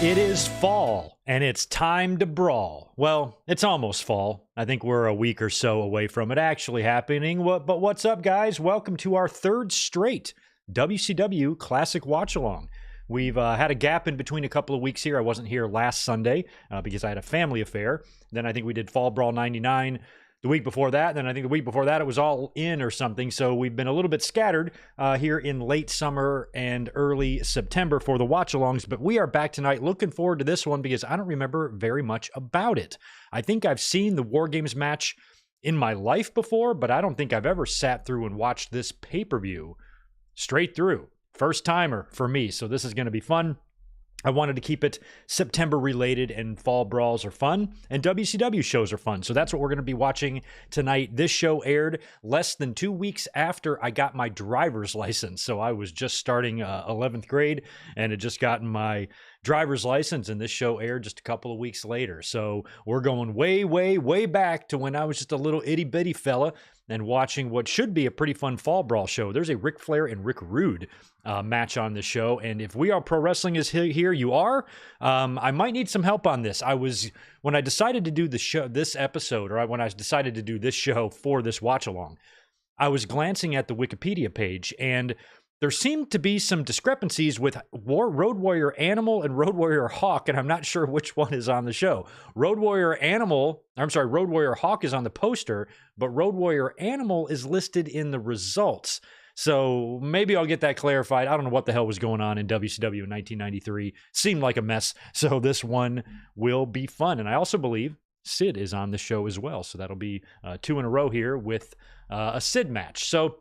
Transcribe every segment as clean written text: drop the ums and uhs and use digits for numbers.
It is fall, and it's time to brawl. Well, it's almost fall. I think we're a week or so away from it actually happening. But what's up, guys? Welcome to our third straight WCW Classic Watchalong. We've had a gap in between a couple of weeks here. I wasn't here last Sunday because I had a family affair. Then I think we did Fall Brawl 99 the week before that. Then I think the week before that it was All In or something. So we've been a little bit scattered here in late summer and early September for the watch-alongs. But we are back tonight. Looking forward to this one because I don't remember very much about it. I think I've seen the War Games match in my life before, but I don't think I've ever sat through and watched this pay-per-view straight through. First timer for me. So this is going to be fun. I wanted to keep it September related, and fall brawls are fun and WCW shows are fun. So that's what we're going to be watching tonight. This show aired less than 2 weeks after I got my driver's license. So I was just starting 11th grade and had just gotten my driver's license, and this show aired just a couple of weeks later. So we're going way, way, way back to when I was just a little itty bitty fella and watching what should be a pretty fun fall brawl show. There's a Ric Flair and Rick Rude match on the show, and if We Are Pro Wrestling is here, you are. I might need some help on this. When I decided to do the show, this episode, or when I decided to do this show for this watch along, I was glancing at the Wikipedia page, and there seemed to be some discrepancies with Road Warrior Animal and Road Warrior Hawk, and I'm not sure which one is on the show. Road Warrior Hawk is on the poster, but Road Warrior Animal is listed in the results. So maybe I'll get that clarified. I don't know what the hell was going on in WCW in 1993. Seemed like a mess. So this one will be fun. And I also believe Sid is on the show as well. So that'll be 2 in a row here with a Sid match. So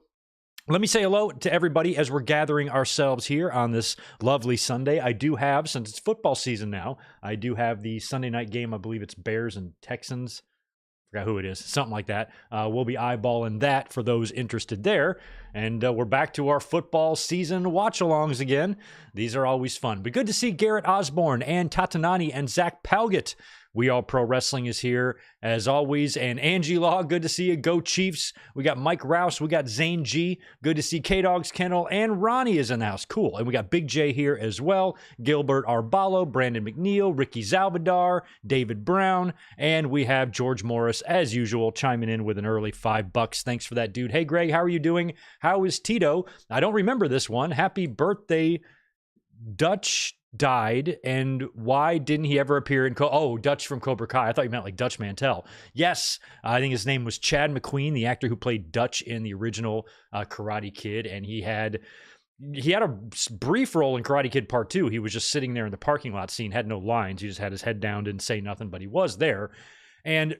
let me say hello to everybody as we're gathering ourselves here on this lovely Sunday. I do have, since it's football season now, I do have the Sunday night game. I believe it's Bears and Texans. Forgot who it is, something like that. We'll be eyeballing that for those interested there. And we're back to our football season watch-alongs again. These are always fun. But good to see Garrett Osborne and Tatanani and Zach Palgett. We All Pro Wrestling is here as always. And Angie Law, good to see you. Go Chiefs. We got Mike Rouse. We got Zane G. Good to see K-Dog's Kennel. And Ronnie is in the house. Cool. And we got Big J here as well. Gilbert Arbalo, Brandon McNeil, Ricky Zalvadar, David Brown. And we have George Morris, as usual, chiming in with an early $5. Thanks for that, dude. Hey, Greg, how are you doing? How is Tito? I don't remember this one. Happy birthday, Dutch died, and why didn't he ever appear in Dutch from Cobra Kai? I thought you meant like Dutch Mantel. Yes, I think his name was Chad McQueen, the actor who played Dutch in the original Karate Kid, and he had a brief role in Karate Kid Part 2. He was just sitting there in the parking lot scene, had no lines. He just had his head down, didn't say nothing, but he was there. And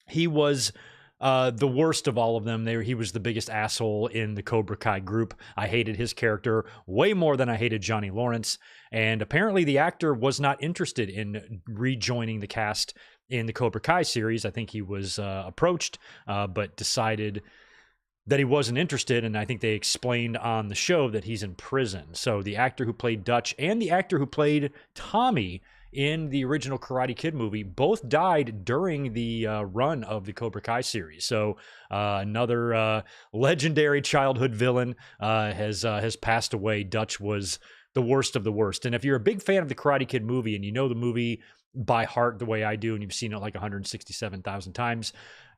he was the worst of all of them. He was the biggest asshole in the Cobra Kai group. I hated his character way more than I hated Johnny Lawrence. And apparently the actor was not interested in rejoining the cast in the Cobra Kai series. I think he was approached, but decided that he wasn't interested. And I think they explained on the show that he's in prison. So the actor who played Dutch and the actor who played Tommy in the original Karate Kid movie both died during the run of the Cobra Kai series. So another legendary childhood villain has passed away. Dutch was the worst of the worst. And if you're a big fan of the Karate Kid movie and you know the movie by heart the way I do, and you've seen it like 167,000 times,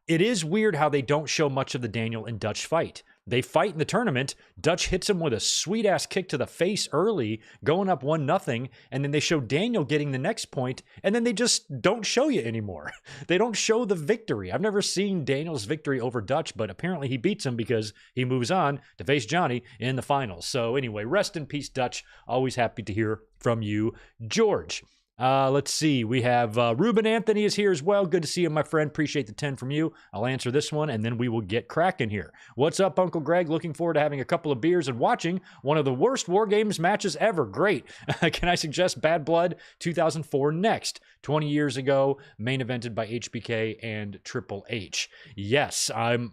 it is weird how they don't show much of the Daniel and Dutch fight. They fight in the tournament. Dutch hits him with a sweet-ass kick to the face early, going up 1-0, and then they show Daniel getting the next point, and then they just don't show you anymore. They don't show the victory. I've never seen Daniel's victory over Dutch, but apparently he beats him because he moves on to face Johnny in the finals. So anyway, rest in peace, Dutch. Always happy to hear from you, George. Let's see. We have Ruben Anthony is here as well. Good to see you, my friend. Appreciate the 10 from you. I'll answer this one, and then we will get cracking here. What's up, Uncle Greg? Looking forward to having a couple of beers and watching one of the worst War Games matches ever. Great. Can I suggest Bad Blood 2004 next? 20 years ago, main evented by HBK and Triple H. Yes, have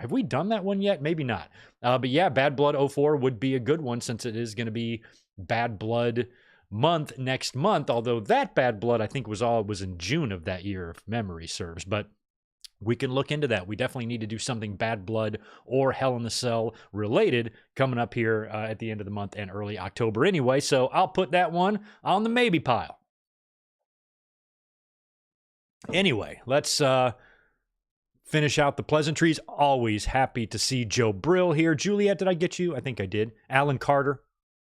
we done that one yet? Maybe not. But yeah, Bad Blood 04 would be a good one since it is going to be Bad Blood month next month, although that Bad Blood I think was in June of that year if memory serves. But we can look into that. We definitely need to do something Bad Blood or Hell in the Cell related coming up here at the end of the month and early October anyway. So I'll put that one on the maybe pile. Anyway, let's finish out the pleasantries. Always happy to see Joe Brill here. Juliet, did I get you? I think I did. Alan Carter.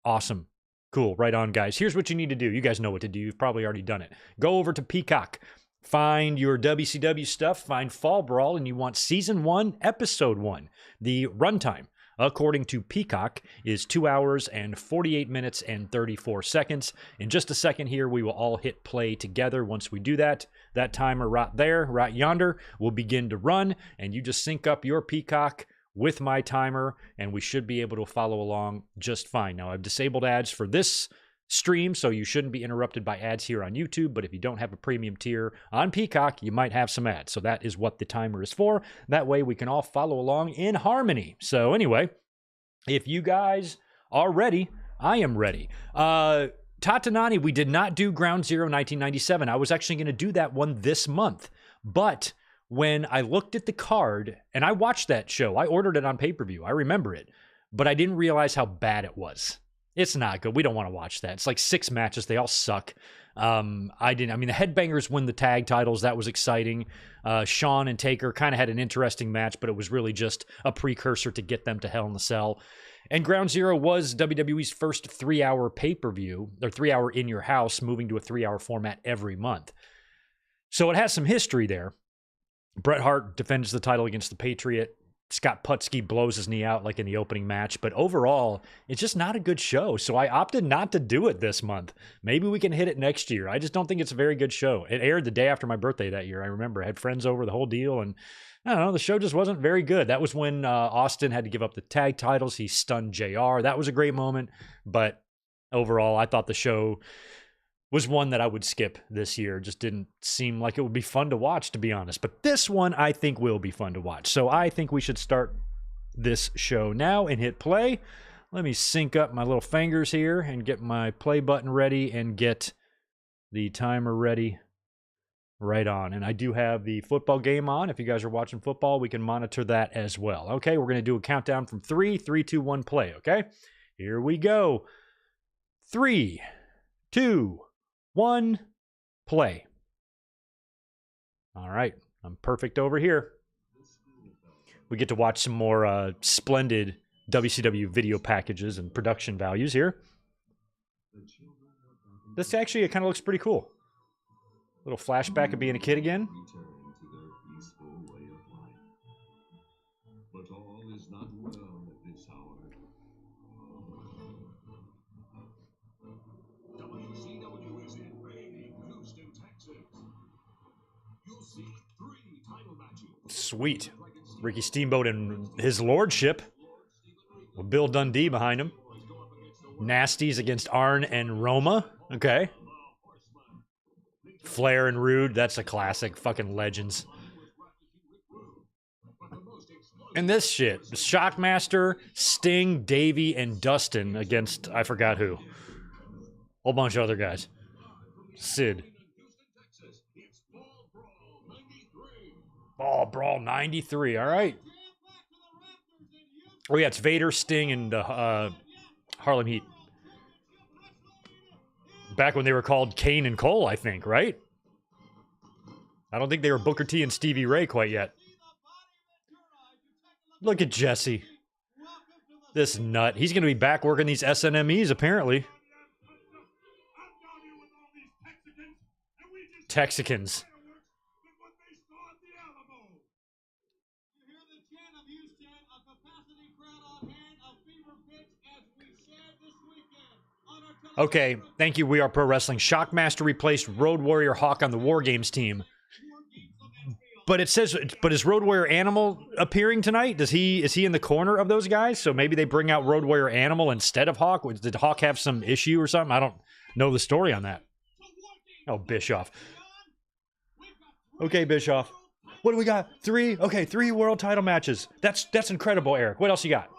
Awesome. Cool. Right on, guys. Here's what you need to do. You guys know what to do. You've probably already done it. Go over to Peacock. Find your WCW stuff. Find Fall Brawl, and you want Season 1, Episode 1. The runtime, according to Peacock, is 2 hours and 48 minutes and 34 seconds. In just a second here, we will all hit play together. Once we do that, that timer right there, right yonder, will begin to run, and you just sync up your Peacock with my timer, and we should be able to follow along just fine. Now, I've disabled ads for this stream, so you shouldn't be interrupted by ads here on YouTube, but if you don't have a premium tier on Peacock, you might have some ads. So that is what the timer is for. That way we can all follow along in harmony. So anyway, if you guys are ready, I am ready. Tatanani, we did not do Ground Zero 1997. I was actually going to do that one this month, but when I looked at the card, and I watched that show, I ordered it on pay-per-view, I remember it, but I didn't realize how bad it was. It's not good. We don't want to watch that. It's like 6 matches. They all suck. I mean, the Headbangers win the tag titles. That was exciting. Shawn and Taker kind of had an interesting match, but it was really just a precursor to get them to Hell in the Cell. And Ground Zero was WWE's first 3-hour pay-per-view, or 3-hour in your house, moving to a 3-hour format every month. So it has some history there. Bret Hart defends the title against the Patriot. Scott Putski blows his knee out like in the opening match, but overall, it's just not a good show. So I opted not to do it this month. Maybe we can hit it next year. I just don't think it's a very good show. It aired the day after my birthday that year. I remember I had friends over, the whole deal, and I don't know, the show just wasn't very good. That was when Austin had to give up the tag titles. He stunned JR. That was a great moment, but overall, I thought the show was one that I would skip this year. Just didn't seem like it would be fun to watch, to be honest. But this one I think will be fun to watch. So I think we should start this show now and hit play. Let me sync up my little fingers here and get my play button ready and get the timer ready. Right on. And I do have the football game on. If you guys are watching football, we can monitor that as well. Okay, we're going to do a countdown from 3, 3, 2, 1, play. Okay, here we go. 3, 2, 1, play. All right, I'm perfect over here. We get to watch some more splendid WCW video packages and production values here. This actually, it kind of looks pretty cool. Little flashback of being a kid again. But all is not well at this hour. WCW is invading Houston, Texas. You'll see 3 title matches. Sweet. Ricky Steamboat and his lordship. With Bill Dundee behind him. Nasties against Arn and Roma. Okay. Flair and Rude, that's a classic. Fucking legends. And this shit, Shockmaster, Sting, Davey, and Dustin against, I forgot who. Whole bunch of other guys. Sid. Oh, Brawl 93, all right. Oh yeah, it's Vader, Sting, and Harlem Heat. Back when they were called Kane and Cole, I think, right? I don't think they were Booker T and Stevie Ray quite yet. Look at Jesse. This nut. He's going to be back working these SNMEs, apparently. Texicans. Okay, thank you, We Are Pro Wrestling. Shockmaster replaced Road Warrior Hawk on the War Games team. But it says, but is Road Warrior Animal appearing tonight? Is he in the corner of those guys? So maybe they bring out Road Warrior Animal instead of Hawk? Did Hawk have some issue or something? I don't know the story on that. Oh, Bischoff. Okay, Bischoff. What do we got? 3? Okay, 3 world title matches. That's incredible, Eric. What else you got?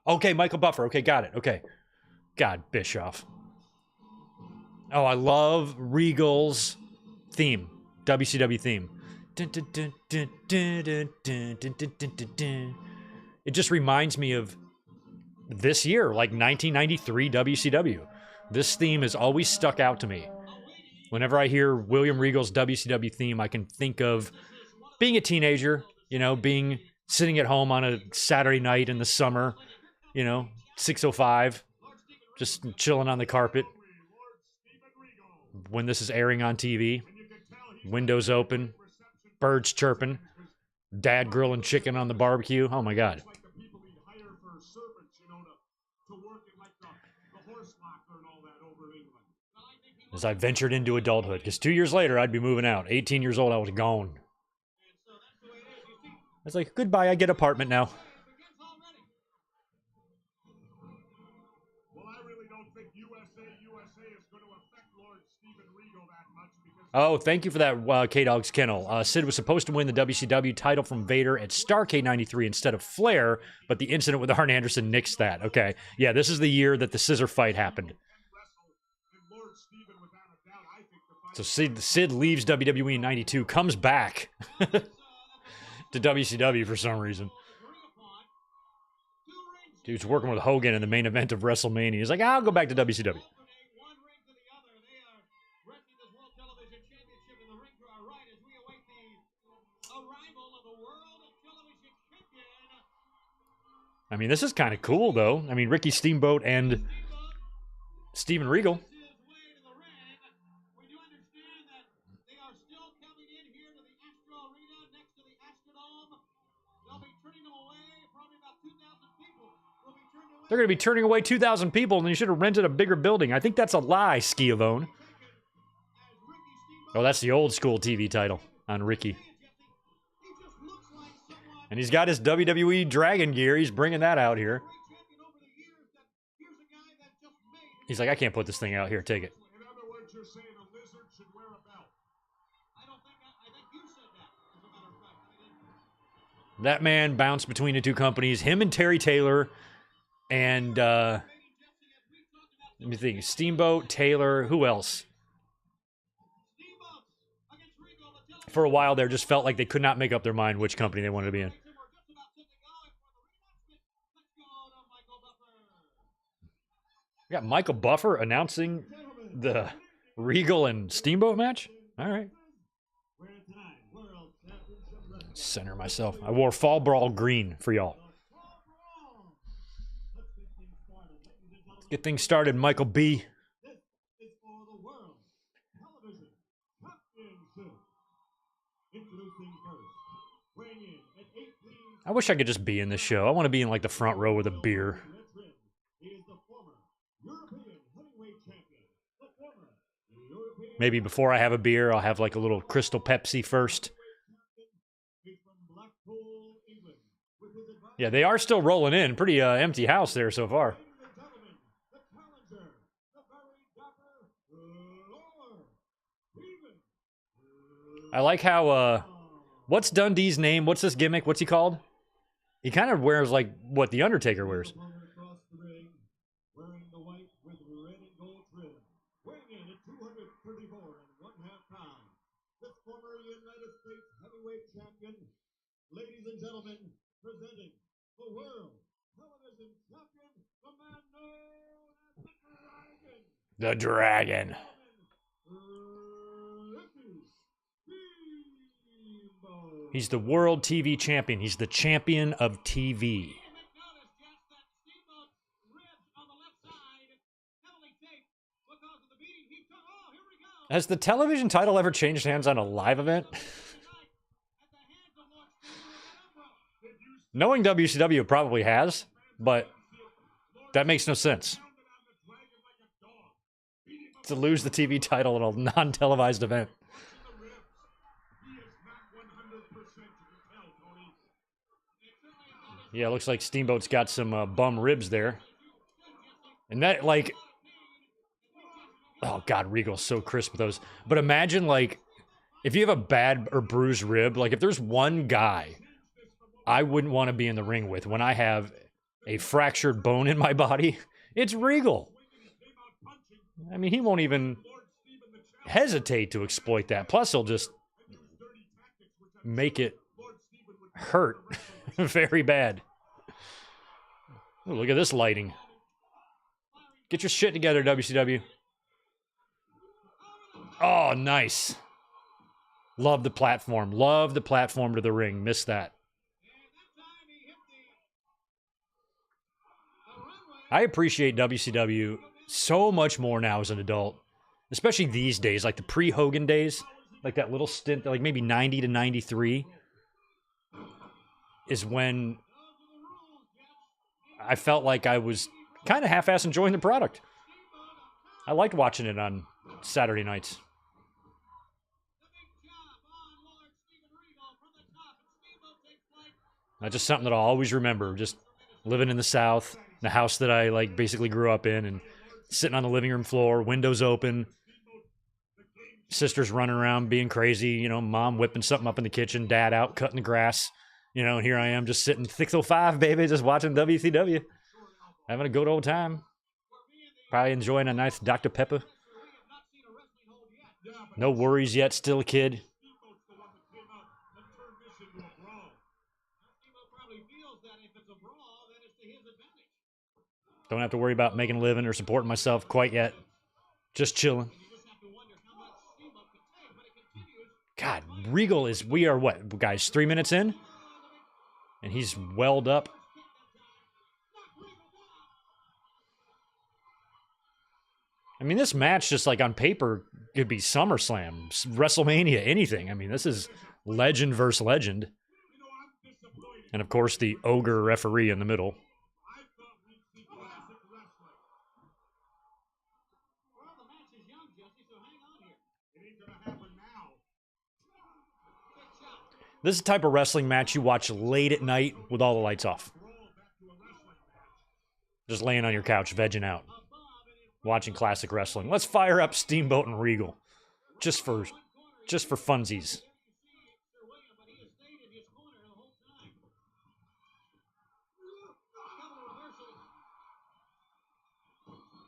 Okay, Michael Buffer. Okay, got it. Okay. God, Bischoff. Oh, I love Regal's theme. WCW theme. It just reminds me of this year, like 1993 WCW. This theme has always stuck out to me. Whenever I hear William Regal's WCW theme, I can think of being a teenager, you know, sitting at home on a Saturday night in the summer, you know, 6:05, just chilling on the carpet. When this is airing on TV, windows open, birds chirping, dad grilling chicken on the barbecue. Oh my God. As I ventured into adulthood, because 2 years later, I'd be moving out. 18 years old, I was gone. I was like, goodbye, I get apartment now. Oh, thank you for that, K-Dog's Kennel. Sid was supposed to win the WCW title from Vader at Starrcade 93 instead of Flair, but the incident with Arn Anderson nixed that. Okay, yeah, this is the year that the scissor fight happened. So Sid leaves WWE in 92, comes back to WCW for some reason. Dude's working with Hogan in the main event of WrestleMania. He's like, I'll go back to WCW. I mean, this is kind of cool, though. I mean, Ricky Steamboat and Steven Regal. They're going to be turning away 2,000 people, and you should have rented a bigger building. I think that's a lie, Schiavone. Oh, that's the old school TV title on Ricky. And he's got his WWE Dragon gear. He's bringing that out here. He's like, I can't put this thing out here. Take it. That man bounced between the two companies. Him and Terry Taylor. And, let me think. Steamboat, Taylor, who else? For a while there, just felt like they could not make up their mind which company they wanted to be in. We got Michael Buffer announcing the Regal and Steamboat match? All right. Center myself. I wore Fall Brawl green for y'all. Let's get things started, Michael B. I wish I could just be in this show. I want to be in like the front row with a beer. Maybe before I have a beer, I'll have like a little Crystal Pepsi first. Yeah, they are still rolling in. Pretty empty house there so far. I like how, what's Dundee's name? What's this gimmick? What's he called? He kind of wears like what The Undertaker wears. Ladies and gentlemen, presenting the world television champion, the man known as The Dragon. He's the world TV champion. He's the champion of TV. Has the television title ever changed hands on a live event? Knowing WCW, it probably has, but that makes no sense. To lose the TV title in a non-televised event. Yeah, looks like Steamboat's got some bum ribs there. And that, like... Oh, God, Regal's so crisp with those. But imagine, like, if you have a bad or bruised rib, like, if there's one guy I wouldn't want to be in the ring with when I have a fractured bone in my body, it's Regal. I mean, he won't even hesitate to exploit that. Plus, he'll just make it hurt very bad. Ooh, look at this lighting. Get your shit together, WCW. Oh, nice. Love the platform. Love the platform to the ring. Missed that. I appreciate WCW so much more now as an adult, especially these days, like the pre-Hogan days, like that little stint, like maybe 90 to 93 is when I felt like I was kind of half-ass enjoying the product. I liked watching it on Saturday nights. That's just something that I'll always remember, just living in the South, the house that I like basically grew up in, and sitting on the living room floor, windows open, sisters running around being crazy, you know, mom whipping something up in the kitchen, dad out cutting the grass, you know, and here I am just sitting 605, baby, just watching WCW, having a good old time. Probably enjoying a nice Dr. Pepper. No worries yet, still a kid. Don't have to worry about making a living or supporting myself quite yet. Just chilling. God, Regal is, we are what, guys, 3 minutes in? And he's welled up. I mean, this match, just like on paper, could be SummerSlam, WrestleMania, anything. I mean, this is legend versus legend. And of course, the ogre referee in the middle. This is the type of wrestling match you watch late at night with all the lights off. Just laying on your couch, vegging out. Watching classic wrestling. Let's fire up Steamboat and Regal. Just for funsies.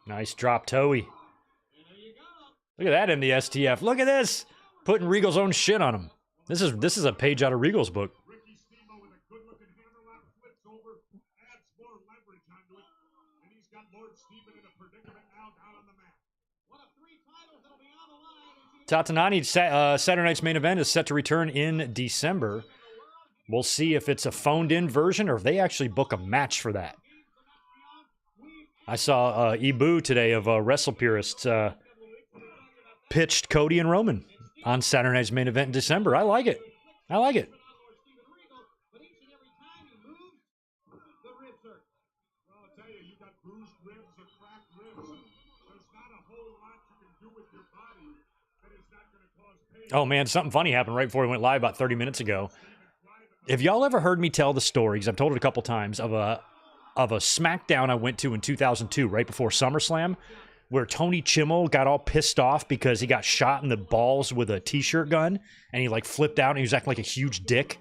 Nice drop toey. Look at that in the STF. Look at this! Putting Regal's own shit on him. This is a page out of Regal's book. Tatanani, Saturday night's main event is set to return in December. We'll see if it's a phoned-in version or if they actually book a match for that. I saw Ibu today of Wrestle Purists pitched Cody and Roman on Saturday night's main event in December. I like it. I like it. Oh, man, something funny happened right before we went live about 30 minutes ago. Have y'all ever heard me tell the story, because I've told it a couple times, of a SmackDown I went to in 2002, right before SummerSlam, where Tony Chimmel got all pissed off because he got shot in the balls with a T-shirt gun, and he, like, flipped out, and he was acting like a huge dick.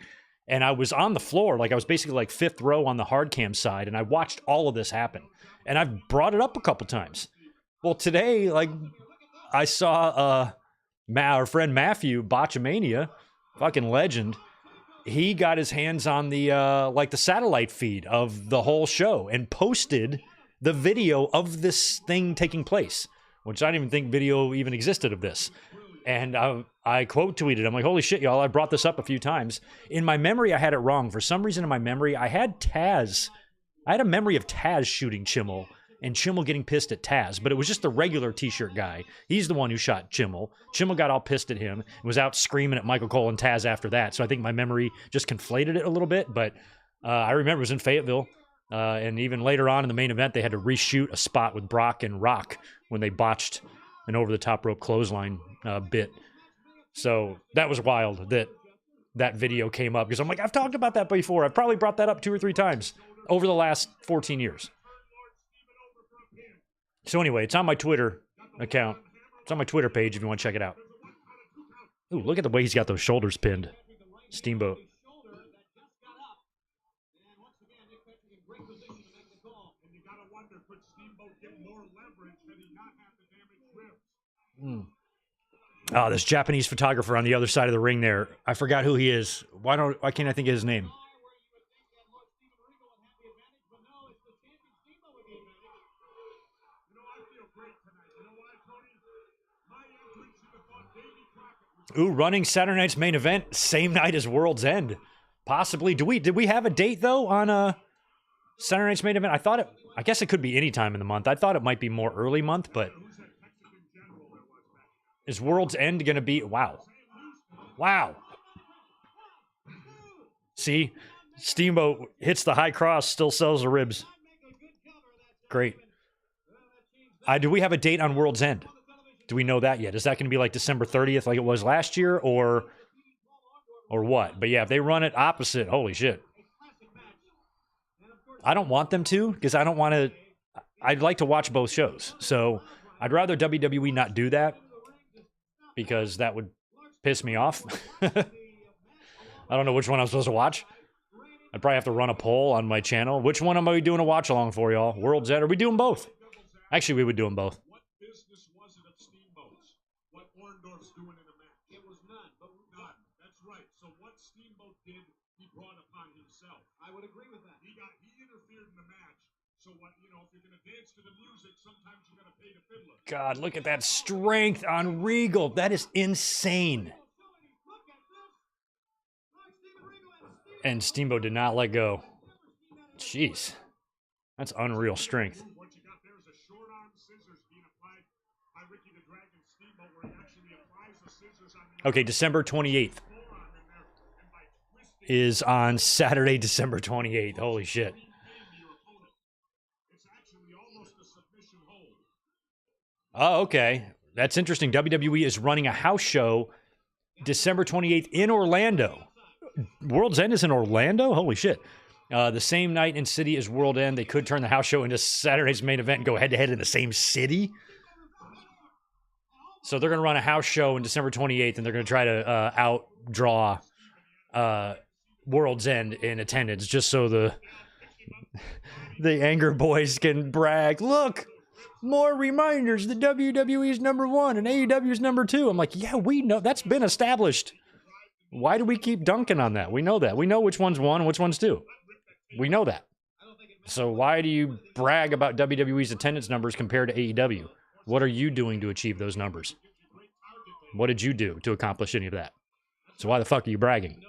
And I was on the floor, like, I was basically, like, fifth row on the hard cam side, and I watched all of this happen. And I've brought it up a couple times. Well, today, like, I saw our friend Matthew, Botchamania, fucking legend, he got his hands on the like the satellite feed of the whole show and posted the video of this thing taking place, which I didn't even think video even existed of this. And I quote tweeted, I'm like, holy shit, y'all, I brought this up a few times. In my memory, I had it wrong. For some reason in my memory, I had a memory of Taz shooting Chimmel and Chimmel getting pissed at Taz, but it was just the regular T-shirt guy. He's the one who shot Chimmel. Chimmel got all pissed at him and was out screaming at Michael Cole and Taz after that. So I think my memory just conflated it a little bit, but I remember it was in Fayetteville. And even later on in the main event, they had to reshoot a spot with Brock and Rock when they botched an over-the-top rope clothesline bit. So that was wild that video came up, because I'm like, I've talked about that before. I've probably brought that up 2 or 3 times over the last 14 years. So anyway, it's on my Twitter account. It's on my Twitter page if you want to check it out. Ooh, look at the way he's got those shoulders pinned. Steamboat. Oh, this Japanese photographer on the other side of the ring there. I forgot who he is. Why can't I think of his name? Ooh, running Saturday night's main event, same night as World's End. Possibly. Did we have a date though on Saturday night's main event? I guess it could be any time in the month. I thought it might be more early month, but is World's End gonna be wow. See? Steamboat hits the high cross, still sells the ribs. Great. Do we have a date on World's End? Do we know that yet? Is that going to be like December 30th like it was last year or what? But yeah, if they run it opposite, holy shit. I don't want them to because I don't want to... I'd like to watch both shows. So I'd rather WWE not do that because that would piss me off. I don't know which one I'm supposed to watch. I'd probably have to run a poll on my channel. Which one am I doing a watch along for, y'all? World's End? Are we doing both? Actually, we would do them both. What business was it of Steamboat's? What Orndorff's doing in the match? It was none, but none. That's right. So what Steamboat did, he brought upon himself. I would agree with that. He interfered in the match. So what, you know, if you're going to dance to the music, sometimes you got to pay the fiddler. God, look at that strength on Regal. That is insane. And Steamboat did not let go. Jeez. That's unreal strength. What you got there is a short arm scissors being applied by Ricky the Dragon Steamboat, where he actually applies the scissors on the Okay, December 28th is on Saturday, December 28th. Holy shit. It's actually almost a submission hold. Oh, okay. That's interesting. WWE is running a house show December 28th in Orlando. World's End is in Orlando? Holy shit. The same night and city as World End. They could turn the house show into Saturday's main event and go head-to-head in the same city. So they're going to run a house show on December 28th, and they're going to try to outdraw World's End in attendance, just so the Anger Boys can brag. Look, more reminders. The WWE's #1 and AEW's #2. I'm like, yeah, we know. That's been established. Why do we keep dunking on that? We know that. We know which one's 1 and which one's 2. We know that. So why do you brag about WWE's attendance numbers compared to AEW? What are you doing to achieve those numbers? What did you do to accomplish any of that? So why the fuck are you bragging?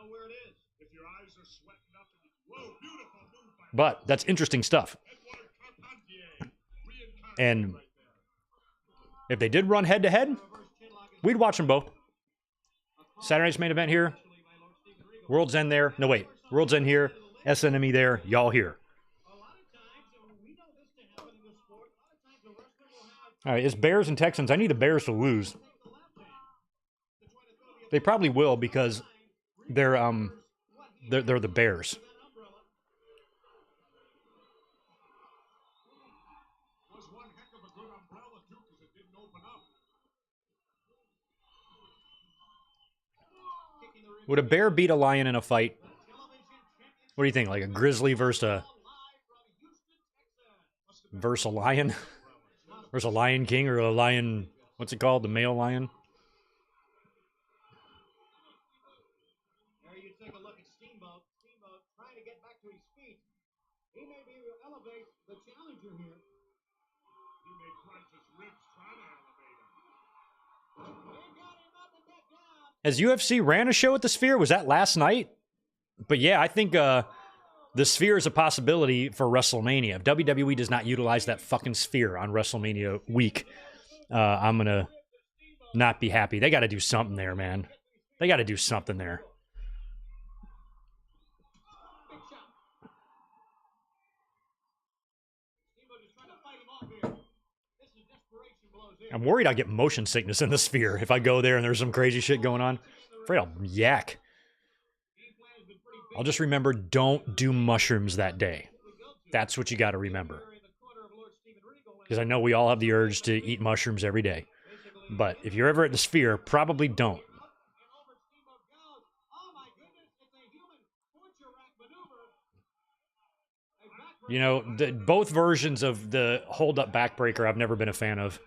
But that's interesting stuff. And if they did run head-to-head, we'd watch them both. Saturday's main event here. World's End there. No, wait. World's End here. SNME there. Y'all here. All right, it's Bears and Texans. I need the Bears to lose. They probably will because they're the Bears. Would a bear beat a lion in a fight? What do you think? Like a grizzly versus a lion? Versus a lion king or a lion, what's it called? The male lion? There you take a look at Steamboat. Steamboat trying to get back to his feet. He may be able to elevate the challenger here. He may crunch his ribs trying to elevate him. They got him up and back down. Has UFC ran a show at the Sphere? Was that last night? But yeah, I think the Sphere is a possibility for WrestleMania. If WWE does not utilize that fucking Sphere on WrestleMania week, I'm going to not be happy. They got to do something there, man. They got to do something there. I'm worried I'll get motion sickness in the Sphere if I go there and there's some crazy shit going on. I'm afraid I'll yak. I'll just remember, don't do mushrooms that day. That's what you got to remember. Because I know we all have the urge to eat mushrooms every day. But if you're ever at the Sphere, probably don't. You know, both versions of the hold-up backbreaker I've never been a fan of.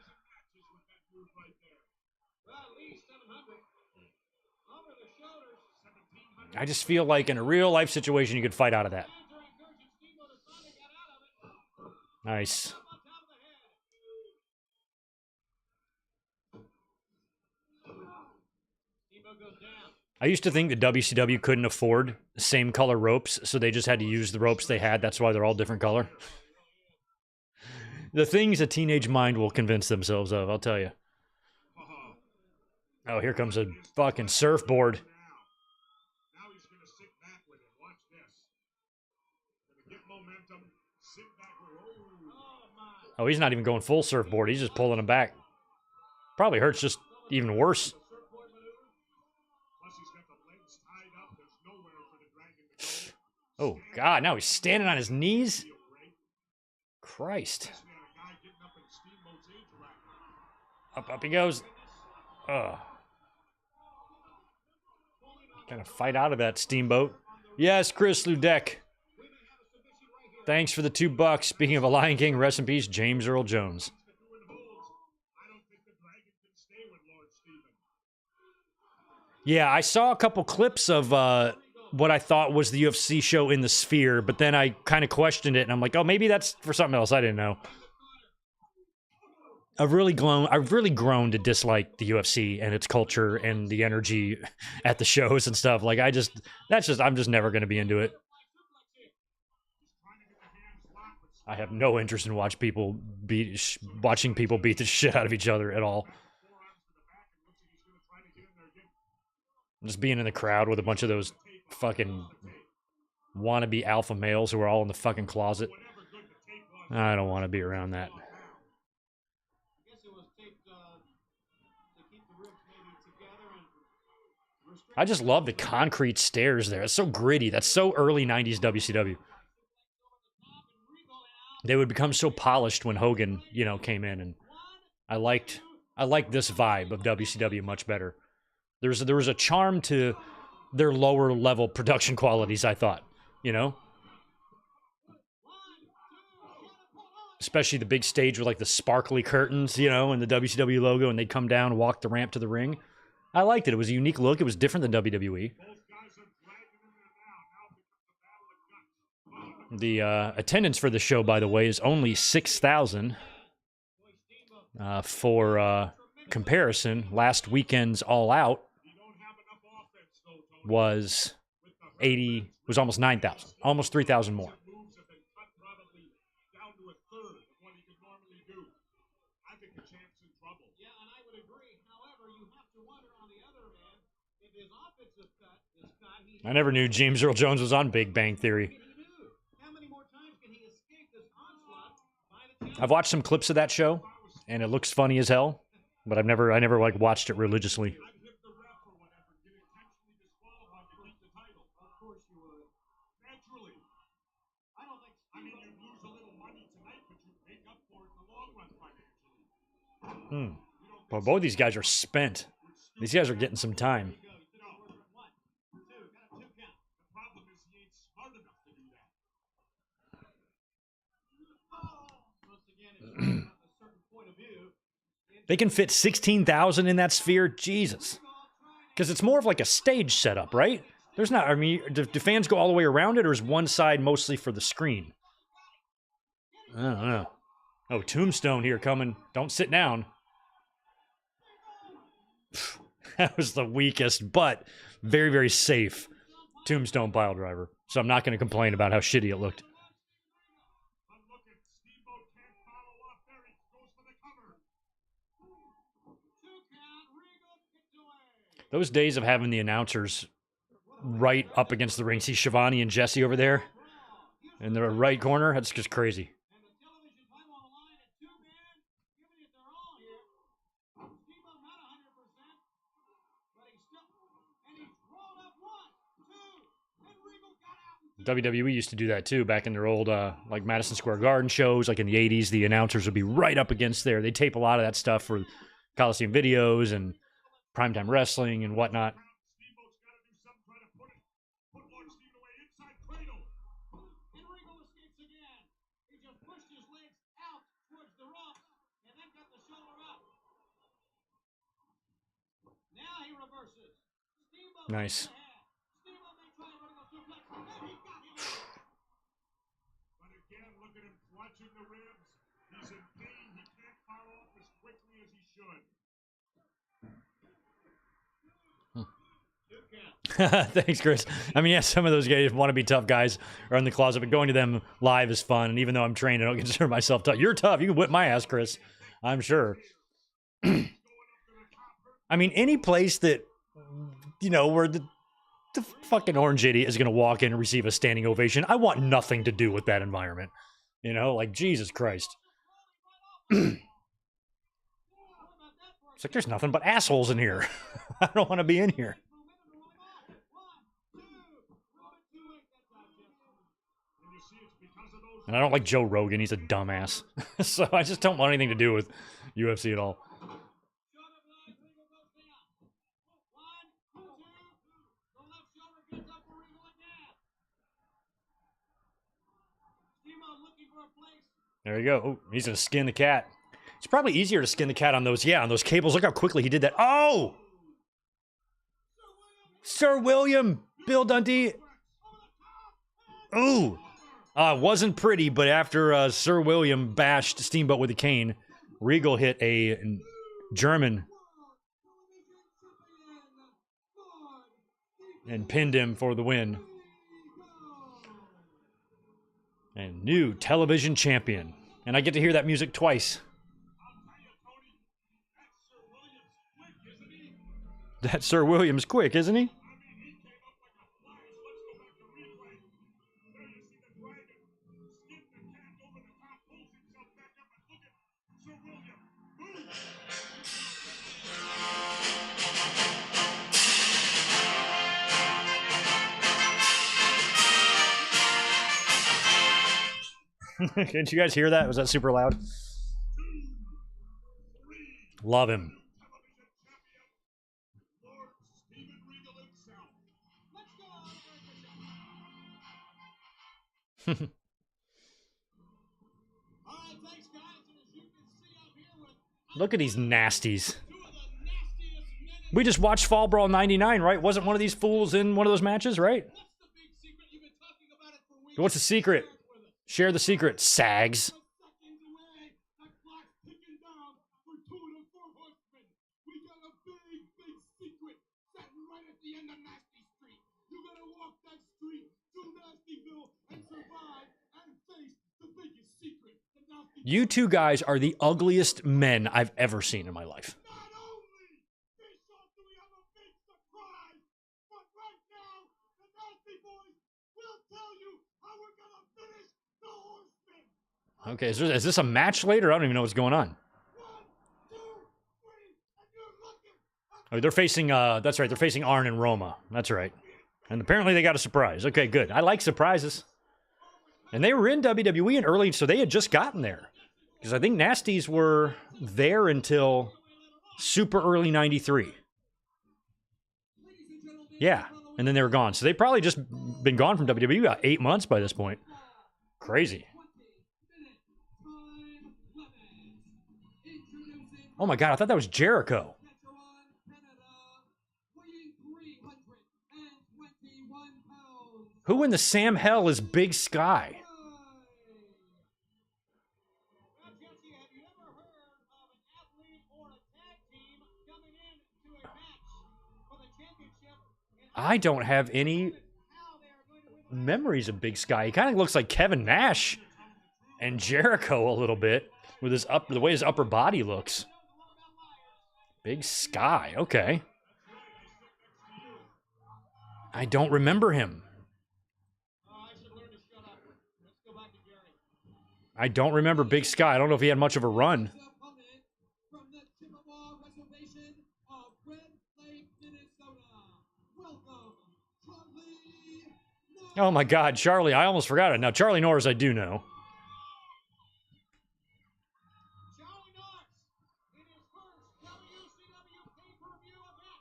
I just feel like in a real life situation, you could fight out of that. Nice. I used to think that WCW couldn't afford the same color ropes, so they just had to use the ropes they had. That's why they're all different color. The things a teenage mind will convince themselves of, I'll tell you. Oh, here comes a fucking surfboard. Now he's going to sit back with it. Watch this. Going to get momentum. Sit back with Oh, he's not even going full surfboard. He's just pulling him back. Probably hurts just even worse. Plus he's got the legs tied up. There's nowhere for the dragon to Oh, go. God. Now he's standing on his knees? Christ. Up he goes. Ugh. Kind of fight out of that, Steamboat. Yes, Chris Ludek. Thanks for the $2. Speaking of a Lion King, rest in peace, James Earl Jones. Yeah, I saw a couple clips of what I thought was the UFC show in the Sphere, but then I kind of questioned it, and I'm like, oh, maybe that's for something else. I didn't know. I've really grown to dislike the UFC and its culture and the energy at the shows and stuff. Like, I'm just never going to be into it. I have no interest in watching people beat the shit out of each other at all. Just being in the crowd with a bunch of those fucking wannabe alpha males who are all in the fucking closet. I don't want to be around that. I just love the concrete stairs there. It's so gritty. That's so early 90s WCW. They would become so polished when Hogan, came in, and I liked this vibe of WCW much better. There was a charm to their lower level production qualities, I thought, Especially the big stage with like the sparkly curtains, and the WCW logo, and they'd come down and walk the ramp to the ring. I liked it. It was a unique look. It was different than WWE. The attendance for the show, by the way, is only 6,000. For comparison, last weekend's All Out was almost 9,000, almost 3,000 more. I never knew James Earl Jones was on Big Bang Theory. I've watched some clips of that show, and it looks funny as hell, but I never like watched it religiously. Well, both these guys are spent. These guys are getting some time. They can fit 16,000 in that Sphere? Jesus. Because it's more of like a stage setup, right? There's not, do fans go all the way around it, or is one side mostly for the screen? I don't know. Oh, Tombstone here coming. Don't sit down. That was the weakest, but very, very safe Tombstone pile driver. So I'm not going to complain about how shitty it looked. Those days of having the announcers right up against the ring. See Shivani and Jesse over there in the right corner? That's just crazy. WWE used to do that too back in their old like Madison Square Garden shows, like in the 80s. The announcers would be right up against there. They tape a lot of that stuff for Coliseum videos and primetime wrestling and whatnot. Nice. Watching the ribs. He's in pain. He can't follow up as quickly as he should. Thanks, Chris. I mean, yeah, some of those guys want to be tough guys are in the closet, but going to them live is fun. And even though I'm trained, I don't consider myself tough. You're tough. You can whip my ass, Chris. I'm sure. I mean, any place that, you know, where the fucking orange idiot is going to walk in and receive a standing ovation, I want nothing to do with that environment. You know, like, Jesus Christ. It's like, there's nothing but assholes in here. I don't want to be in here. And I don't like Joe Rogan. He's a dumbass. So I just don't want anything to do with UFC at all. There you go. Oh, he's going to skin the cat. It's probably easier to skin the cat on those, on those cables. Look how quickly he did that. Oh! Sir William! Bill Dundee! Ooh! Wasn't pretty, but after Sir William bashed Steamboat with a cane, Regal hit a German and pinned him for the win. And new television champion. And I get to hear that music twice. That Sir William's quick, isn't he? Did you guys hear that? Was that super loud? Love him. Look at these nasties. We just watched Fall Brawl 99, right? Wasn't one of these fools in one of those matches, right? What's the secret? Share the secret, sags. You two guys are the ugliest men I've ever seen in my life. Okay, is this a match later? I don't even know what's going on. Oh, they're facing, that's right, they're facing Arn and Roma. That's right. And apparently they got a surprise. Okay, good. I like surprises. And they were in WWE and early, so they had just gotten there. Because I think Nasties were there until super early 93. Yeah, and then they were gone. So they probably just been gone from WWE about 8 months by this point. Crazy. Oh my God, I thought that was Jericho. Who in the Sam Hell is Big Sky? I don't have any memories of Big Sky. He kind of looks like Kevin Nash and Jericho a little bit with his the way his upper body looks. Big Sky, okay. I don't remember him. I don't remember Big Sky. I don't know if he had much of a run. Oh my God, Charlie. I almost forgot it. Now, Charlie Norris, I do know. Charlie Norris in his first WCW pay-per-view event.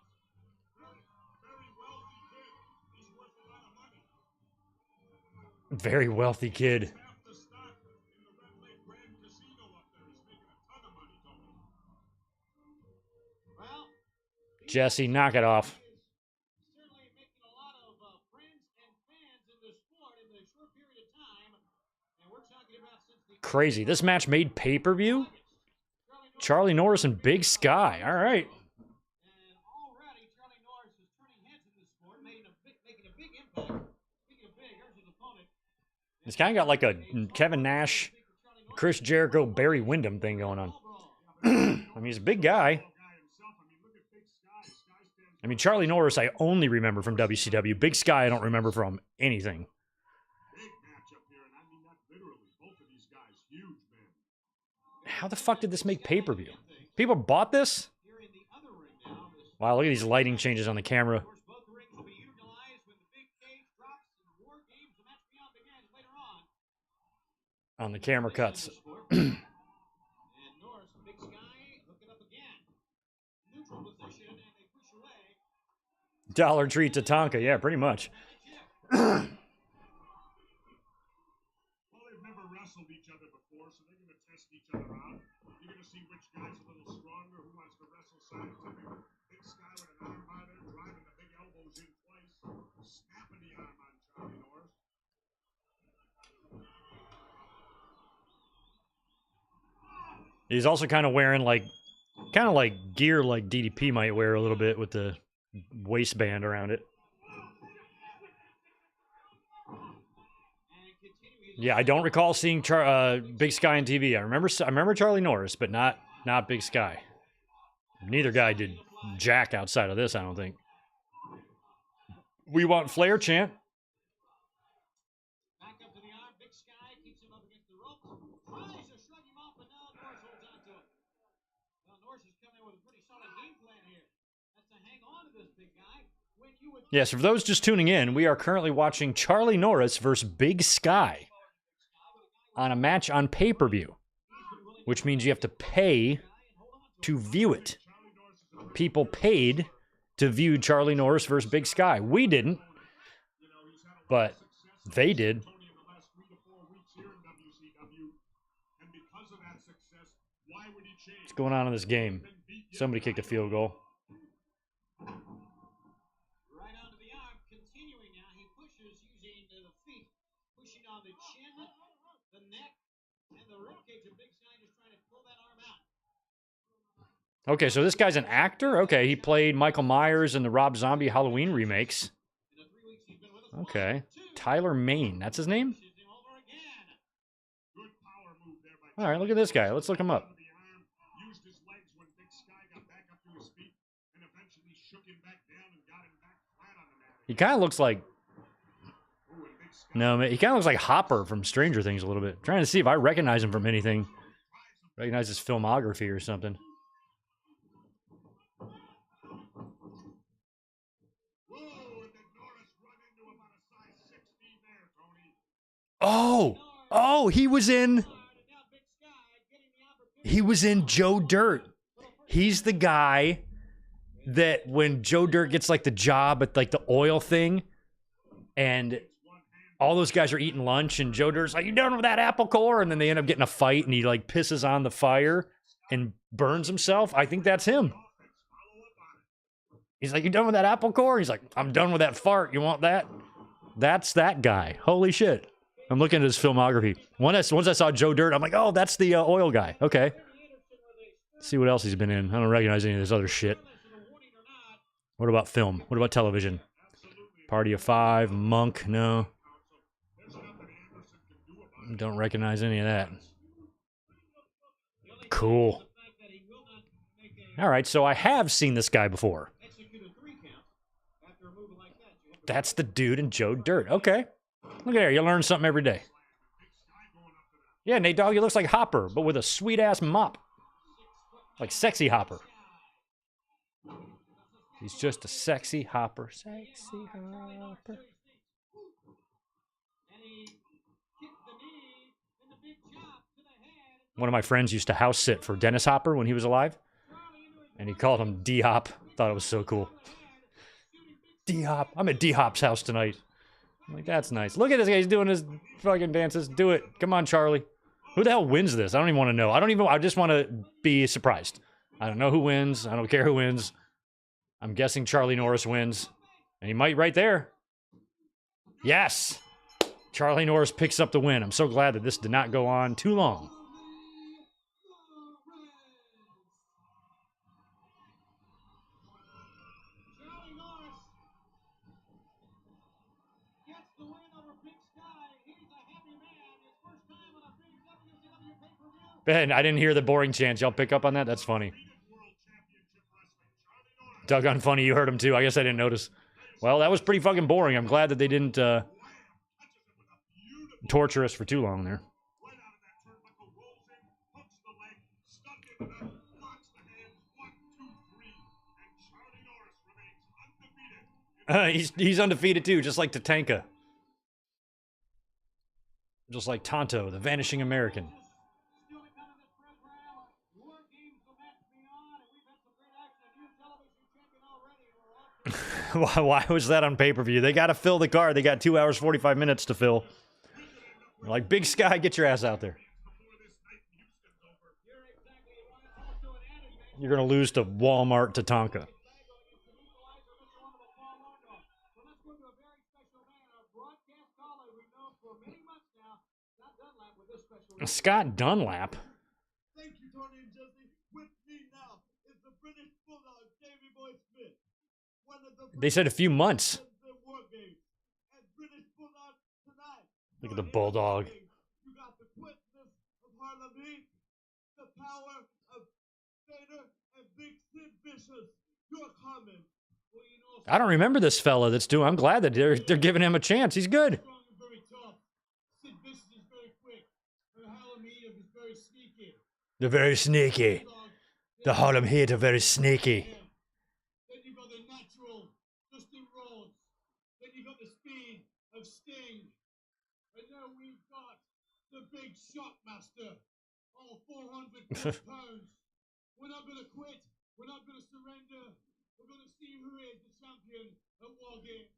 Very wealthy kid. He's worth a lot of money. Very wealthy kid. Half the stock in the Red Lake Grand Casino up there. He's making a ton of money, Tony. Well, Jesse, knock it off. certainly making a lot of friends and fans in the sport in the short period of time Crazy. This match made pay-per-view? Charlie Norris and Big Sky. All right. It's kind of got like a Kevin Nash, Chris Jericho, Barry Windham thing going on. I mean, he's a big guy. I mean, Charlie Norris I only remember from WCW. Big Sky I don't remember from anything. How the fuck did this make pay-per-view? People bought this? Wow, look at these lighting changes on the camera. On the camera cuts. Dollar Tree to Tonka, yeah, pretty much. Well, they've never wrestled each other before, so they're going to test each other out. You're going to see which guy's a little stronger, who wants to wrestle scientific. Big Sky with an arm out there, driving the big elbows in place, snapping the arm on Charlie Norris. He's also kind of wearing like gear like DDP might wear a little bit with the waistband around it. Yeah, I don't recall seeing Big Sky on TV. I remember Charlie Norris, but not Big Sky. Neither guy did jack outside of this, I don't think. We want Flair chant. Back up to the arm, Big Sky keeps him up against the ropes. Tries to shrug him off, but now Norris holds on to it. Now Norris is coming in with a pretty solid game plan here. That's to hang on to this big guy. When you would Yes, for those just tuning in, we are currently watching Charlie Norris versus Big Sky on a match on pay-per-view, which means you have to pay to view it. People paid to view Charlie Norris versus Big Sky. We didn't, but they did. What's going on in this game? Somebody kicked a field goal. right onto the arm, continuing now. He pushes using the feet, pushing on the chin, the neck, and the ribcage of Big Sky, just trying to pull that arm out. Okay, so this guy's an actor? Okay, he played Michael Myers in the Rob Zombie Halloween remakes. In the 3 weeks he's been with us, Okay. Tyler Maine, that's his name? pushes him over again. Good power move there by All right, look at this guy. Let's look him up. the arm, used his legs when Big Sky got back up to his feet, and eventually shook him back down and got him back flat on the mat. He kind of looks like... Ooh, and Big Sky No, he kind of looks like Hopper from Stranger Things a little bit. Trying to see if I recognize him from anything. Recognize his filmography or something. Whoa, and then Norris run into about a size 16 there, Tony. Oh, he was in Joe Dirt. He's the guy that when Joe Dirt gets like the job at like the oil thing and all those guys are eating lunch and Joe Dirt's like, "You done with that apple core?" And then they end up getting a fight and he like pisses on the fire and burns himself. I think that's him. He's like, "You done with that apple core?" He's like, "I'm done with that fart. You want that?" That's that guy. Holy shit. I'm looking at his filmography. Once I saw Joe Dirt, I'm like, "Oh, that's the oil guy." Okay. Let's see what else he's been in. I don't recognize any of this other shit. What about film? What about television? Party of Five, Monk, no. Don't recognize any of that. Cool. All right, so I have seen this guy before. That's the dude in Joe Dirt. Okay. Look at there. You learn something every day. Yeah, Nate Dogg, he looks like Hopper, but with a sweet-ass mop. Like sexy Hopper. He's just a sexy Hopper. Sexy Hopper. One of my friends used to house sit for Dennis Hopper when he was alive. And he called him D-Hop. Thought it was so cool. D-Hop. I'm at D-Hop's house tonight. I'm like, that's nice. Look at this guy. He's doing his fucking dances. Do it. Come on, Charlie. Who the hell wins this? I don't even want to know. I just want to be surprised. I don't know who wins. I don't care who wins. I'm guessing Charlie Norris wins. And he might right there. Yes. Charlie Norris picks up the win. I'm so glad that this did not go on too long. Charlie Norris gets the win over Big Sky. He's a happy man. His first time on a big WCW pay-per-view. Ben, I didn't hear the boring chants. Y'all pick up on that? That's funny. Doggone funny. You heard him too. I guess I didn't notice. Well, that was pretty fucking boring. I'm glad that they didn't torture us for too long there. He's undefeated too, just like Tatanka. Just like Tonto, the vanishing American. Why was that on pay-per-view? They got to fill the card. They got 2 hours, 45 minutes to fill. They're like, Big Sky, get your ass out there. You're going to lose to Walmart Tatanka. Scott Dunlap? Thank you, Tony and Jesse. With me now is the British Bulldog, Davey Boy Smith. They said a few months. Look at the Bulldog. You got the quickness of Harlem Heat, the power of Vader, and Big Sid Vicious. You're coming. I don't remember this fella that's doing. I'm glad that they're giving him a chance. He's good. Strong and very tough. Sid Vicious is very quick. And Harlem Heat is very sneaky. They're very sneaky. The Harlem Heat are very sneaky. Then you got the natural Dusty Rhodes. Then you got the speed of Sting. And now we've got the big Shockmaster. All 400 pounds. We're not going to quit. We're not going to surrender. We're going to see who is the champion at War Games.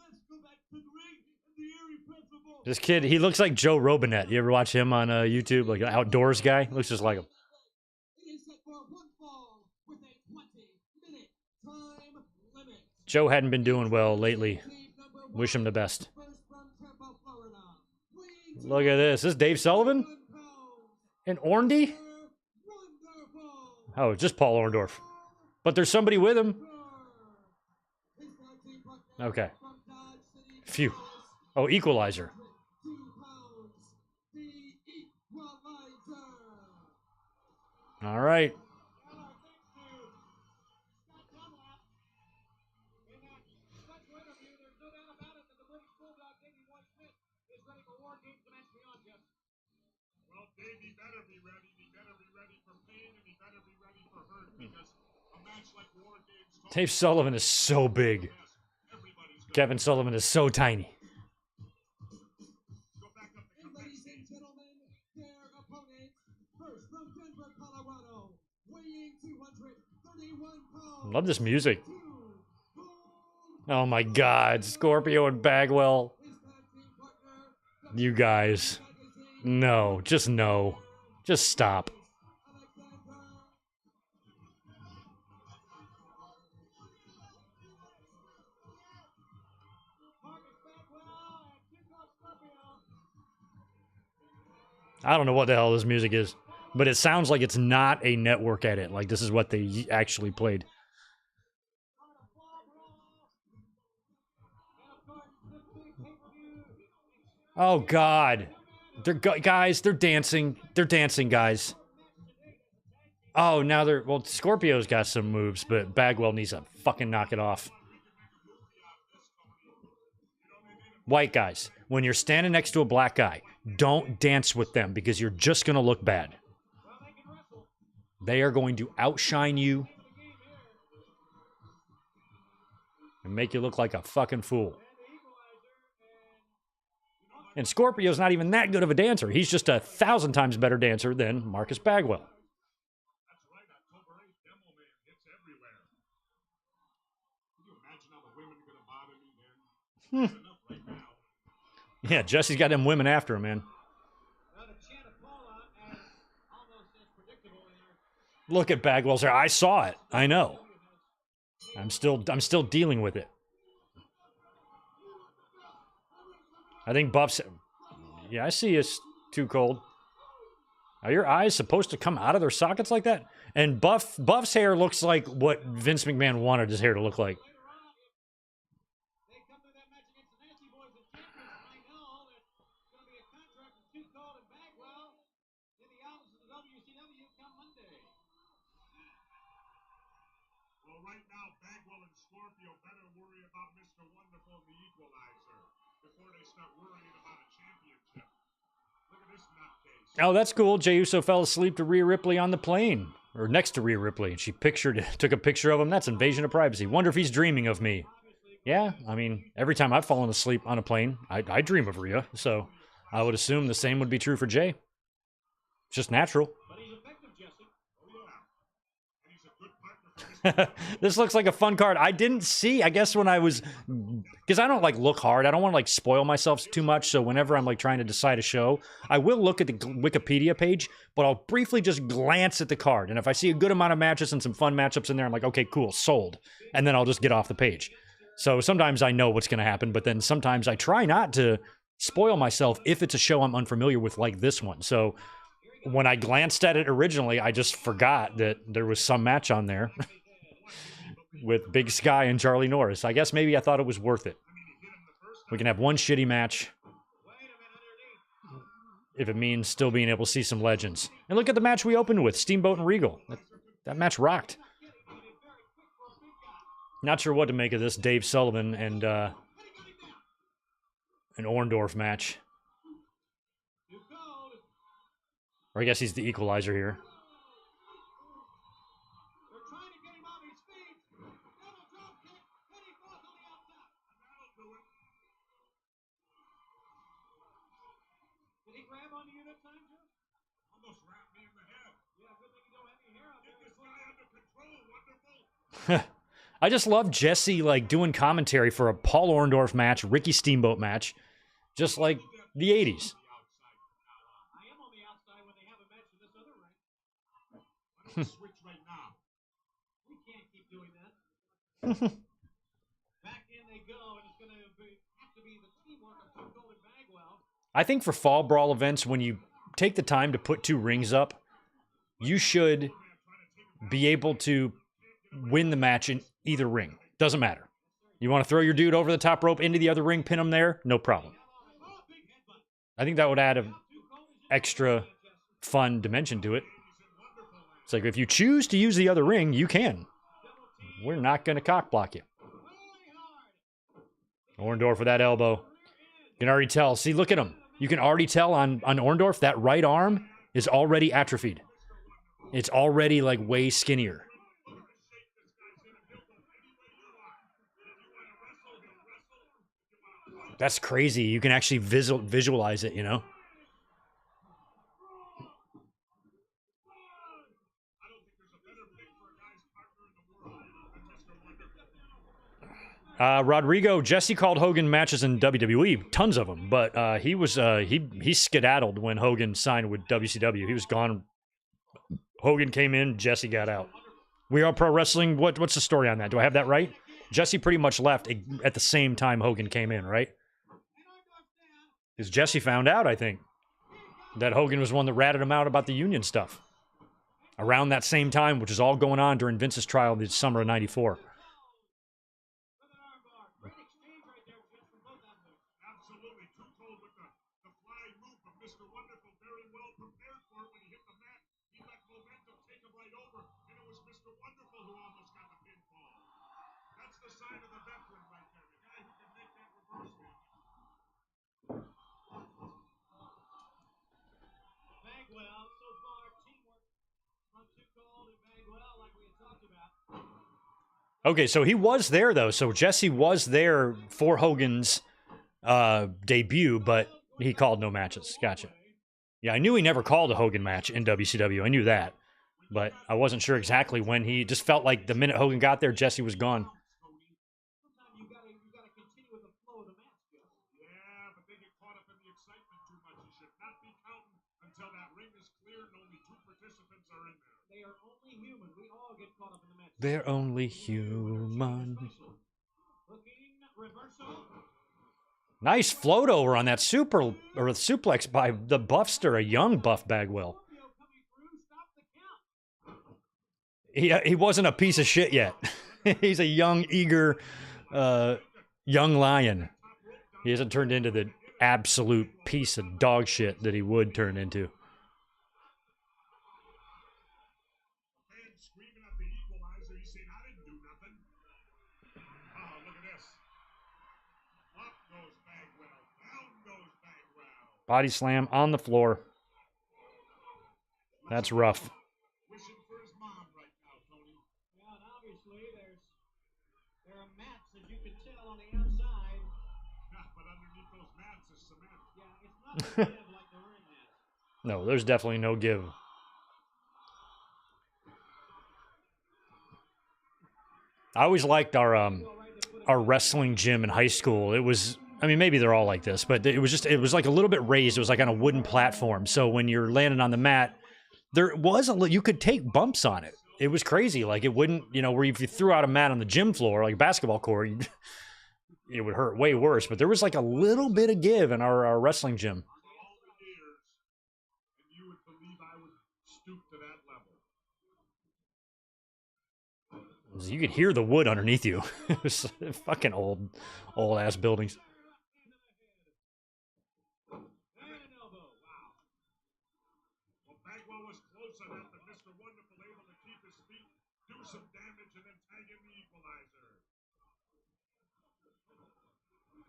Let's go back to the ring and the eerie principle. This kid, he looks like Joe Robinette. You ever watch him on YouTube? Like an outdoors guy? Looks just like him. It is set for one fall with a 20-minute time limit. Joe hadn't been doing well lately. Wish him the best. Look at this. This is Dave Sullivan? And Orndorff? Oh, just Paul Orndorff. But there's somebody with him. Okay. Phew. Oh, Equalizer. All right. Well, Dave, he better be ready. He better be ready for pain, and he better be ready for hurt, because a match like War Games... Dave Sullivan is so big. Kevin Sullivan is so tiny. Go back up the ladies and gentlemen, their opponents, first from Denver, Colorado, weighing 231 pounds. Love this music. Oh my God, Scorpio and Bagwell. You guys. No, just no. Just stop. I don't know what the hell this music is, but it sounds like it's not a network edit. Like this is what they actually played. Oh God. Guys, they're dancing. They're dancing, guys. Oh, now they're... Well, Scorpio's got some moves, but Bagwell needs to fucking knock it off. White guys, when you're standing next to a black guy, don't dance with them because you're just going to look bad. They are going to outshine you and make you look like a fucking fool. And Scorpio's not even that good of a dancer. He's just 1,000 times better dancer than Marcus Bagwell. That's right, October 8th, Demo Man hits everywhere. Can you imagine how the women are going to bother me then? That's enough right now. Yeah, Jesse's got them women after him, man. Look at Bagwell's hair. I saw it. I know. I'm still dealing with it. I think Buff's... Yeah, I see it's too cold. Are your eyes supposed to come out of their sockets like that? And Buff's hair looks like what Vince McMahon wanted his hair to look like. Well, right now, Bagwell and Scorpio better worry about Mr. Wonderful and the Equalizer before they start worrying about a championship. Look at this nutcase. Oh, that's cool. Jey Uso fell asleep to Rhea Ripley on the plane. Or next to Rhea Ripley. And she took a picture of him. That's invasion of privacy. Wonder if he's dreaming of me. Yeah, I mean, every time I've fallen asleep on a plane, I dream of Rhea. So I would assume the same would be true for Jey. It's just natural. This looks like a fun card. I didn't see, I guess when I was, because I don't like look hard. I don't want to like spoil myself too much. So whenever I'm like trying to decide a show, I will look at the Wikipedia page, but I'll briefly just glance at the card. And if I see a good amount of matches and some fun matchups in there, I'm like, okay, cool, sold. And then I'll just get off the page. So sometimes I know what's going to happen, but then sometimes I try not to spoil myself if it's a show I'm unfamiliar with like this one. So when I glanced at it originally, I just forgot that there was some match on there. With Big Sky and Charlie Norris. I guess maybe I thought it was worth it. We can have one shitty match if it means still being able to see some legends. And look at the match we opened with, Steamboat and Regal. That match rocked. Not sure what to make of this Dave Sullivan and an Orndorff match. Or I guess he's the equalizer here. I just love Jesse like doing commentary for a Paul Orndorff match, Ricky Steamboat match, just like the 80s. I think for fall brawl events, when you take the time to put two rings up, you should be able to win the match in either ring. Doesn't matter. You want to throw your dude over the top rope into the other ring, pin him there? No problem. I think that would add an extra fun dimension to it. It's like if you choose to use the other ring, you can. We're not going to cock block you. Orndorff with that elbow. You can already tell. See, look at him. You can already tell on Orndorff, that right arm is already atrophied. It's already like way skinnier. That's crazy. You can actually visualize it, you know? Rodrigo, Jesse called Hogan matches in WWE, tons of them, but he skedaddled when Hogan signed with WCW. He was gone. Hogan came in, Jesse got out. We Are Pro Wrestling, what's the story on that? Do I have that right? Jesse pretty much left at the same time Hogan came in, right? Because Jesse found out, I think, that Hogan was one that ratted him out about the union stuff. Around that same time, which is all going on during Vince's trial in the summer of '94. Okay, so he was there, though. So Jesse was there for Hogan's debut, but he called no matches. Gotcha. Yeah, I knew he never called a Hogan match in WCW. I knew that. But I wasn't sure exactly when. He just felt like the minute Hogan got there, Jesse was gone. They're only human. Nice float over on that suplex by the Buffster, a young Buff Bagwell. He wasn't a piece of shit yet. He's a young, eager, young lion. He hasn't turned into the absolute piece of dog shit that he would turn into. Body slam on the floor. That's rough. Wishing for his mom right now, Tony. Yeah, and obviously there are mats, as you can tell, on the outside. Yeah, but underneath those mats is cement. Yeah, it's not going to give like the ring has. No, there's definitely no give. I always liked our wrestling gym in high school. It was, I mean, maybe they're all like this, but it was like a little bit raised. It was like on a wooden platform. So when you're landing on the mat, there was you could take bumps on it. It was crazy. Like it wouldn't, where if you threw out a mat on the gym floor, like a basketball court, it would hurt way worse. But there was like a little bit of give in our wrestling gym. All the years, and you would believe I would stoop to that level. You could hear the wood underneath you. It was fucking old ass buildings. Well, Bagwell was close enough that Mr. Wonderful able to keep his feet, do some damage, and then tag in the equalizer.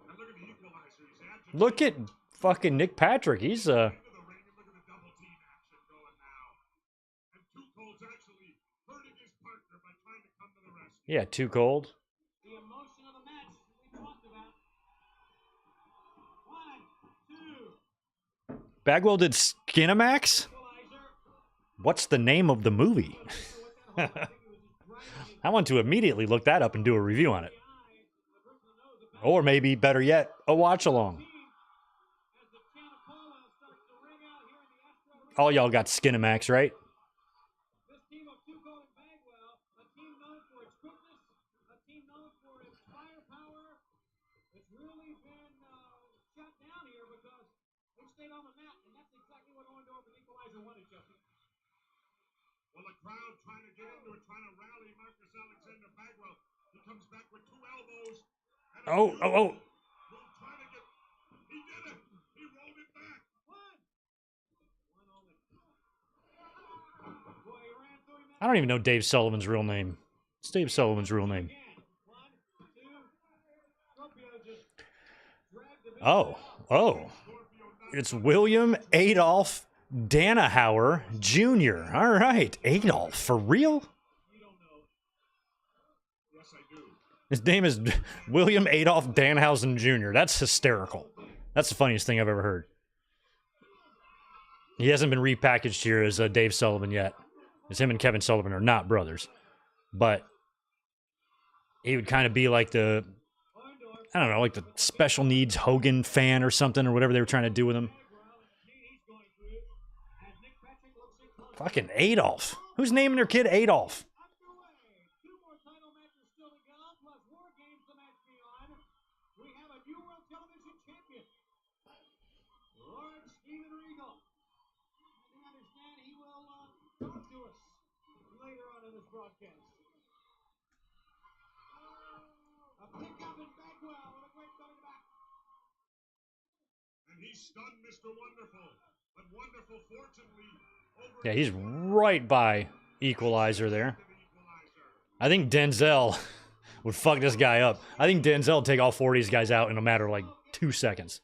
And look at the equalizer. He's agitated. Look at fucking Nick Patrick. He's Into the ring, and look at the double team action going now. And Too Cold's actually hurting his partner by trying to come to the rescue. yeah, too cold. The emotion of the match we talked about. 1, 2. Bagwell did Skinamax? What's the name of the movie? I want to immediately look that up and do a review on it. Or maybe, better yet, a watch-along. All y'all got Skinamax, right? This team of Too Cold and Bagwell, a team known for its quickness, a team known for its firepower, it's really been shut down here because they stayed on the mat, and that's exactly what Orndorff and Equalizer wanted, Justin. Well, the crowd trying to get into it, trying to rally Marcus Alexander Bagwell. He comes back with 2 elbows. And Oh. Trying to get. He did it. He rolled it back. One only. Boy, he ran through him. I don't even know Dave Sullivan's real name. It's Dave Sullivan's real name. Again. 1, 2. Scorpio just dragged him in. Oh. It's William Adolph Danahauer Jr. All right. Adolph, for real? You don't know. Yes, I do. His name is William Adolph Danhausen Jr. That's hysterical. That's the funniest thing I've ever heard. He hasn't been repackaged here as Dave Sullivan yet. Because him and Kevin Sullivan are not brothers. But he would kind of be like the, I don't know, like the special needs Hogan fan or something, or whatever they were trying to do with him. Fucking Adolf. Who's naming their kid Adolf? Underway. 2 more title matches still to go, plus War Games the match beyond. We have a new World Television Champion, Lord Steven Regal. And we understand he will talk to us later on in this broadcast. A pickup in Bagwell with a great belly back. And he stunned Mr. Wonderful. But Wonderful, fortunately, over. Yeah, he's right by Equalizer there. I think Denzel would fuck this guy up. I think Denzel would take all 4 of these guys out in a matter of like 2 seconds.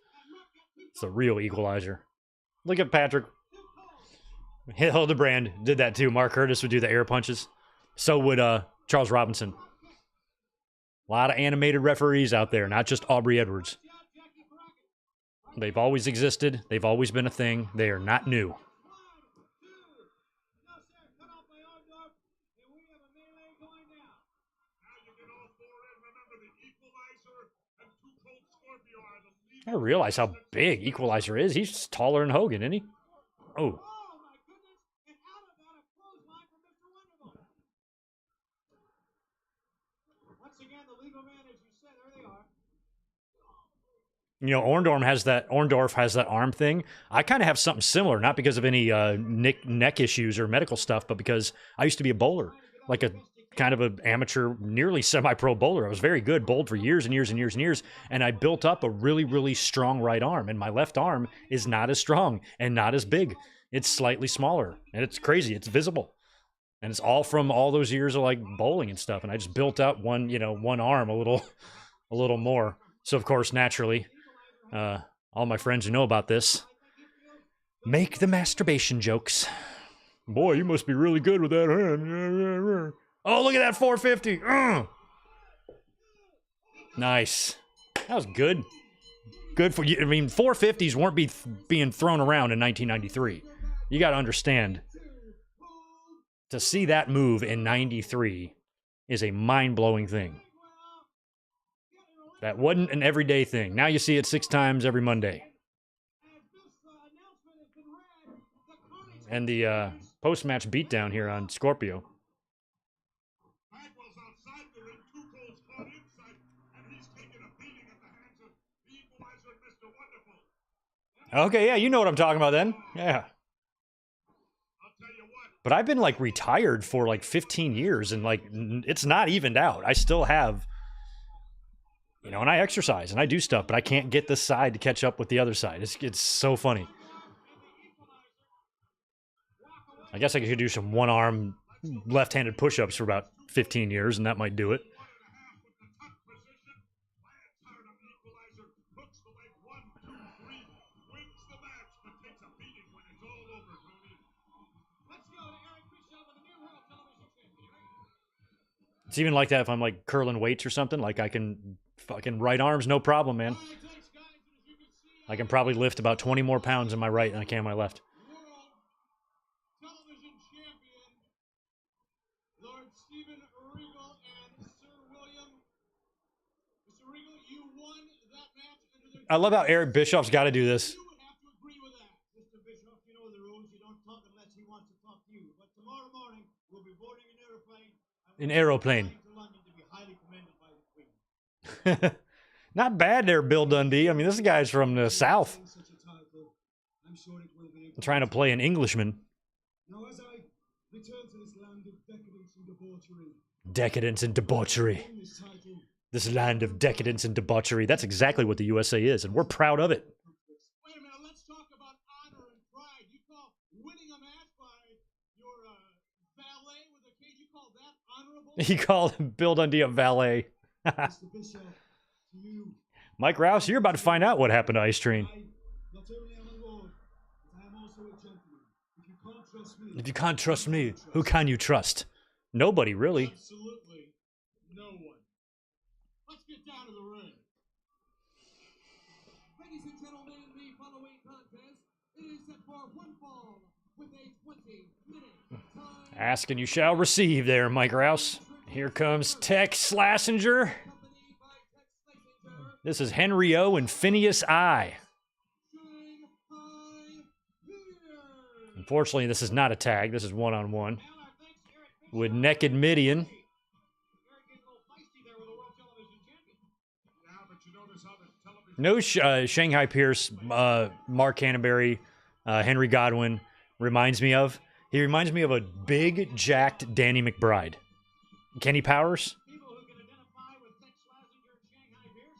It's the real Equalizer. Look at Patrick. Hildebrand did that too. Mark Curtis would do the air punches. So would Charles Robinson. A lot of animated referees out there, not just Aubrey Edwards. They've always existed. They've always been a thing. They are not new. I realize how big Equalizer is. He's taller than Hogan, isn't he? Oh. Oh my goodness! And out of that, a clothesline from Mr. Wonderful. Once again, the legal man, as you said, there they are. You know, Orndorff has that arm thing. I kind of have something similar, not because of any neck issues or medical stuff, but because I used to be a bowler, like a kind of an amateur, nearly semi-pro bowler. I was very good, bowled for years and years and years and years, and I built up a really, really strong right arm, and my left arm is not as strong and not as big. It's slightly smaller, and it's crazy. It's visible. And it's all from all those years of like bowling and stuff, and I just built up one arm a little more. So of course, naturally, all my friends who know about this make the masturbation jokes. Boy, you must be really good with that hand. Oh, look at that 450. Nice. That was good. Good for you. I mean, 450s weren't being thrown around in 1993. You got to understand, to see that move in 93 is a mind-blowing thing. That wasn't an everyday thing. Now you see it 6 times every Monday. And the post-match beatdown here on Scorpio. Bagwell's outside the ring, 2 goals caught inside, and he's taking a beating at the hands of the Equalizer and Mr. Wonderful. Okay, yeah, you know what I'm talking about then. Yeah. I'll tell you what. But I've been like retired for like 15 years and like it's not evened out. I still have, you know, and I exercise and I do stuff, but I can't get this side to catch up with the other side. It's so funny. I guess I could do some one-arm left-handed push-ups for about 15 years, and that might do it. 1.5 with the tuck position. Lance hard on the Equalizer, hooks the leg, 1, 2, 3, wins the match, but takes a beating when it's all over, Tony. Let's go to Eric Bischoff with the new World Television Champion. It's even like that if I'm like curling weights or something. Like I can fucking right arms, no problem, man. All right, thanks, guys. And as you can see, I can probably lift about 20 more pounds in my right than I can in my left. World Television Champion, Lord Steven Regal and Sir William. Mr. Regal, you won that match under the... I love how Eric Bischoff's got to do this. You would have to agree with that. Mr. Bischoff, you know the rules. You don't talk unless he wants to talk to you. But tomorrow morning, we'll be boarding an airplane. An aeroplane. To London to be highly commended by the Queen. Not bad there, Bill Dundee. I mean, this guy's from the South. Such a title, I'm sure it will be. Trying to play an Englishman. Now, as I return to this land of decadence and debauchery, Decadence and debauchery. won this title. This land of decadence and debauchery. That's exactly what the USA is, and we're proud of it. Wait a minute, let's talk about honor and pride. You call winning a match by your valet with a cage, you call that honorable? He called Bill Dundee a valet. Mr. Bischoff, to you, Mike Rouse, you're about to find out what happened to Ice Train. I not only am a lord, but I am also a gentleman. If you can't trust me, If you can't trust me, who can you trust? Nobody, really. absolutely no one. Let's get down to the ring. Ladies and gentlemen, the following contest is set for one fall with a 20-minute time. Ask and you shall receive there, Mike Rouse. Here comes Tex Slassinger. Accompanied by Tex Slassinger, This is Henry O and Phineas I. Shanghai here. Unfortunately, this is not a tag. This is one-on-one And our thanks to Eric Bischoff. with Naked Midian. Eric getting a little feisty there with the World Television Champion. Yeah, but you notice how the television... No Shanghai Pierce, Mark Canterbury, Henry Godwin reminds me of. He reminds me of a big, jacked Danny McBride. Kenny Powers? People who can identify with Tex Slassinger and Shanghai Pierce.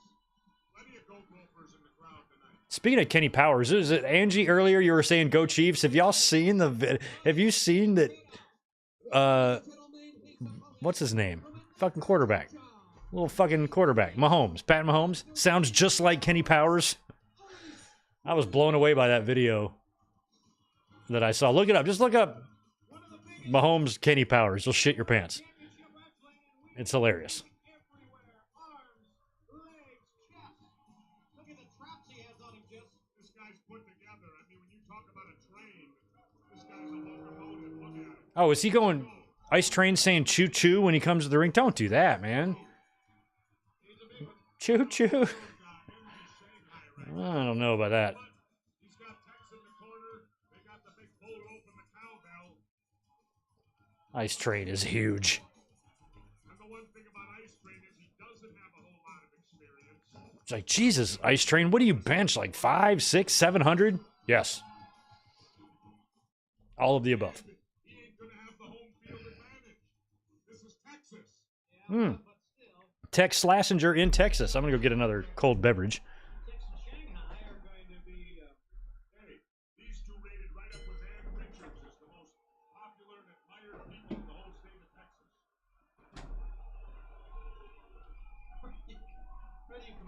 Plenty of go-golfers in the crowd tonight. Speaking of Kenny Powers, is it Angie earlier you were saying go Chiefs? Have y'all seen have you seen that what's his name? Fucking quarterback. Little fucking quarterback. Mahomes. Pat Mahomes. Sounds just like Kenny Powers. I was blown away by that video that I saw. Look it up. Just look up Mahomes Kenny Powers. You'll shit your pants. It's hilarious. Everywhere. Arms, legs, chest. Look at the traps he has on him, Jess. This guy's put together. I mean, when you talk about a train, this guy's a locomotive. Look at him. Oh, is he going Ice Train saying choo choo when he comes to the ring? Don't do that, man. Choo choo. I don't know about that. He's got Tex in the corner. They got the big pole open, the cowbell. Ice Train is huge. And the one thing about Ice Train is he doesn't have a whole lot of experience. It's like, Jesus, Ice Train, what do you bench? Like 5, 6, 700? Yes. All of the above. He ain't gonna have the home field advantage. This is Texas. Hmm. Tex Slassinger in Texas. I'm going to go get another cold beverage. Texas and Shanghai are going to be. Hey, these two rated right up with Ann Richards as the most popular and admired people in the whole state of Texas.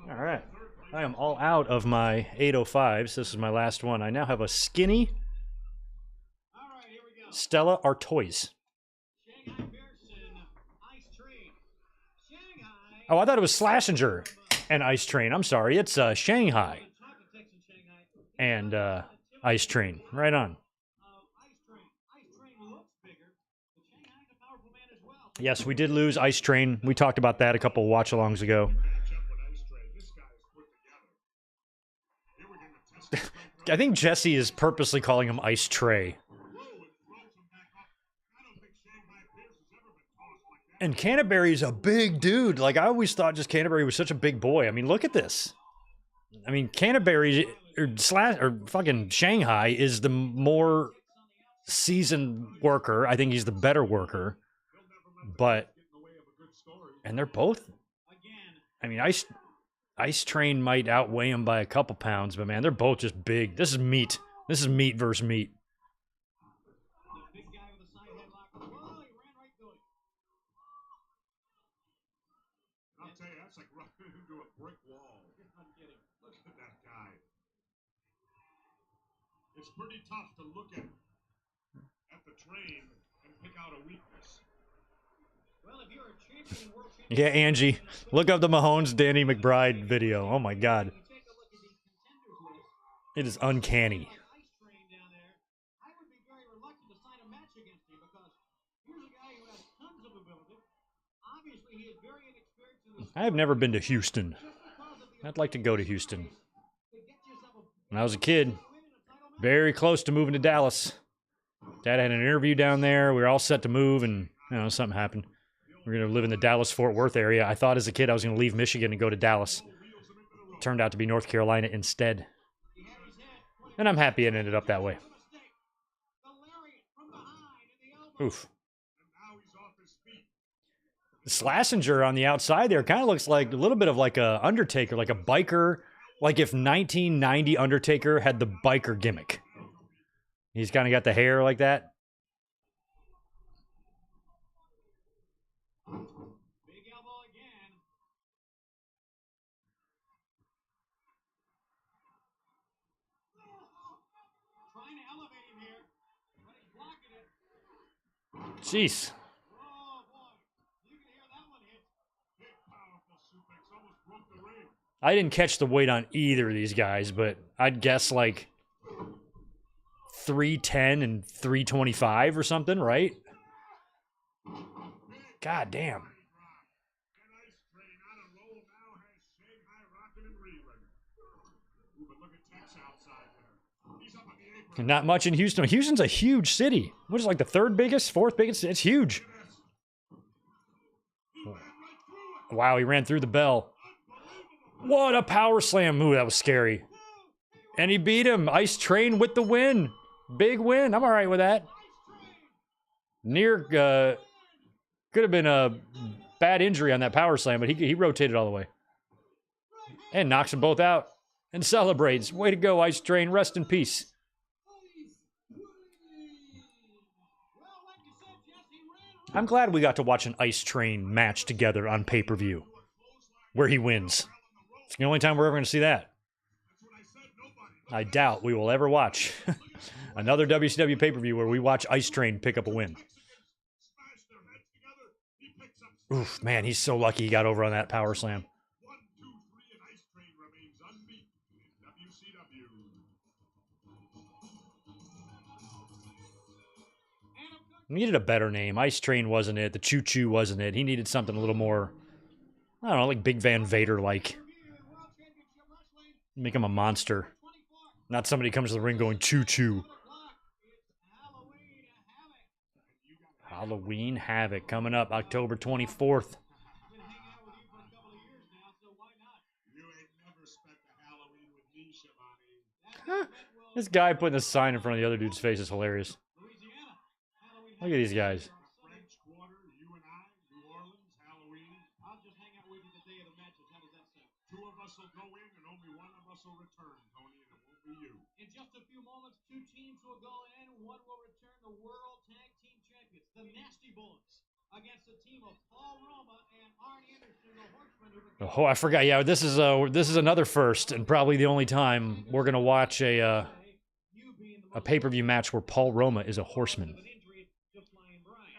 All right. I am all out of my 805s. This is my last one. I now have a skinny All right, here we go. Stella Artois. Shanghai Pearson, Ice Train. Shanghai. Oh, I thought it was Slassinger and Ice Train. I'm sorry. It's Shanghai Talk to Texas Shanghai. and Ice Train. Right on. Ice Train. Ice Train looks bigger, but Shanghai's a powerful man as well. Yes, we did lose Ice Train. We talked about that a couple watch-alongs ago. Match up with Ice Train. This guy is put together. Here we're gonna test his strength. I think Jesse is purposely calling him Ice Tray. Whoa, and throws him back up. I don't think Shanghai Pierce has ever been tossed like that. And Canterbury's a big dude. Like, I always thought just Canterbury was such a big boy. I mean, look at this. I mean, Canterbury or fucking Shanghai is the more seasoned worker. I think he's the better worker. But, Get in the way of a good story. and they're both, I mean, Ice Train might outweigh him by a couple pounds, but man, they're both just big. This is meat. This is meat versus meat. The big guy with a side headlock. Whoa, he ran right through it. I'll tell you, that's like running into a brick wall. I'm kidding. Look at that guy. It's pretty tough to look at the train and pick out a weakness. Well, if you're a champion and world champion, Yeah, Angie, look up the Mahomes Danny McBride video. Oh my God, you take a look at these contenders list. it is uncanny. Ice Train down there, I would be very reluctant to sign a match against him because here's a guy who has tons of ability. Obviously, he is very inexperienced in the I have never been to Houston. just because of the I'd like to go to Houston. to get yourself a When I was a kid, win in a title match. very close to moving to Dallas. Dad had an interview down there. We were all set to move, and something happened. We were going to live in the Dallas-Fort Worth area. I thought as a kid I was going to leave Michigan and go to Dallas. Turned out to be North Carolina instead. He had his head. And I'm happy it ended up that way. Mistake. The lariat from behind and the elbow. Oof. And now he's off his feet. Slassinger on the outside there kind of looks like a little bit of like a Undertaker, like a biker. Like if 1990 Undertaker had the biker gimmick. He's kind of got the hair like that. Big elbow again. Trying to elevate him here, but he's blocking it. Jeez. Oh boy, you can hear that one hit. Big, powerful suplex. Almost broke the ring. I didn't catch the weight on either of these guys, but I'd guess like 310 and 325 or something, right? God damn. And Ice Train on a roll now has Shanghai rocking and reeling. Ooh, but look at Tex outside there. He's up on the apron. Not much in Houston. Houston's a huge city. What is it, like the third biggest, fourth biggest? It's huge. Wow, he ran through the bell. What a power slam. Ooh, that was scary. And he beat him. Ice Train with the win. Big win. I'm all right with that. Near, could have been a bad injury on that power slam, but he rotated all the way. And knocks them both out. And celebrates. Way to go, Ice Train. Rest in peace. I'm glad we got to watch an Ice Train match together on pay-per-view. Where he wins. It's the only time we're ever going to see that. I doubt we will ever watch another WCW pay-per-view where we watch Ice Train pick up a win. Smash their heads together. He picks up Oof, man, he's so lucky he got over on that power slam. 1, 2, 3, and Ice Train remains unbeaten in WCW. He needed a better name. Ice Train wasn't it. The Choo Choo wasn't it. He needed something a little more, I don't know, like Big Van Vader-like. Make him a monster. Not somebody who comes to the ring going Choo Choo. Halloween Havoc coming up October 24th. You ain't This guy putting a sign in front of the other dude's face is hilarious. Look at these guys. French Quarter, you and I, New Orleans, Halloween. I'll just hang out with you the day of the matches. How does that sound? Two of us will go in and only one of us will return, Tony, and it won't be you. In just a few moments, two teams will go in. One will return the World Tag Team Champions, the Nasty Boys, against a team of Paul Roma and Arn Anderson, the Horsemen. Oh, I forgot. Yeah, this is another first and probably the only time we're gonna watch a pay-per-view match where Paul Roma is a horseman.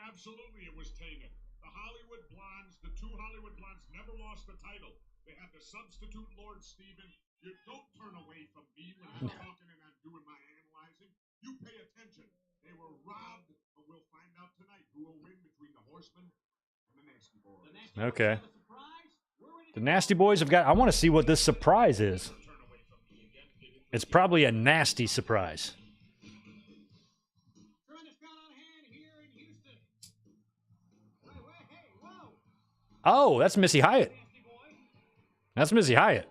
Absolutely, it was tainted. The Hollywood Blondes, the two Hollywood Blondes, never lost the title. They had to substitute Lord Steven. You don't turn away from me when I'm talking and I'm doing my analyzing. You pay attention. They were robbed, but we'll find out tonight who will win between the Horsemen and the Nasty Boys. Okay. The Nasty Boys have got... I want to see what this surprise is. It's probably a nasty surprise. Oh, that's Missy Hyatt. That's Missy Hyatt.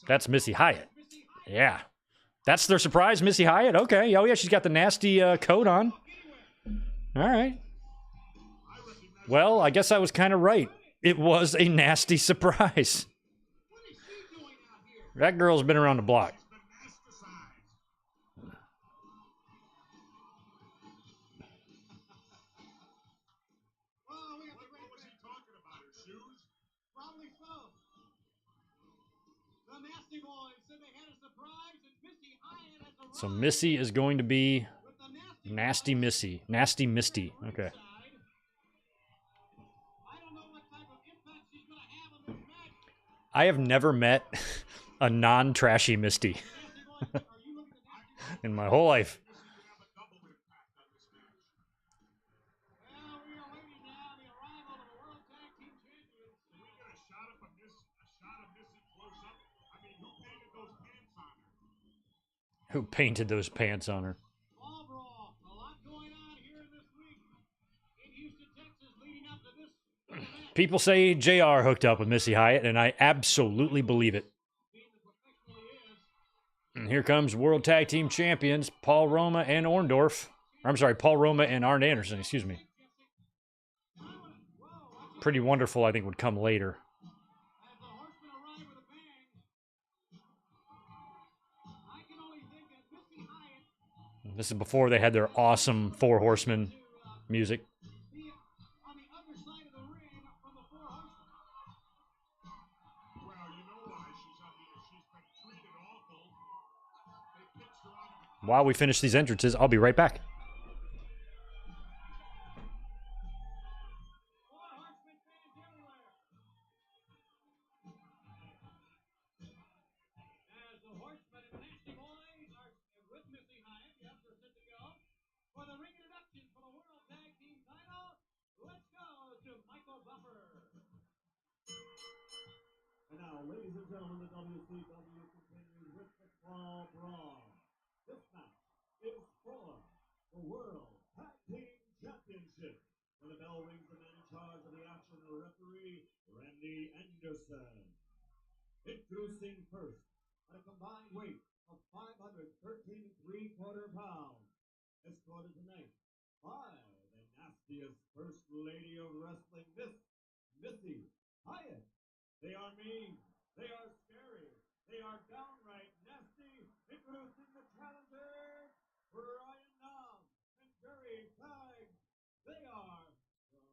That's Missy Hyatt. Yeah. That's their surprise, Missy Hyatt? Okay. Oh, yeah, she's got the nasty coat on. All right. Well, I guess I was kind of right. It was a nasty surprise. That girl's been around the block. So Missy is going to be Nasty Missy. Nasty Misty. Okay. I have never met a non-trashy Misty in my whole life. Who painted those pants on her? People say JR hooked up with Missy Hyatt, and I absolutely believe it. And here comes World Tag Team Champions Paul Roma and Orndorff. I'm sorry, Paul Roma and Arn Anderson, excuse me. Pretty Wonderful, I think, would come later. This is before they had their awesome Four Horsemen music. While we finish these entrances, I'll be right back. And now, ladies and gentlemen, the WCW continues with the Brawl. This match is for the World Tag Team Championship. When the bell rings, the man in charge of the action, the referee, Randy Anderson. Introducing first, at a combined weight of 513 3/4 pounds, escorted tonight by the nastiest First Lady of Wrestling, Miss Missy Hyatt. They are mean, they are scary, they are downright nasty. Introducing the challengers, Brian Nam and Jerry Tag. They are the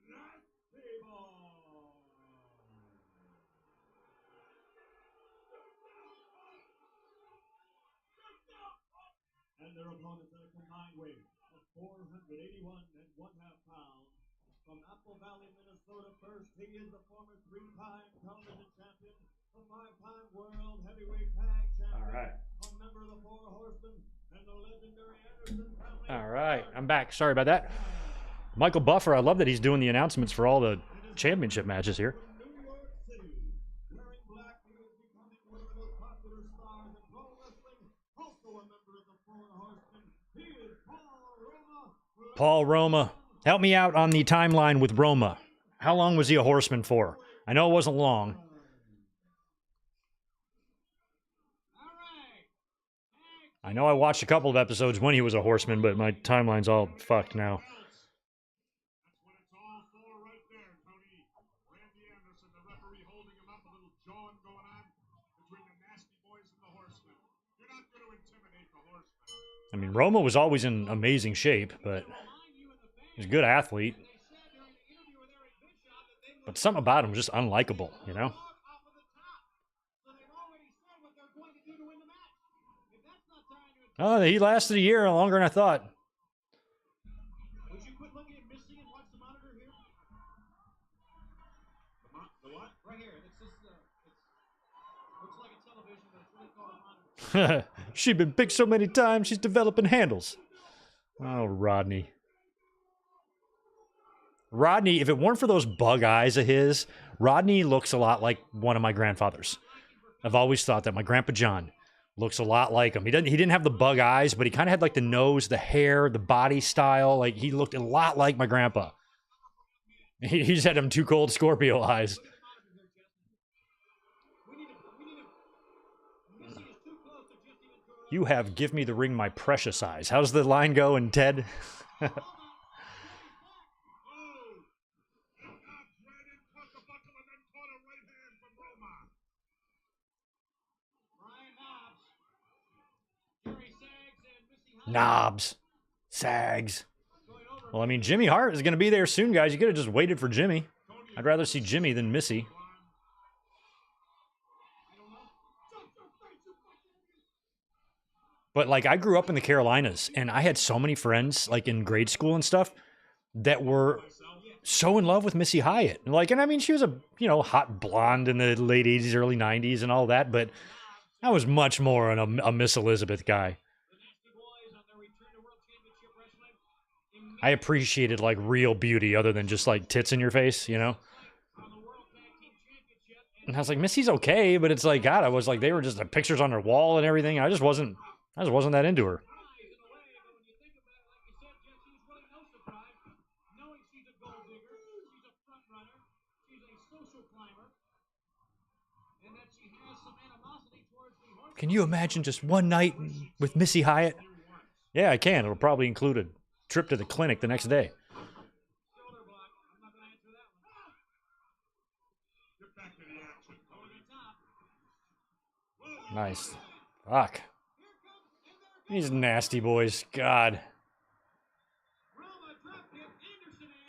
Nasty Boys. And their opponents at a combined weight of 481 1/2 pounds. From Apple Valley, Minnesota, first, he is the former 3-time television champion, a 5-time world heavyweight tag champion, All right. a member of the Four Horsemen, and the legendary Anderson family. All right, I'm back. Sorry about that. Michael Buffer, I love that he's doing the announcements for all the championship matches here. New York City, wearing black, he is becoming one of the most popular stars in pro wrestling, also a member of the Four Horsemen. He is Paul Roma. Paul Roma. Help me out on the timeline with Roma. How long was he a horseman for? I know it wasn't long. I know I watched a couple of episodes when he was a horseman, but my timeline's all fucked now. That's what it's all for right there, Tony. Randy Anderson, the referee, holding him up, a little jawing going on between the Nasty Boys and the Horsemen. You're not going to intimidate the Horsemen. I mean, Roma was always in amazing shape, but he's a good athlete. But something about him was just unlikable, you know? Oh, he lasted a year longer than I thought. Would you quit looking at Missy and watch the monitor here? The what? Right here. It's just, looks like a television, but it's really called a monitor. She's been picked so many times, she's developing handles. Oh, Rodney. Rodney, if it weren't for those bug eyes of his, Rodney looks a lot like one of my grandfathers. I've always thought that my Grandpa John looks a lot like him. He didn't have the bug eyes, but he kind of had like the nose, the hair, the body style. Like he looked a lot like my grandpa. He just had them too cold Scorpio eyes. You have give me the ring, my precious eyes. How's the line go in Ted? Knobs. Sags. Well, I mean, Jimmy Hart is going to be there soon, guys. You could have just waited for Jimmy. I'd rather see Jimmy than Missy. But, like, I grew up in the Carolinas, and I had so many friends, like, in grade school and stuff, that were so in love with Missy Hyatt. Like, and I mean, she was a, you know, hot blonde in the late 80s, early 90s and all that, but I was much more a Miss Elizabeth guy. I appreciated, like, real beauty other than just, like, tits in your face, you know? And I was like, Missy's okay, but it's like, God, I was like, they were just the pictures on her wall and everything. I just wasn't that into her. Can you imagine just one night with Missy Hyatt? Yeah, I can. It'll probably include a trip to the clinic the next day. Nice. Fuck. These nasty boys. God.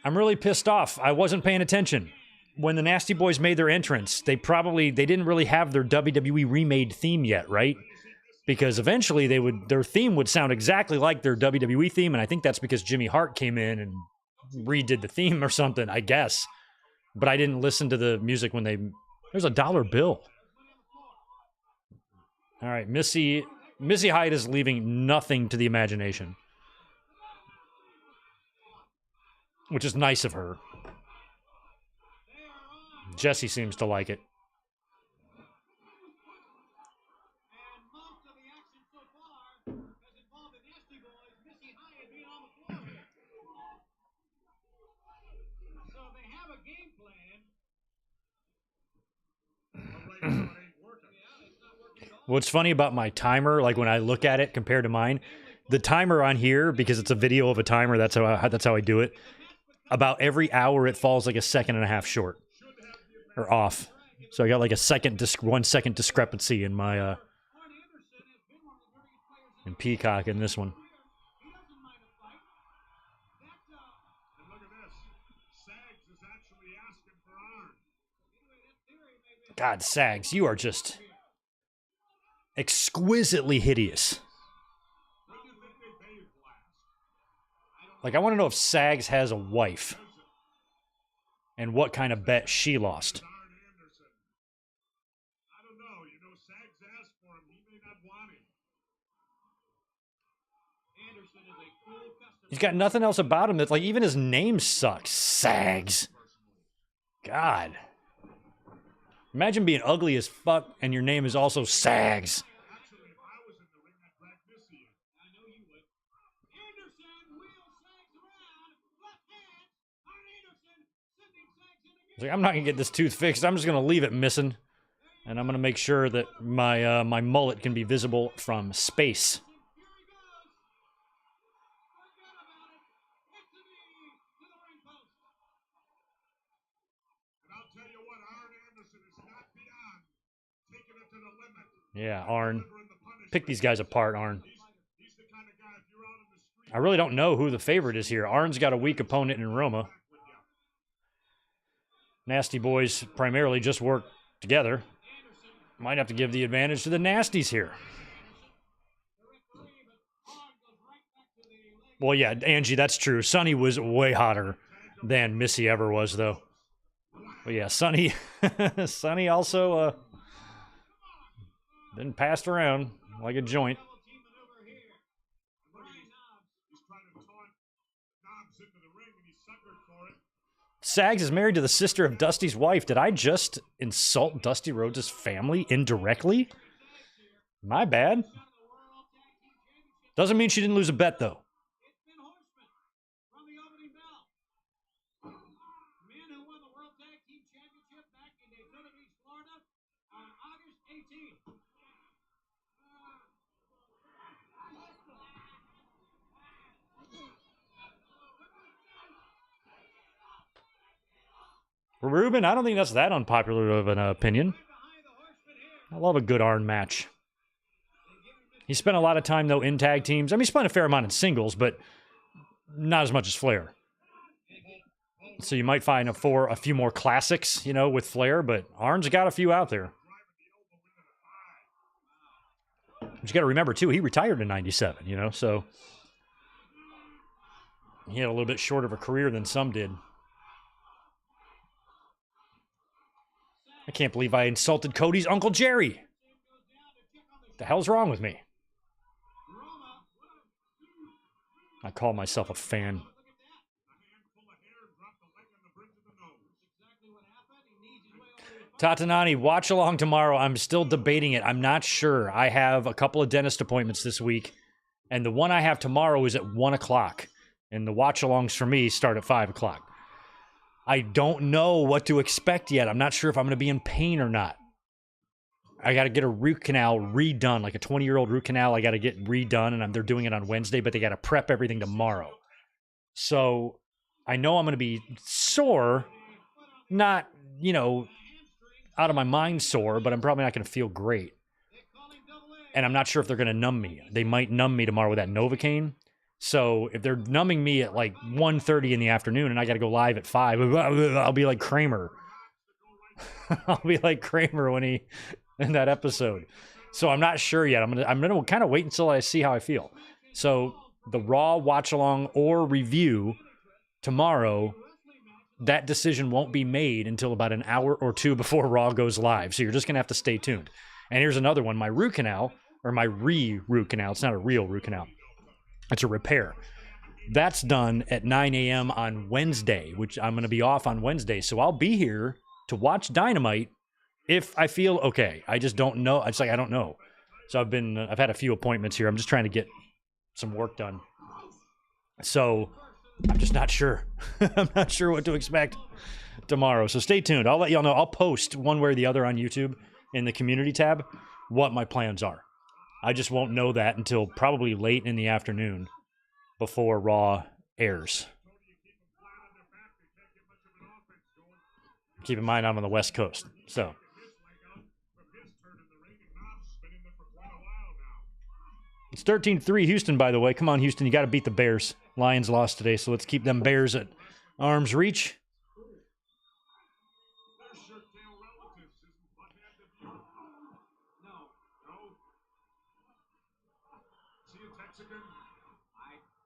I'm really pissed off. I wasn't paying attention. When the Nasty Boys made their entrance, they didn't really have their WWE remade theme yet, right? Because eventually their theme would sound exactly like their WWE theme, and I think that's because Jimmy Hart came in and redid the theme or something, I guess. But I didn't listen to the music when there's a dollar bill. All right, Missy Hyatt is leaving nothing to the imagination. Which is nice of her. Jesse seems to like it. What's funny about my timer, like when I look at it compared to mine, the timer on here, because it's a video of a timer, that's how I do it. About every hour, it falls like a second and a half short. Or off. So I got like a 1 second discrepancy in my, in Peacock in this one. God, Sags, you are just exquisitely hideous. Like, I want to know if Sags has a wife. And what kind of bet she lost. I don't know. You know, Sags asked for him. He may not want him. Anderson is a cool customer. He's got nothing else about him that's like, even his name sucks. Sags. God. Imagine being ugly as fuck and your name is also Sags. Actually, if I was in the ring, I'd drag Missy in. I know you would. Anderson wheels Sags around. Left hand on Anderson. Sending Sags in again. He's like, I'm not going to get this tooth fixed. I'm just going to leave it missing. And I'm going to make sure that my mullet can be visible from space. Yeah, Arn. Pick these guys apart, Arn. I really don't know who the favorite is here. Arn's got a weak opponent in Roma. Nasty Boys primarily just work together. Might have to give the advantage to the Nasties here. Well, yeah, Angie, that's true. Sunny was way hotter than Missy ever was, though. But yeah, Sunny, Sunny also been passed around like a joint. Sags is married to the sister of Dusty's wife. Did I just insult Dusty Rhodes' family indirectly? My bad. Doesn't mean she didn't lose a bet, though. Ruben, I don't think that's that unpopular of an opinion. I love a good Arn match. He spent a lot of time, though, in tag teams. I mean, he spent a fair amount in singles, but not as much as Flair. So you might find a few more classics, you know, with Flair, but Arn's got a few out there. But you got to remember, too, he retired in 97, you know, so he had a little bit short of a career than some did. I can't believe I insulted Cody's Uncle Jerry. What the hell's wrong with me? I call myself a fan. Tatanani, watch along tomorrow. I'm still debating it. I'm not sure. I have a couple of dentist appointments this week, and the one I have tomorrow is at 1 o'clock, and the watch-alongs for me start at 5 o'clock. I don't know what to expect yet. I'm not sure if I'm going to be in pain or not. I got to get a root canal redone, like a 20-year-old root canal. I got to get redone, and they're doing it on Wednesday, but they got to prep everything tomorrow. So I know I'm going to be sore, not, you know, out of my mind sore, but I'm probably not going to feel great. And I'm not sure if they're going to numb me. They might numb me tomorrow with that Novocaine. So if they're numbing me at like 1:30 in the afternoon and I got to go live at 5, I'll be like Kramer. I'll be like Kramer when he in that episode. So I'm not sure yet. I'm gonna kind of wait until I see how I feel. So the Raw watch along or review tomorrow, that decision won't be made until about an hour or two before Raw goes live. So you're just gonna have to stay tuned. And here's another one: my root canal, or my root canal. It's not a real root canal. It's a repair. That's done at 9 a.m. on Wednesday, which I'm going to be off on Wednesday. So I'll be here to watch Dynamite if I feel okay. I just don't know. It's like I don't know. So I've had a few appointments here. I'm just trying to get some work done. So I'm just not sure. I'm not sure what to expect tomorrow. So stay tuned. I'll let y'all know. I'll post one way or the other on YouTube in the community tab what my plans are. I just won't know that until probably late in the afternoon before Raw airs. Keep in mind, I'm on the West Coast, so. It's 13-3 Houston, by the way. Come on, Houston, you got to beat the Bears. Lions lost today, so let's keep them Bears at arm's reach.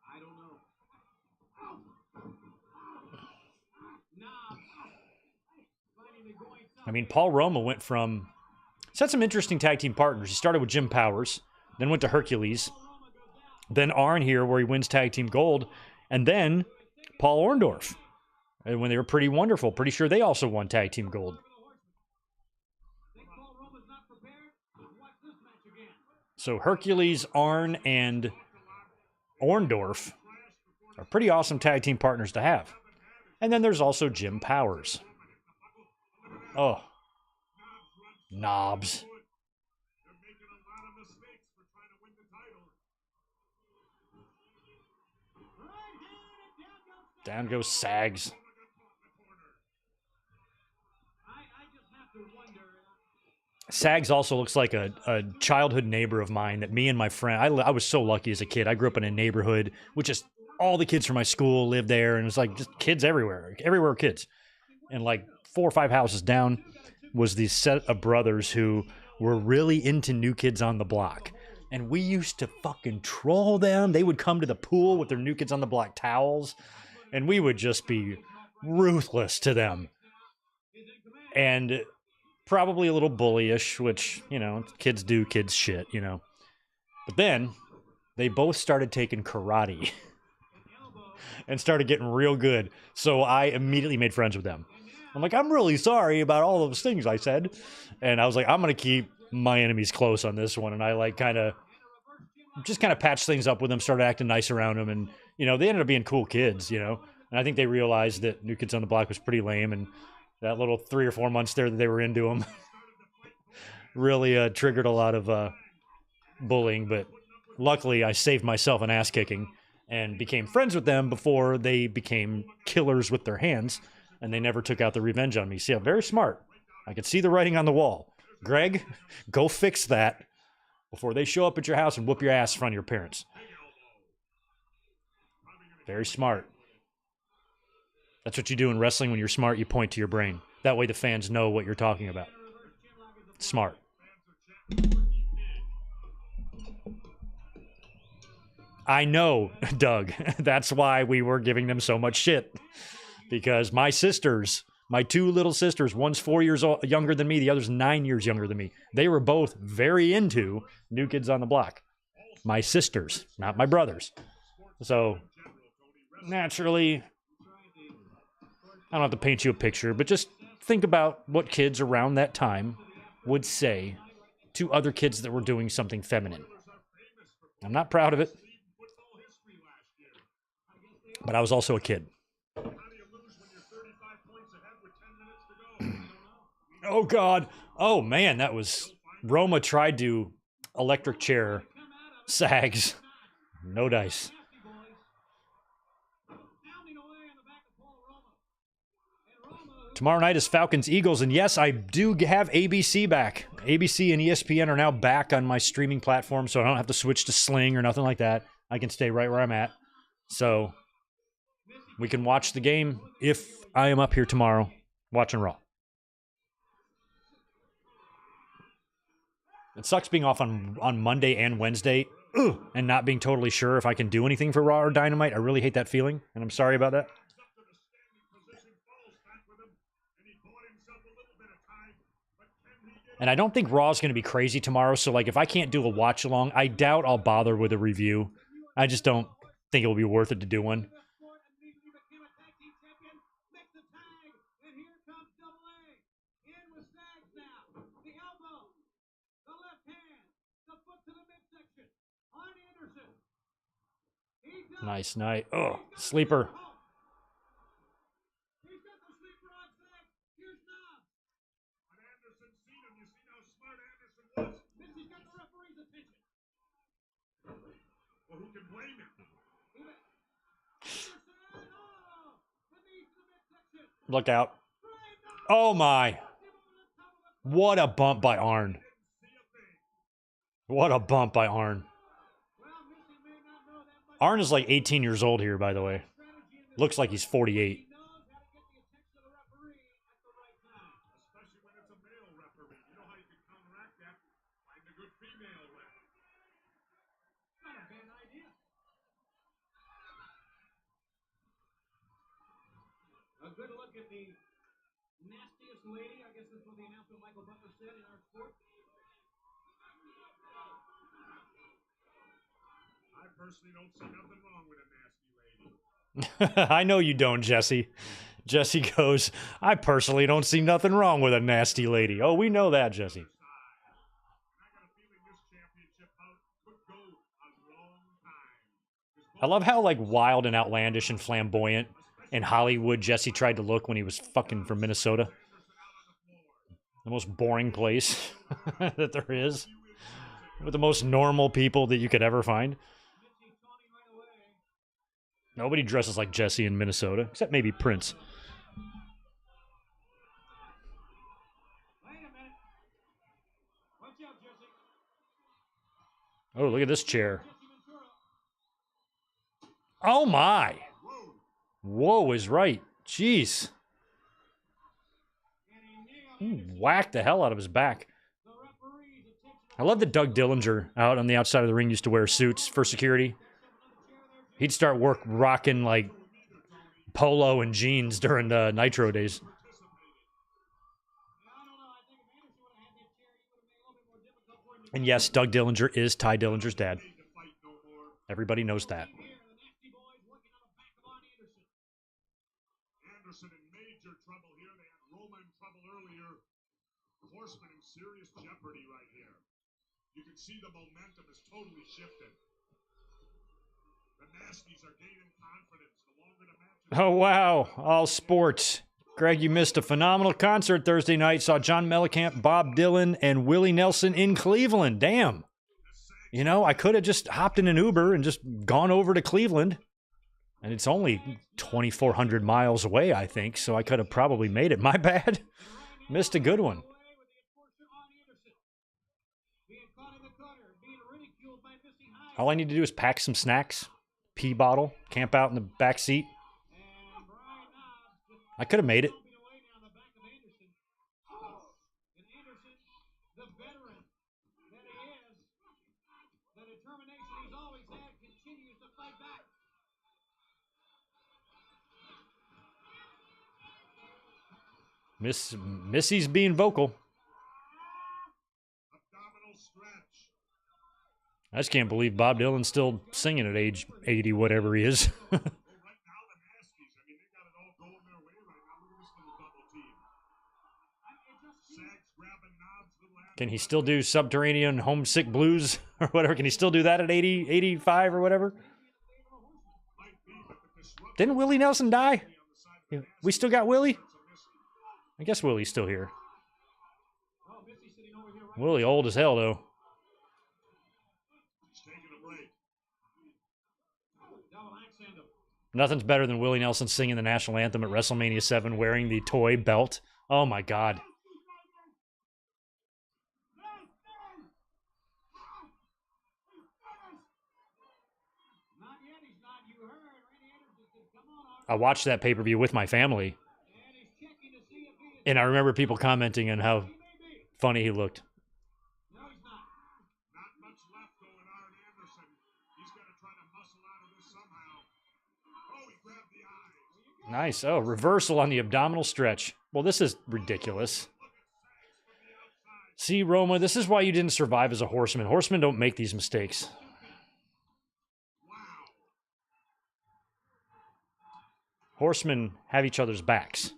I don't know. I mean, Paul Roma went from... He's had some interesting tag team partners. He started with Jim Powers, then went to Hercules, then Arn here where he wins tag team gold, and then Paul Orndorff. And when they were Pretty Wonderful, pretty sure they also won tag team gold. So Hercules, Arn, and Orndorff are pretty awesome tag team partners to have. And then there's also Jim Powers. Oh. Knobs. Down goes Sags. Sags also looks like a childhood neighbor of mine that me and my friend, I was so lucky as a kid. I grew up in a neighborhood with just all the kids from my school lived there, and it's like just kids everywhere. Everywhere were kids. And like 4 or 5 houses down was this set of brothers who were really into New Kids on the Block. And we used to fucking troll them. They would come to the pool with their New Kids on the Block towels, and we would just be ruthless to them. And probably a little bullyish, which, you know, kids do kids shit, you know. But then they both started taking karate and started getting real good. So I immediately made friends with them. I'm like, I'm really sorry about all those things I said. And I was like, I'm going to keep my enemies close on this one. And I like kind of patched things up with them, started acting nice around them. And, you know, they ended up being cool kids, you know. And I think they realized that New Kids on the Block was pretty lame. And that little 3 or 4 months there that they were into them really triggered a lot of bullying. But luckily, I saved myself an ass kicking and became friends with them before they became killers with their hands. And they never took out the revenge on me. See, I'm very smart. I could see the writing on the wall. Greg, go fix that before they show up at your house and whoop your ass in front of your parents. Very smart. That's what you do in wrestling when you're smart. You point to your brain. That way the fans know what you're talking about. Smart. I know, Doug. That's why we were giving them so much shit. Because my sisters, my 2 little sisters, one's 4 years younger than me, the other's 9 years younger than me. They were both very into New Kids on the Block. My sisters, not my brothers. So, naturally, I don't have to paint you a picture, but just think about what kids around that time would say to other kids that were doing something feminine. I'm not proud of it, but I was also a kid. Oh, God. Oh, man, that was... Roma tried to electric chair Sags. No dice. Tomorrow night is Falcons-Eagles, and yes, I do have ABC back. ABC and ESPN are now back on my streaming platform, so I don't have to switch to Sling or nothing like that. I can stay right where I'm at. So, we can watch the game if I am up here tomorrow watching Raw. It sucks being off on Monday and Wednesday and not being totally sure if I can do anything for Raw or Dynamite. I really hate that feeling, and I'm sorry about that. And I don't think Raw's going to be crazy tomorrow, so like if I can't do a watch-along, I doubt I'll bother with a review. I just don't think it will be worth it to do one. Nice night. Oh, sleeper. Well, who can blame him? Look out. Oh, my. What a bump by Arn. What a bump by Arn. Arn is like 18 years old here, by the way. Looks like he's 48. Especially when it's a male referee. You know how you can counteract that? Find a good female ref. Not a bad idea. A good look at the nastiest lady. I guess that's what the announcer Michael Butler said in our sport. I personally don't see nothing wrong with a nasty lady. I know you don't, Jesse. Jesse goes, I personally don't see nothing wrong with a nasty lady. Oh, we know that, Jesse. And I got a feeling this championship bout could go a long time. I love how like wild and outlandish and flamboyant in Hollywood Jesse tried to look when he was fucking from Minnesota. The most boring place that there is. With the most normal people that you could ever find. Nobody dresses like Jesse in Minnesota, except maybe Prince. Wait a minute. Oh, look at this chair. Oh, my. Whoa is right. Jeez. Whacked the hell out of his back. I love that Doug Dillinger out on the outside of the ring used to wear suits for security. He'd start rocking like polo and jeans during the Nitro days. And yes, Doug Dillinger is Ty Dillinger's dad. Everybody knows that. Anderson in major trouble here. They had Roma in trouble earlier. Horseman in serious jeopardy right here. You can see the momentum is totally shifted. The Nasties are gaining confidence. The longer the match. Oh, wow. All sports. Greg, you missed a phenomenal concert Thursday night. Saw John Mellencamp, Bob Dylan, and Willie Nelson in Cleveland. Damn. You know, I could have just hopped in an Uber and just gone over to Cleveland. And it's only 2,400 miles away, I think, so I could have probably made it. My bad. Missed a good one. All I need to do is pack some snacks, pee bottle, camp out in the back seat. I could have made it. Missy's being vocal. I just can't believe Bob Dylan's still singing at age 80, whatever he is. Can he still do Subterranean Homesick Blues or whatever? Can he still do that at 80, 85 or whatever? Didn't Willie Nelson die? We still got Willie? I guess Willie's still here. Willie old as hell, though. Nothing's better than Willie Nelson singing the national anthem at WrestleMania 7 wearing the toy belt. Oh, my God. I watched that pay-per-view with my family. And I remember people commenting on how funny he looked. Nice. Oh, reversal on the abdominal stretch. Well, this is ridiculous. See, Roma, this is why you didn't survive as a horseman. Horsemen don't make these mistakes. Horsemen have each other's backs.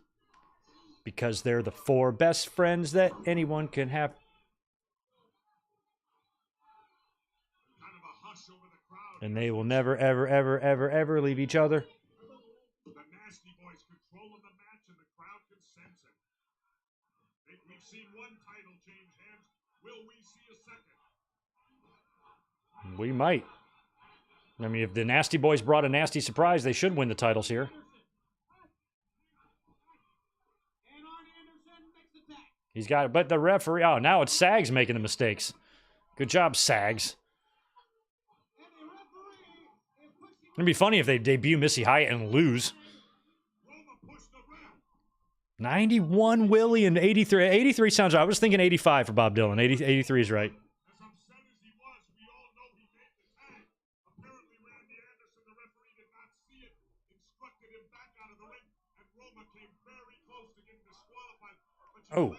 Because they're the four best friends that anyone can have. And they will never, ever, ever, ever, ever leave each other. The Nasty Boys controlling the match and the crowd can sense it. We've seen one title change hands. Will we see a second? We might. I mean, if the Nasty Boys brought a nasty surprise, they should win the titles here. He's got it, but the referee... Oh, now it's Sags making the mistakes. Good job, Sags. It'd be funny if they debut Missy Hyatt and lose. 91 Willie and 83. 83 sounds right. I was thinking 85 for Bob Dylan. 83 is right. Oh.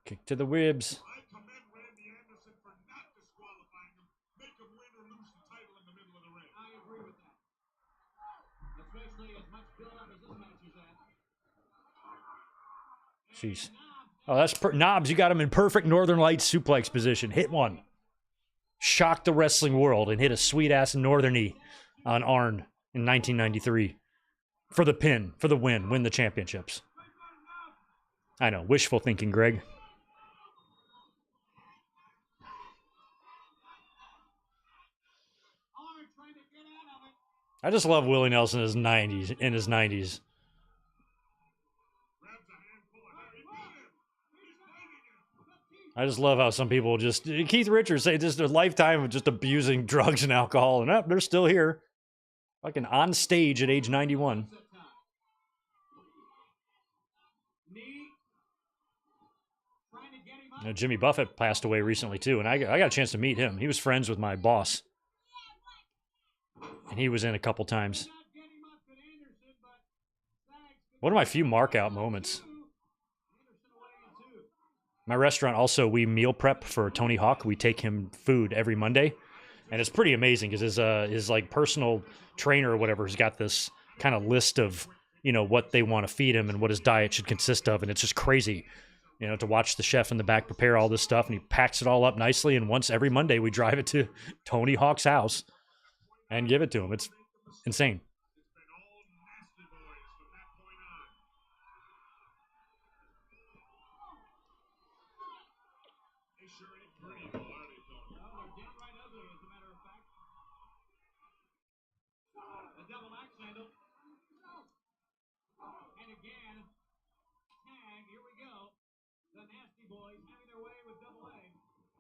Kick to the ribs. I commend Randy Anderson for not disqualifying him. Make him win or lose the title in the middle of the ring. I agree with that. Especially as much build-up as this match is at. Jeez. Oh, that's Knobs. You got him in perfect Northern Lights suplex position. Hit one. Shocked the wrestling world and hit a sweet-ass Northerny on Arn in 1993. For the pin. For the win. Win the championships. I know. Wishful thinking, Greg. I just love Willie Nelson in his 90s. I just love how some people just... Keith Richards say just a lifetime of just abusing drugs and alcohol, and they're still here. Fucking on stage at age 91. Jimmy Buffett passed away recently, too, and I got a chance to meet him. He was friends with my boss. And he was in a couple times. One of my few mark-out moments. My restaurant also, we meal prep for Tony Hawk. We take him food every Monday. And it's pretty amazing because his like personal trainer or whatever has got this kind of list of, you know, what they want to feed him and what his diet should consist of. And it's just crazy, you know, to watch the chef in the back prepare all this stuff. And he packs it all up nicely. And once every Monday, we drive it to Tony Hawk's house and give it to him. It's insane.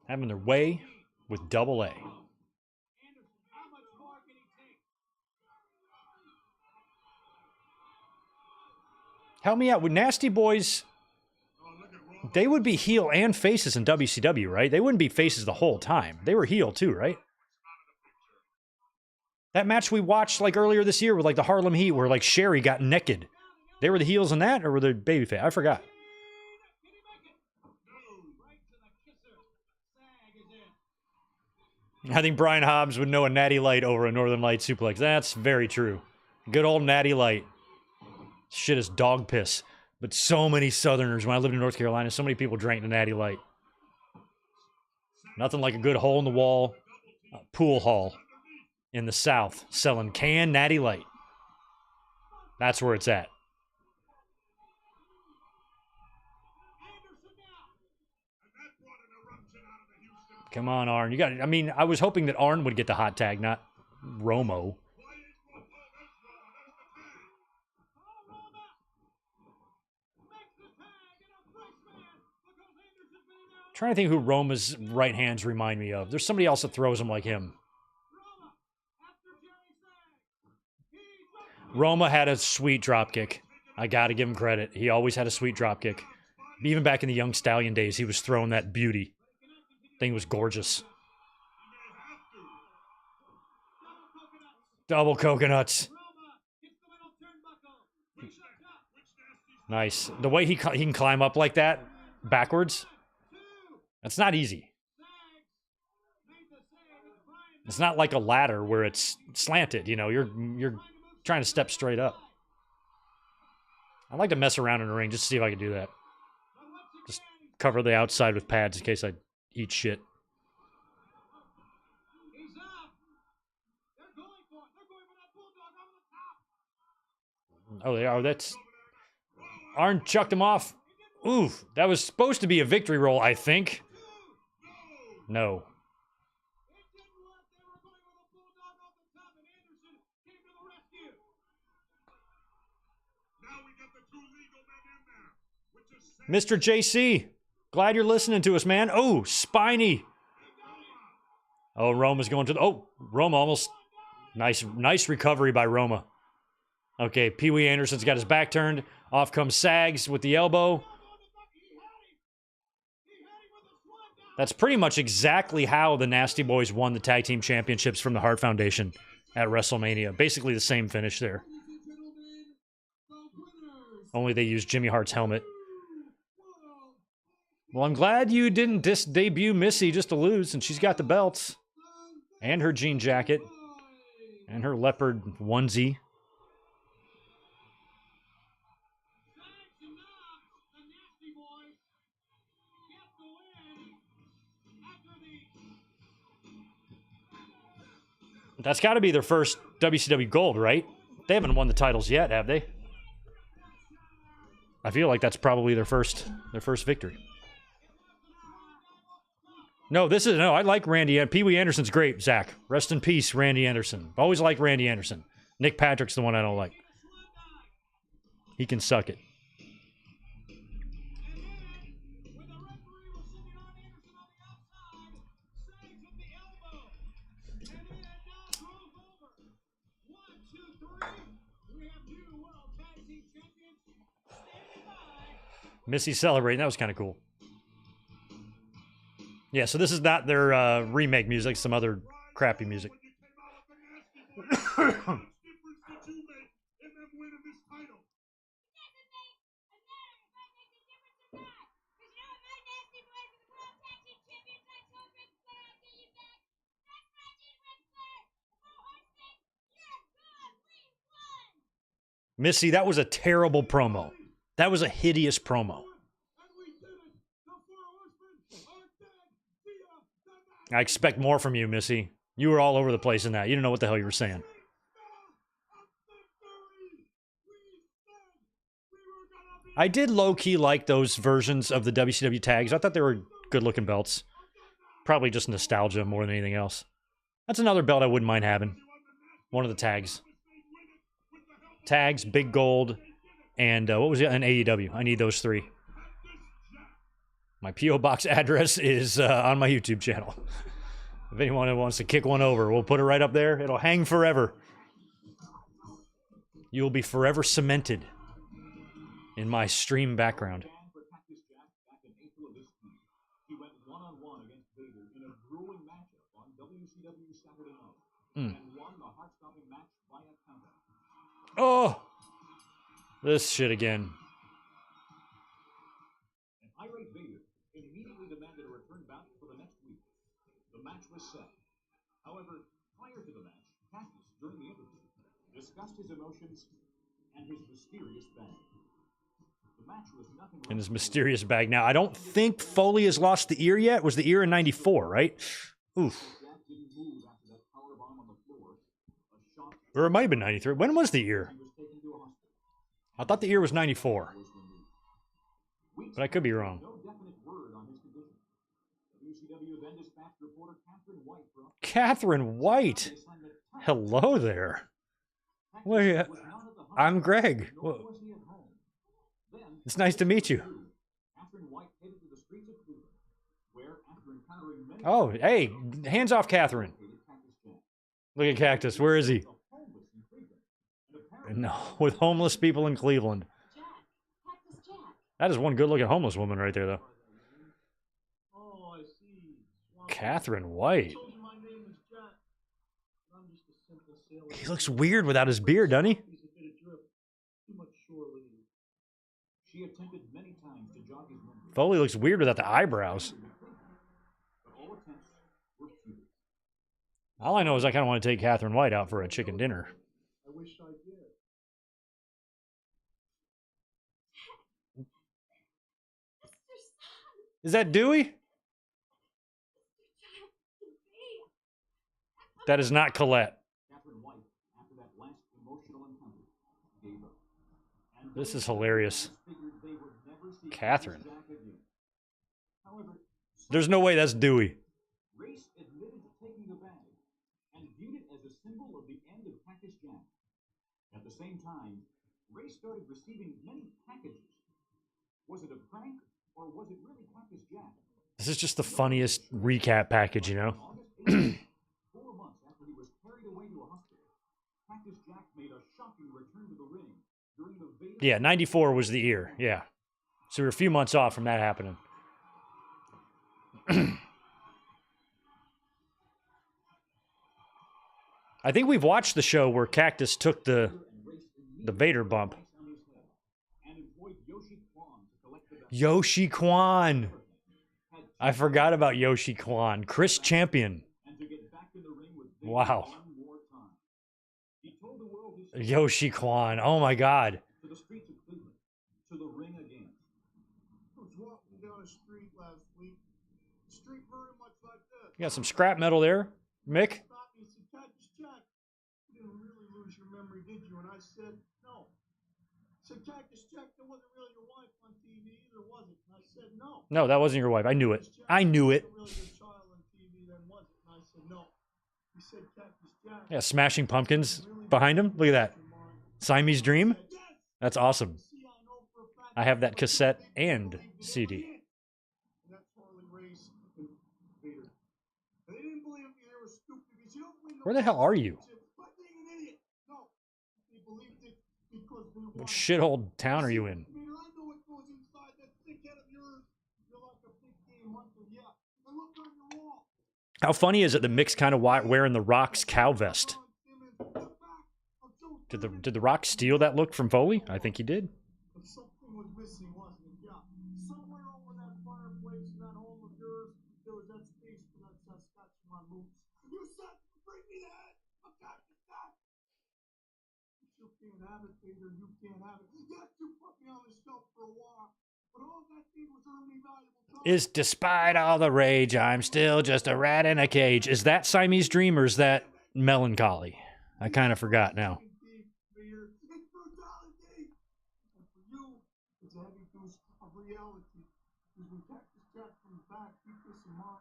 Having their way with double A. Help me out. With Nasty Boys, they would be heel and faces in WCW, right? They wouldn't be faces the whole time. They were heel too, right? That match we watched like earlier this year with like the Harlem Heat where like Sherry got naked. They were the heels in that, or were they babyface? I forgot. I think Brian Hobbs would know a Natty Light over a Northern Light suplex. That's very true. Good old Natty Light. Shit is dog piss. But so many Southerners, when I lived in North Carolina, so many people drank the Natty Light. Nothing like a good hole-in-the-wall pool hall in the South selling canned Natty Light. That's where it's at. Come on, Arn. You got it. I mean, I was hoping that Arn would get the hot tag, not Romo. Trying to think who Roma's right hands remind me of. There's somebody else that throws them like him. Roma had a sweet dropkick. I got to give him credit. He always had a sweet dropkick. Even back in the Young Stallion days, he was throwing that beauty. Thing was gorgeous. Double coconuts. Nice. The way he can climb up like that backwards, that's not easy. It's not like a ladder where it's slanted, you know, you're trying to step straight up. I like to mess around in the ring just to see if I can do that. Just cover the outside with pads in case I eat shit. Oh, they are. That's... Arn chucked him off. Oof. That was supposed to be a victory roll, I think. No. Mr. JC, glad you're listening to us, man. Oh, spiny. Oh, Roma's going to the... Oh, Roma almost... Nice recovery by Roma. Okay, Pee Wee Anderson's got his back turned. Off comes Sags with the elbow. That's pretty much exactly how the Nasty Boys won the tag team championships from the Hart Foundation at WrestleMania. Basically the same finish there. Only they used Jimmy Hart's helmet. Well, I'm glad you didn't debut Missy just to lose, and she's got the belts. And her jean jacket. And her leopard onesie. That's got to be their first WCW gold, right? They haven't won the titles yet, have they? I feel like that's probably their first victory. No, I like Randy. Pee Wee Anderson's great, Zach. Rest in peace, Randy Anderson. Always liked Randy Anderson. Nick Patrick's the one I don't like. He can suck it. Missy celebrating. That was kind of cool. Yeah, so this is not their remake music, some other crappy music. Missy, that was a terrible promo. That was a hideous promo. I expect more from you, Missy. You were all over the place in that. You didn't know what the hell you were saying. I did low-key like those versions of the WCW tags. I thought they were good-looking belts. Probably just nostalgia more than anything else. That's another belt I wouldn't mind having. One of the tags. Tags, big gold, and what was it? An AEW. I need those three. My P.O. Box address is on my YouTube channel. If anyone wants to kick one over, we'll put it right up there. It'll hang forever. You will be forever cemented in my stream background. Oh! This shit again. An irate Vader immediately demanded a return bout for the next week. The match was set. However, prior to the match, Cactus, during the interview, discussed his emotions and his mysterious bag. The match was nothing In his mysterious bag. Now, I don't think Foley has lost the ear yet. It was the ear in '94, right? Oof. Or it might have been '93. When was the ear? I thought the ear was '94. But I could be wrong. Catherine White. Hello there. Well, I'm Greg. Well, it's nice to meet you. Oh, hey, hands off Catherine. Look at Cactus. Where is he? No, with homeless people in Cleveland. That is one good-looking homeless woman right there, though. Catherine White. He looks weird without his beard, doesn't he? Foley looks weird without the eyebrows. All I know is I kind of want to take Catherine White out for a chicken dinner. I wish I did. Is that Dewey? That is not Colette. This is hilarious. Catherine. There's no way that's Dewey. Race admitted to taking the bag and viewed it as a symbol of the end of Cactus Jack. At the same time, Race started receiving many packages. Was it a prank or was it really Cactus Jack? This is just the funniest recap package, you know? 4 months after he was carried away to a hospital, Cactus Jack made a shocking return to the ring during the Vader. Yeah, 94 was the year. Yeah. So we're a few months off from that happening. I think we've watched the show where Cactus took the Vader bump. Yoshi Kwan. I forgot about Yoshi Kwan. Chris Champion. Wow. Yoshi Kwan. Oh my God. To the ring again. I was walking down a street last week. The street very much like this. You got some scrap metal there, Mick. Stopped me and said, Cactus Jack, you didn't really lose your memory, did you? And I said, no. I said, Cactus Jack, that wasn't really your wife on TV either, was it? And I said, no. No, that wasn't your wife. I knew it. I knew it. Wasn't really your child on TV then, was it? And I said, no. He said, Cactus Jack. Yeah, Smashing Pumpkins behind him. Look at that. Siamese Dream. That's awesome. I have that cassette and CD. Where the hell are you? What shithole town are you in? How funny is it that Mick's kind of wearing the Rock's cow vest? Did the Rock steal that look from Foley? I think he did. But something was missing, wasn't it? Yeah. Somewhere over that fireplace in that home of yours, there was that space for that Saskatchewan moose. You said, bring me that! I've got to stop! You can't have it, Vader. You can't have it. Yes, you put me on the shelf for a while, but all that did was earn me valuable time. Is despite all the rage, I'm still just a rat in a cage. Is that Siamese Dream or is that Melancholy? I kind of forgot now. It's brutality. And for you, it's a heavy dose of reality. Because when Cactus Jack comes back, keep this in mind.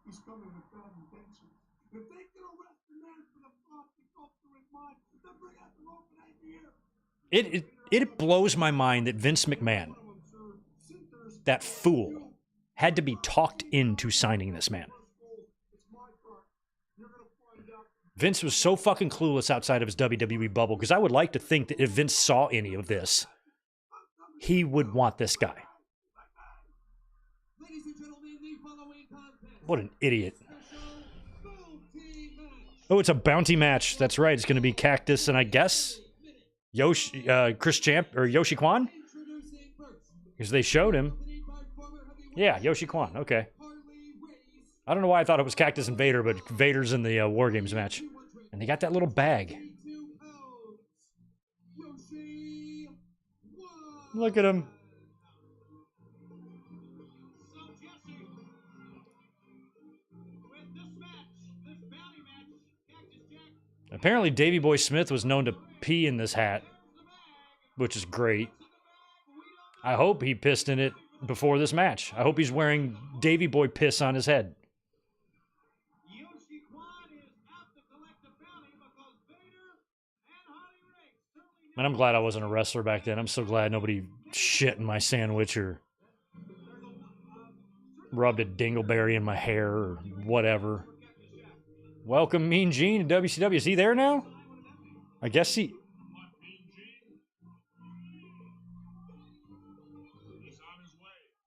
He's coming with bad intentions. If they can arrest the man for the fraud that goes through his mind, then bring out the rope and idea. It blows my mind that Vince McMahon, that fool, had to be talked into signing this man. Vince was so fucking clueless outside of his WWE bubble, because I would like to think that if Vince saw any of this, he would want this guy. What an idiot. Oh, it's a bounty match. That's right. It's going to be Cactus and I guess Yoshi, Yoshi Kwan? Because they showed him. Yeah, Yoshi Kwan. Okay. I don't know why I thought it was Cactus and Vader, but Vader's in the War Games match. And they got that little bag. Look at him. Apparently, Davey Boy Smith was known to pee in this hat, which is great. I hope he pissed in it before this match. I hope he's wearing Davey Boy piss on his head. And I'm glad I wasn't a wrestler back then. I'm so glad nobody shit in my sandwich or rubbed a dingleberry in my hair or whatever. Welcome Mean Gene to WCW. Is he there now? I guess he...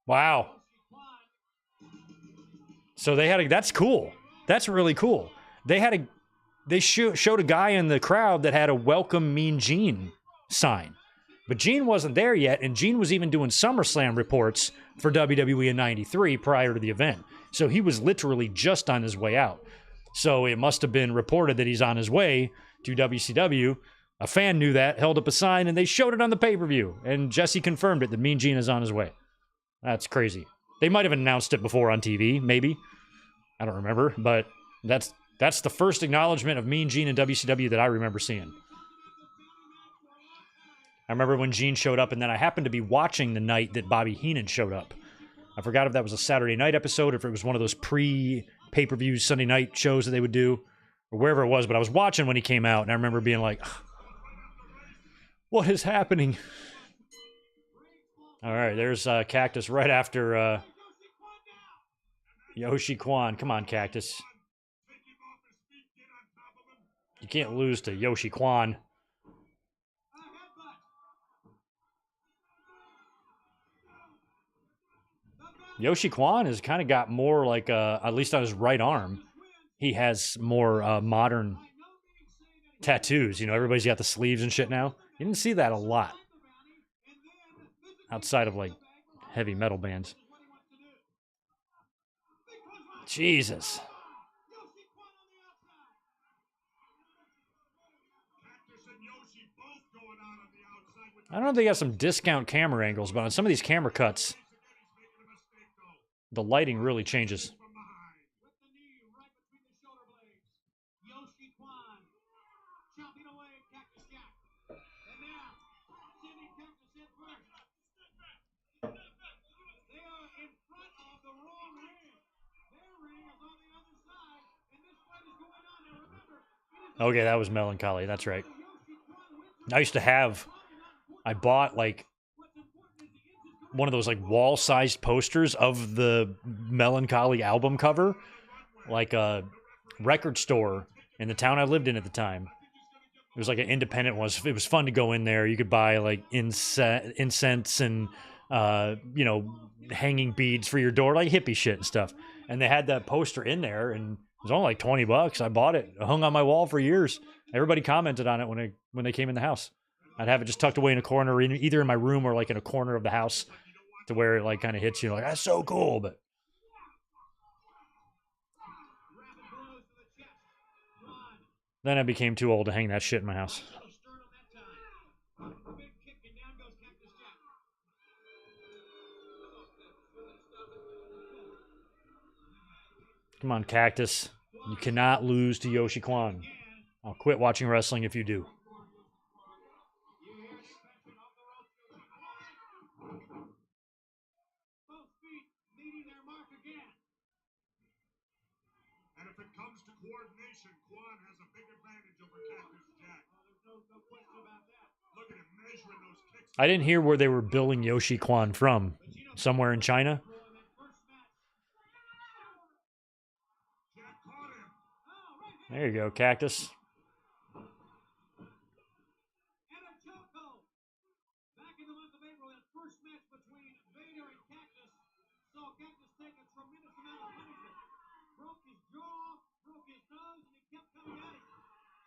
Wow. So they had a... That's cool. That's really cool. They showed a guy in the crowd that had a Welcome Mean Gene sign. But Gene wasn't there yet, and Gene was even doing SummerSlam reports for WWE in '93 prior to the event. So he was literally just on his way out. So it must have been reported that he's on his way to WCW. A fan knew that, held up a sign, and they showed it on the pay-per-view. And Jesse confirmed it, that Mean Gene is on his way. That's crazy. They might have announced it before on TV, maybe. I don't remember, but that's the first acknowledgement of Mean Gene in WCW that I remember seeing. I remember when Gene showed up, and then I happened to be watching the night that Bobby Heenan showed up. I forgot if that was a Saturday night episode, or if it was one of those pre-pay-per-view Sunday night shows that they would do, or wherever it was, but I was watching when he came out, and I remember being like, what is happening? All right, there's Cactus right after Yoshi Kwan. Come on, Cactus. You can't lose to Yoshi Kwan. Yoshi Kwan has kind of got more like, at least on his right arm, he has more modern tattoos. You know, everybody's got the sleeves and shit now. You didn't see that a lot outside of like heavy metal bands. Jesus. I don't know if they got some discount camera angles, but on some of these camera cuts, the lighting really changes. Okay, that was Melancholy. That's right. I bought like one of those like wall-sized posters of the Melancholy album cover, like a record store in the town I lived in at the time. It was like an independent one. It was fun to go in there. You could buy like incense and hanging beads for your door, like hippie shit and stuff. And they had that poster in there, and was only like $20. I bought it. It hung on my wall for years. Everybody commented on it when they came in the house. I'd have it just tucked away in a corner, either in my room or like in a corner of the house, to where it like kind of hits you. Like, that's so cool. But then I became too old to hang that shit in my house. Come on, Cactus. You cannot lose to Yoshi Kwan. I'll quit watching wrestling if you do. And if it comes to coordination, Kwan has a big advantage over Cactus Jack. There's no question about that. Look at him measuring those kicks. I didn't hear where they were billing Yoshi Kwan from. Somewhere in China? There you go, Cactus. And a chokehold. Back in the month of April, that first match between Vader and Cactus saw Cactus take a tremendous amount of punishment. Broke his jaw, broke his nose, and he kept coming at him.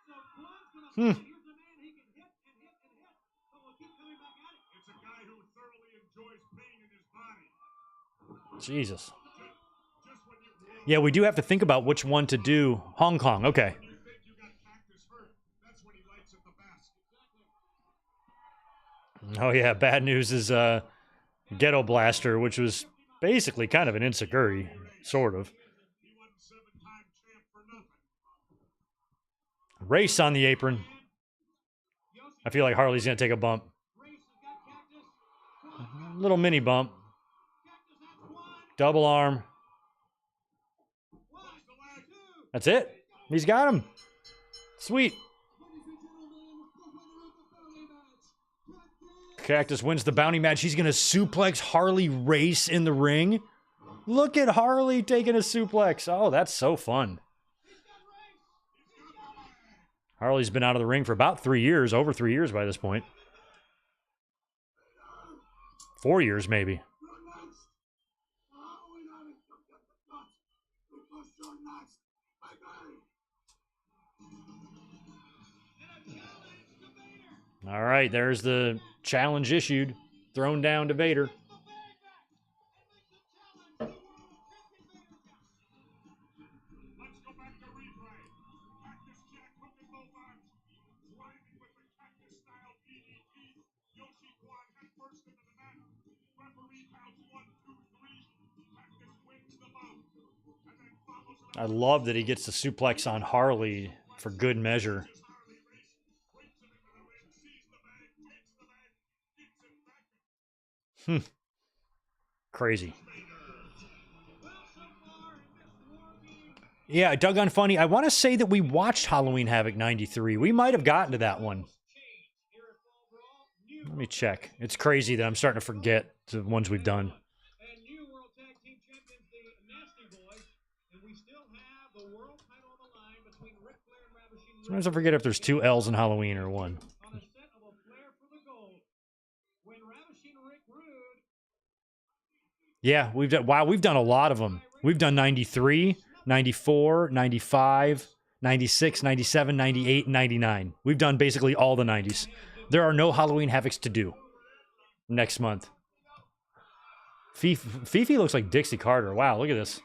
So Kwan's gonna find here's a man he can hit and hit and hit, but will keep coming back at him. It's a guy who thoroughly enjoys pain in his body. Jesus. Just when you Yeah, we do have to think about which one to do. Hong Kong, okay. think you got Cactus hurt, that's when he likes it the best. Oh yeah, bad news is Ghetto Blaster, which was basically kind of an insecurity, sort of. He wasn't seven-time champ for nothing. Race on the apron. I feel like Harley's gonna take a bump. Race has got Cactus. Little mini bump. Cactus has Kwan. Double arm. 1, 2. That's it. He's got him. Sweet. Cactus wins the bounty match. He's gonna suplex Harley Race in the ring. Look at Harley taking a suplex. Oh, that's so fun. Harley's been out of the ring for about 3 years, over 3 years by this point. 4 years, maybe. All right, there's the challenge issued. Thrown down to Vader. Let's go back to replay. Cactus Jack hooking both arms, driving with the Cactus-style DDT. Yoshi Kwan head first into the mat. Referee counts 1, 2, 3. Cactus wins the bout. And then follows it I up. love that he gets the suplex on Harley for good measure. Harley Race brings him into the ring, sees the bag, takes the bag, gets it back. Crazy. Yeah, Doug Unfunny, I want to say that we watched Halloween Havoc 93. We might have gotten to that one. Let me check. It's crazy that I'm starting to forget the ones we've done. And new World Tag Team Champions, the Nasty Boys. And we still have the world title on the line between Ric Flair and Ravishing Rick Sometimes I forget if there's 2 L's in Halloween or 1. on a set of a Flair for the gold. When Ravishing Rick Rude Yeah, we've done a lot of them. We've done 93, 94, 95, 96, 97, 98, and 99. We've done basically all the 90s. There are no Halloween Havocs to do next month. Fifi looks like Dixie Carter. Wow, look at this.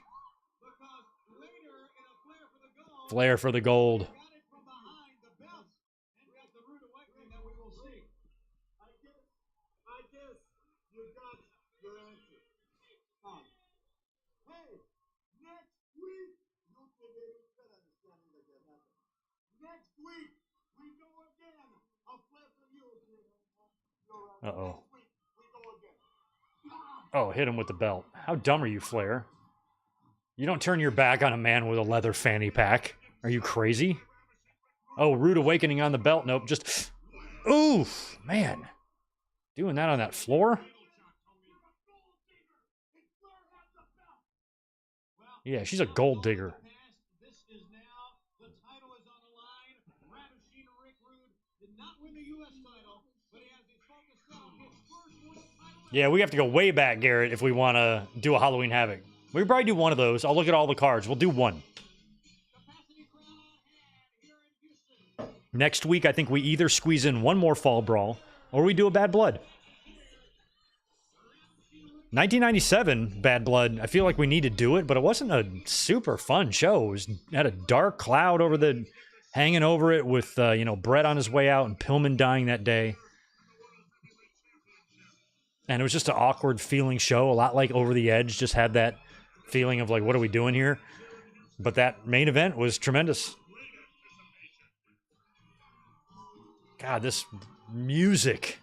because later in a Flair Flair for the gold, for the gold. got it from behind the belt. And we have the rude awakening that we will see. I guess you got your answer. Hey, next week, you can get a better understanding that you're having. Next week, we go again. A Flair for you. Uh-oh. Next week, we go again. Oh, hit him with the belt. How dumb are you, Flair? You don't turn your back on a man with a leather fanny pack. Are you crazy? Oh, rude awakening on the belt. Nope, just... Oof, man. Doing that on that floor? Yeah, she's a gold digger. This is now, the title is on the line. Ravishing Rick Rude did not win the U.S. title, but he has his focus set on his first world title. Yeah, we have to go way back, Garrett, if we want to do a Halloween Havoc. We could probably do one of those. I'll look at all the cards. We'll do one. Next week, I think we either squeeze in one more Fall Brawl or we do a Bad Blood. 1997 Bad Blood, I feel like we need to do it, but it wasn't a super fun show. It had a dark cloud hanging over it with, Brett on his way out and Pillman dying that day. And it was just an awkward feeling show, a lot like Over the Edge, just had that feeling of like, what are we doing here? But that main event was tremendous. God, this music.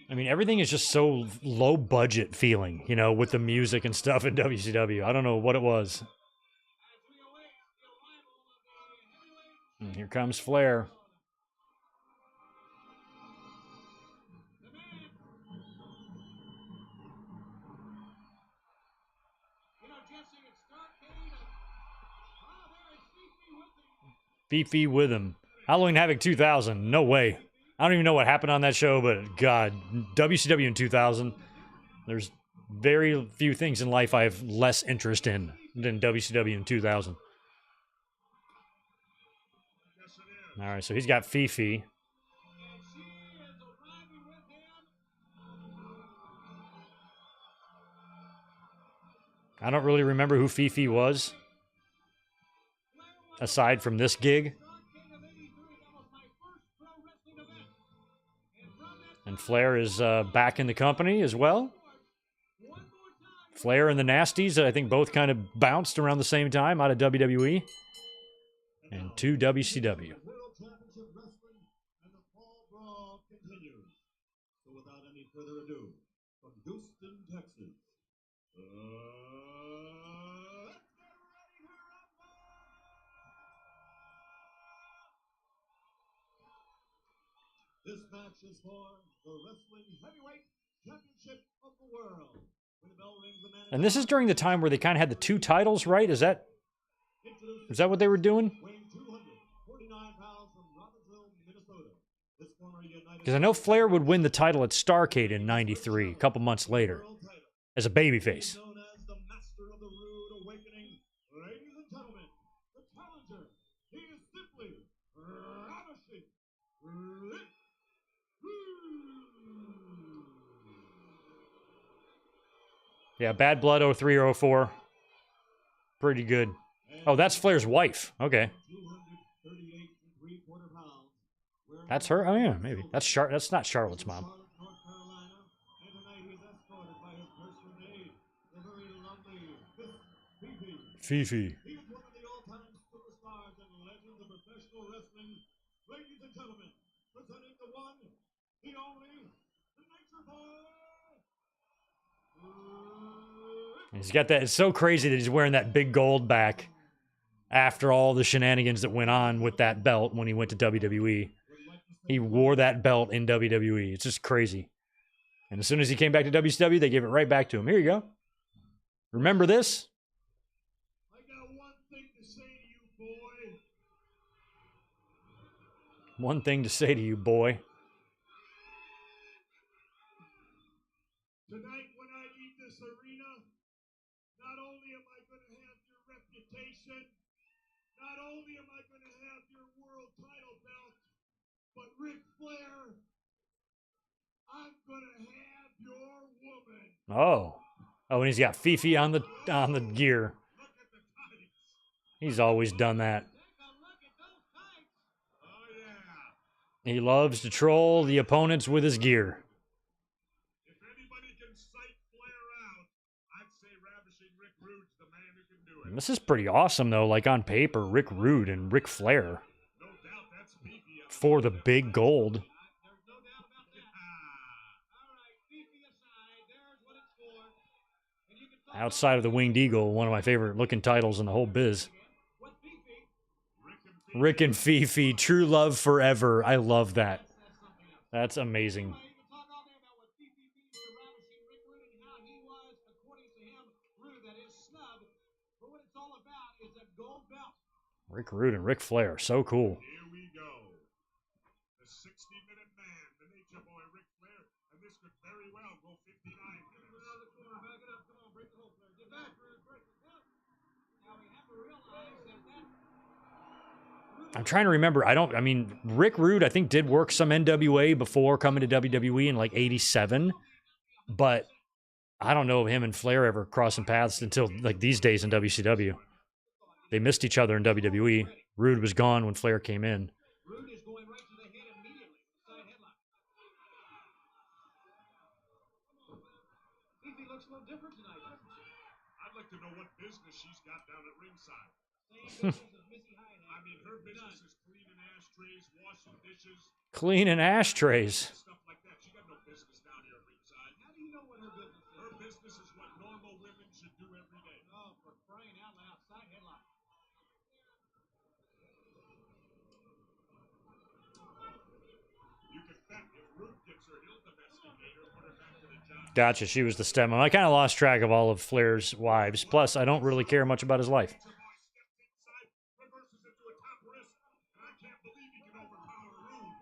I mean, everything is just so low budget feeling, with the music and stuff in WCW. I don't know what it was. And here comes Flair. Fifi with him. Halloween Havoc 2000. No way. I don't even know what happened on that show, but God, WCW in 2000. There's very few things in life I have less interest in than WCW in 2000. All right, so he's got Fifi. I don't really remember who Fifi was, aside from this gig. And Flair is back in the company as well. Flair and the Nasties, I think both kind of bounced around the same time out of WWE and to WCW. World Championship Wrestling and the Fall Brawl continues. So without any further ado, from Houston, Texas, let's get ready to rumble! This match is for the Wrestling Heavyweight Championship of the World. When the bell rings, the man And this is during the time where they kind of had the two titles, right? Is that what they were doing? weighing 249 pounds from Robbinsville, Minnesota. This former United Because I know Flair would win the title at Starrcade in '93, a couple months later, World title. as a babyface. Known as the Master of the Rude Awakening, ladies and gentlemen, the challenger, he is simply ravishing Rick Yeah, Bad Blood 03 or 04. Pretty good. Oh, that's Flair's wife. Okay. 238 3/4 pounds. That's her? Oh, yeah, maybe. That's not Charlotte's mom. Charlotte, North Carolina, and tonight he is escorted by his personal maid, the very lovely Miss Fifi. Fifi. He is one of the all-time superstars and legends of professional wrestling. Ladies and gentlemen, presenting the one, the only, the Nature Boy. He's got that. It's so crazy that he's wearing that big gold back after all the shenanigans that went on with that belt when he went to WWE. He wore that belt in WWE. It's just crazy. And as soon as he came back to WCW, they gave it right back to him. Here you go. Remember this? I got one thing to say to you, boy. One thing to say to you, boy. Tonight, when I leave this arena, not only am I going to have your reputation, not only am I going to have your world title belt, but Ric Flair, I'm going to have your woman. Oh. Oh, and he's got Fifi on the gear. Look at the tights. He's always done that. Take a look at those tights. Oh, yeah. He loves to troll the opponents with his gear. If anybody can sight Flair out, I'd say Ravishing Rick Rude's the man who can do it. And this is pretty awesome, though. Like on paper, Rick Rude and Ric Flair No doubt that's Fifi. for the big gold. There's no doubt about that. All right, Fifi aside, there's what it's for. And you can talk Outside of the Winged Eagle, one of my favorite looking titles in the whole biz. with Fifi. Rick and Fifi, True Love Forever. I love that. That's amazing. You can talk all day about what Fifi means to Ravishing Rick Rude and how he was, according to him, Rude, that is, snubbed. But what it's all about is a gold belt. Rick Rude and Ric Flair, so cool. Here we go. The 60-minute man, the Nature Boy, Ric Flair, and this could very well go 59 minutes. Back it up. Come on, break the I'm trying to remember. I mean, Rick Rude, I think, did work some NWA before coming to WWE in like 87. But I don't know if him and Flair ever crossing paths until like these days in WCW. They missed each other in WWE. Rude was gone when Flair came in. Rude is going right to the head immediately. Side headlock. Fifi looks a little different tonight, doesn't she? I'd like to know what business she's got down at ringside. Same business as Missy Hyatt. I mean, her business is cleaning ashtrays, washing dishes, Cleaning ashtrays. stuff like that. She got no business down here at ringside. How do you know what her business is? Her business is what normal women should do every day. Oh, for crying out loud. Side headlock. You can bet if Rude gets her, he'll domesticate her, put her back to the job. Gotcha. She was the stepmom. I kind of lost track of all of Flair's wives. Plus, I don't really care much about his life. Steps inside, reverses into a top wrist, and I can't believe he can overpower Rude.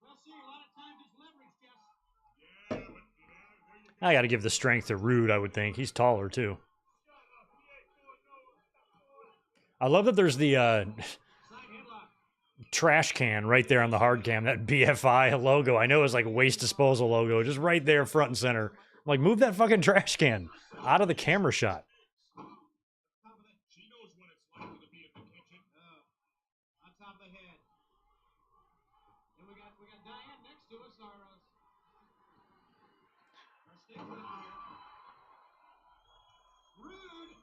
We'll see. A lot of times it's leverage, Jess. Yeah, but there you go. I got to give the strength to Rude, I would think. He's taller, too. I love that there's the Side headlock. trash can right there on the hard cam, that BFI logo. I know it's like a waste disposal logo, just right there front and center. I'm like, move that fucking trash can out of the camera shot. Top of the, She knows what it's like to be in the kitchen. on top of the head. And we got Diane next to us. Our statesman here. Rude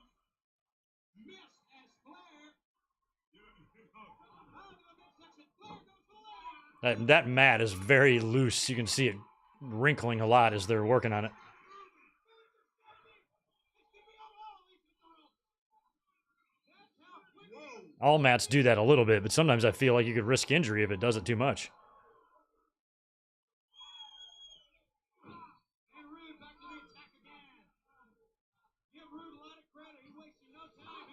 missed as Flair. Out to the midsection. Flair goes for the leg. That mat is very loose. You can see it wrinkling a lot as they're working on it. All mats do that a little bit, but sometimes I feel like you could risk injury if it does it too much. And Rude back to the attack again. Give Rude a lot of credit. He's wasting no time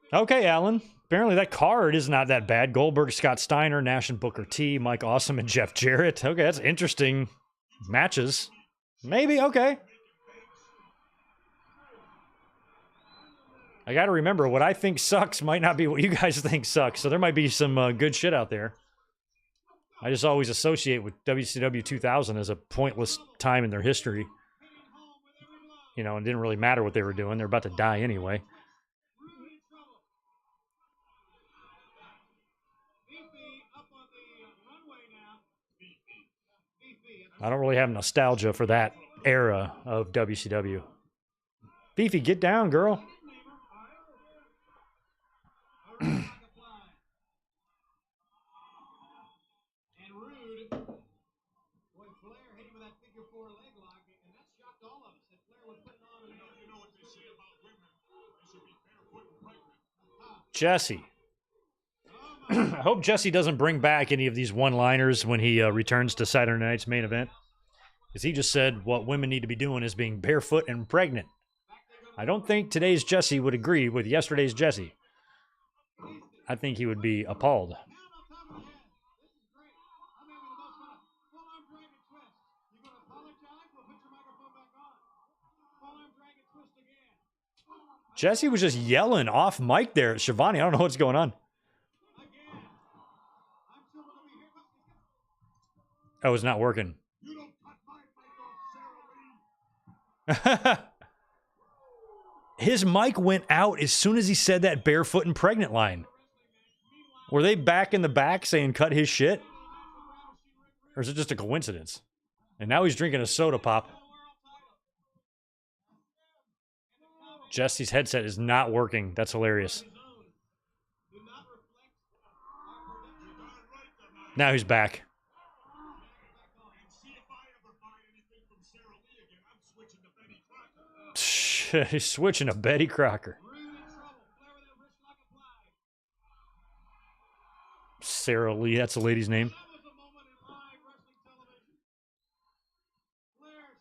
here. Okay, Alan. Apparently that card is not that bad. Goldberg, Scott Steiner, Nash and Booker T, Mike Awesome, and Jeff Jarrett. Okay, that's interesting matches. Maybe, okay. I got to remember, what I think sucks might not be what you guys think sucks. So there might be some good shit out there. I just always associate with WCW 2000 as a pointless time in their history. You know, it didn't really matter what they were doing. They're about to die anyway. Rude in trouble. Fifi up on the runway now. Fifi. I don't really have nostalgia for that era of WCW. Fifi, get down, girl. And Rude, boy, Flair hit him with that figure four leg lock, and that shocked all of us that Flair was putting on. You know what they say about women? They should be barefoot and pregnant. Jesse. I hope Jesse doesn't bring back any of these one-liners when he returns to Saturday Night's main event. Because he just said what women need to be doing is being barefoot and pregnant. I don't think today's Jesse would agree with yesterday's Jesse. I think he would be appalled. Down on top of the head. This is great. I'm having the most fun. Full arm drag and twist. You gonna apologize? We'll put your microphone back on. Full arm drag and twist again. Jesse was just yelling off mic there at Shivani. I don't know what's going on. Again. I'm still gonna be here. Oh, it's not working. You don't cut my mic off, Sarah Lee. His mic went out as soon as he said that barefoot and pregnant line. Were they back in the back saying cut his shit? Or is it just a coincidence? And now he's drinking a soda pop. Jesse's headset is not working. That's hilarious. Now he's back. And see if I ever buy anything from Sarah Lee again. I'm switching to Betty Crocker. He's switching to Betty Crocker. Rude in trouble. Flair with that wrist lock applied. Sarah Lee, that's the lady's name. That was a moment in live wrestling television. Flair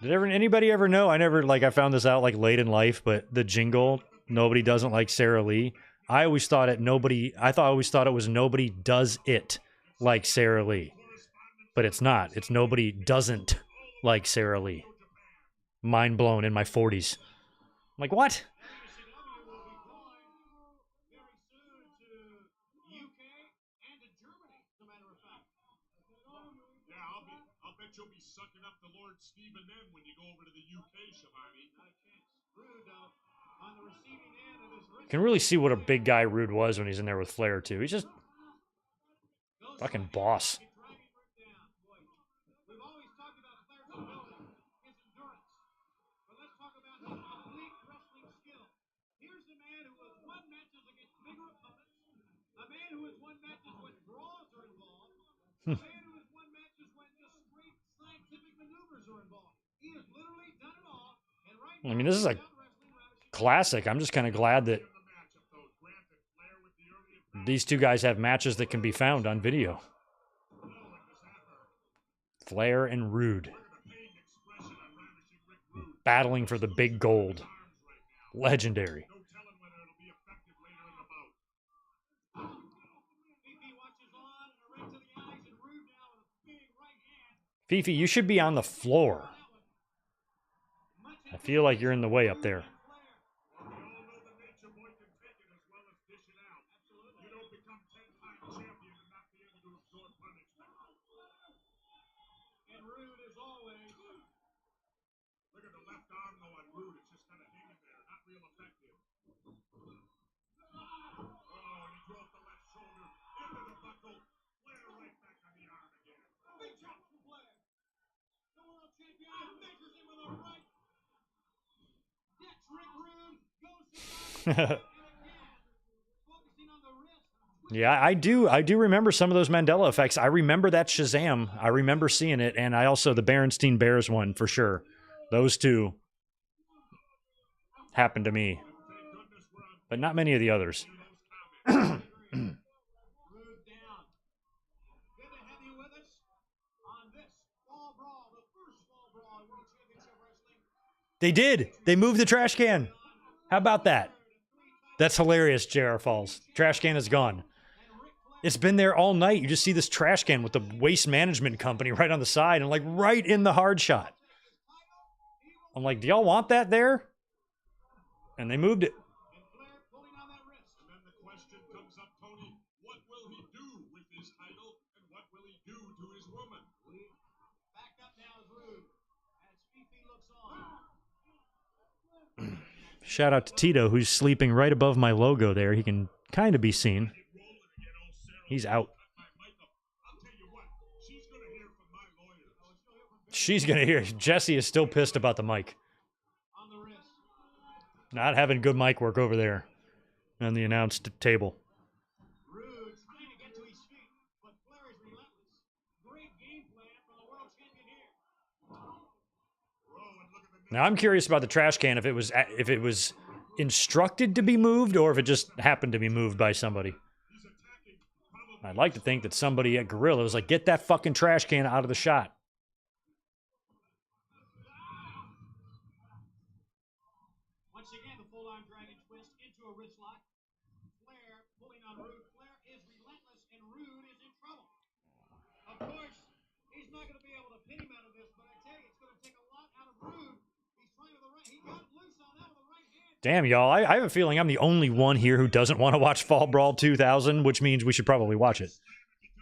straddling right. Anybody ever know? I found this out like late in life, but the jingle, nobody doesn't like Sarah Lee. I always thought it was nobody does it like Sarah Lee. But it's not. It's nobody doesn't like Sarah Lee. Mind blown in my 40s. I'm like, what? WCW will be going very soon to UK sucking up to Lord Stephen M when you go over to the UK, Shivani. Not a chance. Rude, on the receiving end of this. You can really see what a big guy Rude was when he's in there with Flair, too. He's just fucking boss. We've always talked about Flair's ability, his endurance. But let's talk about his complete wrestling skill. Here's a man who has won matches against bigger opponents, a man who has won matches when brawls are involved, a man who has won matches when just straight scientific maneuvers are involved. He has literally done it all. And right now, I mean, this is a classic. I'm just kind of glad that these two guys have matches that can be found on video. Flair and Rude battling for the big gold. Legendary. Fifi, you should be on the floor. I feel like you're in the way up there. Yeah, I do remember some of those Mandela effects. I remember that Shazam. I remember seeing it, and I also the Berenstein Bears one for sure. Those two happened to me, but not many of the others. They did. They moved the trash can. How about that? That's hilarious, JR Falls. Trash can is gone. It's been there all night. You just see this trash can with the waste management company right on the side and like right in the hard shot. I'm like, do y'all want that there? And they moved it. Shout out to Tito, who's sleeping right above my logo there. He can kind of be seen. He's out. She's going to hear. Jesse is still pissed about the mic. Not having good mic work over there on the announced table. Now I'm curious about the trash can if it was instructed to be moved or if it just happened to be moved by somebody. I'd like to think that somebody at Gorilla was like, get that fucking trash can out of the shot. Once again, the full-on dragon twist into a wrist lock. Flair pulling on Rude. Flair is relentless and Rude is in trouble. Of course, he's not going to be able to pin him out of this, but I tell you, it's going to take a lot out of Rude. He's trying with the right. He got loose on that with the right hand. Damn, y'all. I have a feeling I'm the only one here who doesn't want to watch Fall Brawl 2000, which means we should probably watch it.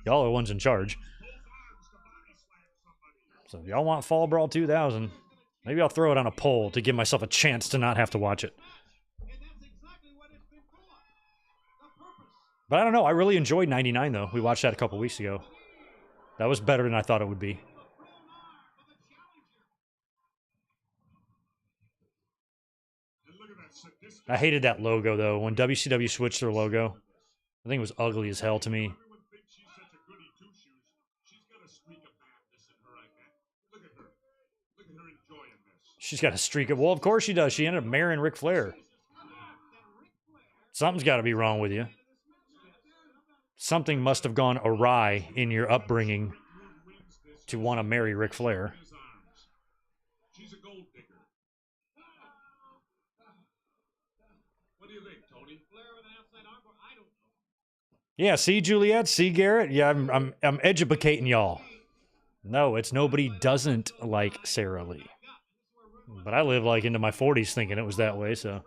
Y'all are the ones in charge. So if y'all want Fall Brawl 2000, maybe I'll throw it on a poll to give myself a chance to not have to watch it. But I don't know. I really enjoyed 99, though. We watched that a couple weeks ago. That was better than I thought it would be. I hated that logo, though. When WCW switched their logo, I think it was ugly as hell to me. She's got a streak of... Well, of course she does. She ended up marrying Ric Flair. Something's got to be wrong with you. Something must have gone awry in your upbringing to want to marry Ric Flair. She's a gold digger. What do you think, Tony? Flair with an outside armbar? I don't know. Yeah, see, Juliet? See, Garrett? Yeah, I'm educating y'all. No, it's nobody doesn't like Sarah Lee. But I live like into my 40s thinking it was that way, so...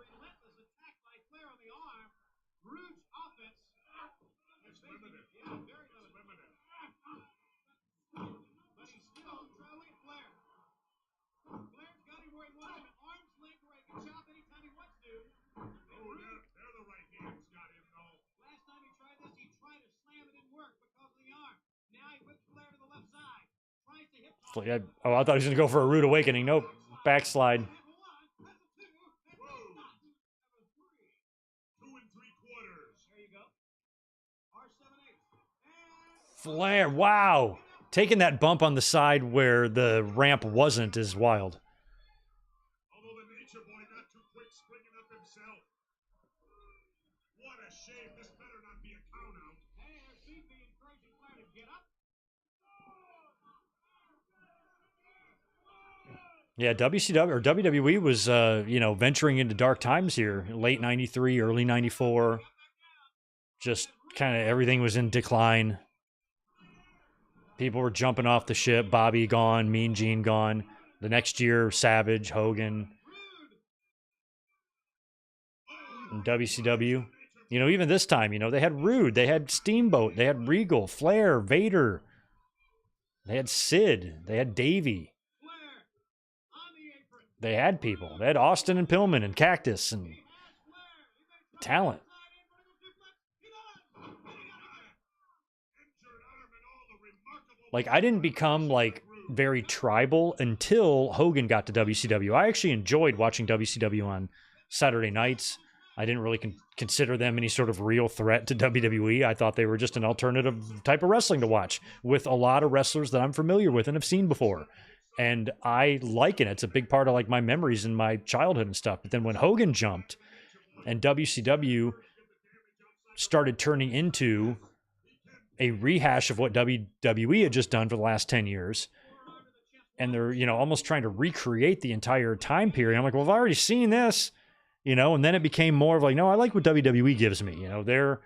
Oh, I thought he was going to go for a rude awakening. Nope. Backslide. 2 3/4. There you go. R7-8. Flair. Wow. Taking that bump on the side where the ramp wasn't is wild. Although the Nature Boy not too quick springing up himself. What a shame. This better not be a count out. Hey, there's Fifi encouraging Flair to get up. Yeah, WCW or WWE was, you know, venturing into dark times here. Late 93, early 94. Just kind of everything was in decline. People were jumping off the ship. Bobby gone, Mean Gene gone. The next year, Savage, Hogan. And WCW. You know, even this time, you know, they had Rude. They had Steamboat. They had Regal, Flair, Vader. They had Sid. They had Davey. They had people. They had Austin and Pillman and Cactus and talent. Like, I didn't become, like, very tribal until Hogan got to WCW. I actually enjoyed watching WCW on Saturday nights. I didn't really consider them any sort of real threat to WWE. I thought they were just an alternative type of wrestling to watch with a lot of wrestlers that I'm familiar with and have seen before. And I like it. It's a big part of, like, my memories in my childhood and stuff. But then when Hogan jumped and WCW started turning into a rehash of what WWE had just done for the last 10 years, and they're, you know, almost trying to recreate the entire time period. I'm like, well, I've already seen this, you know, and then it became more of like, no, I like what WWE gives me. You know, they're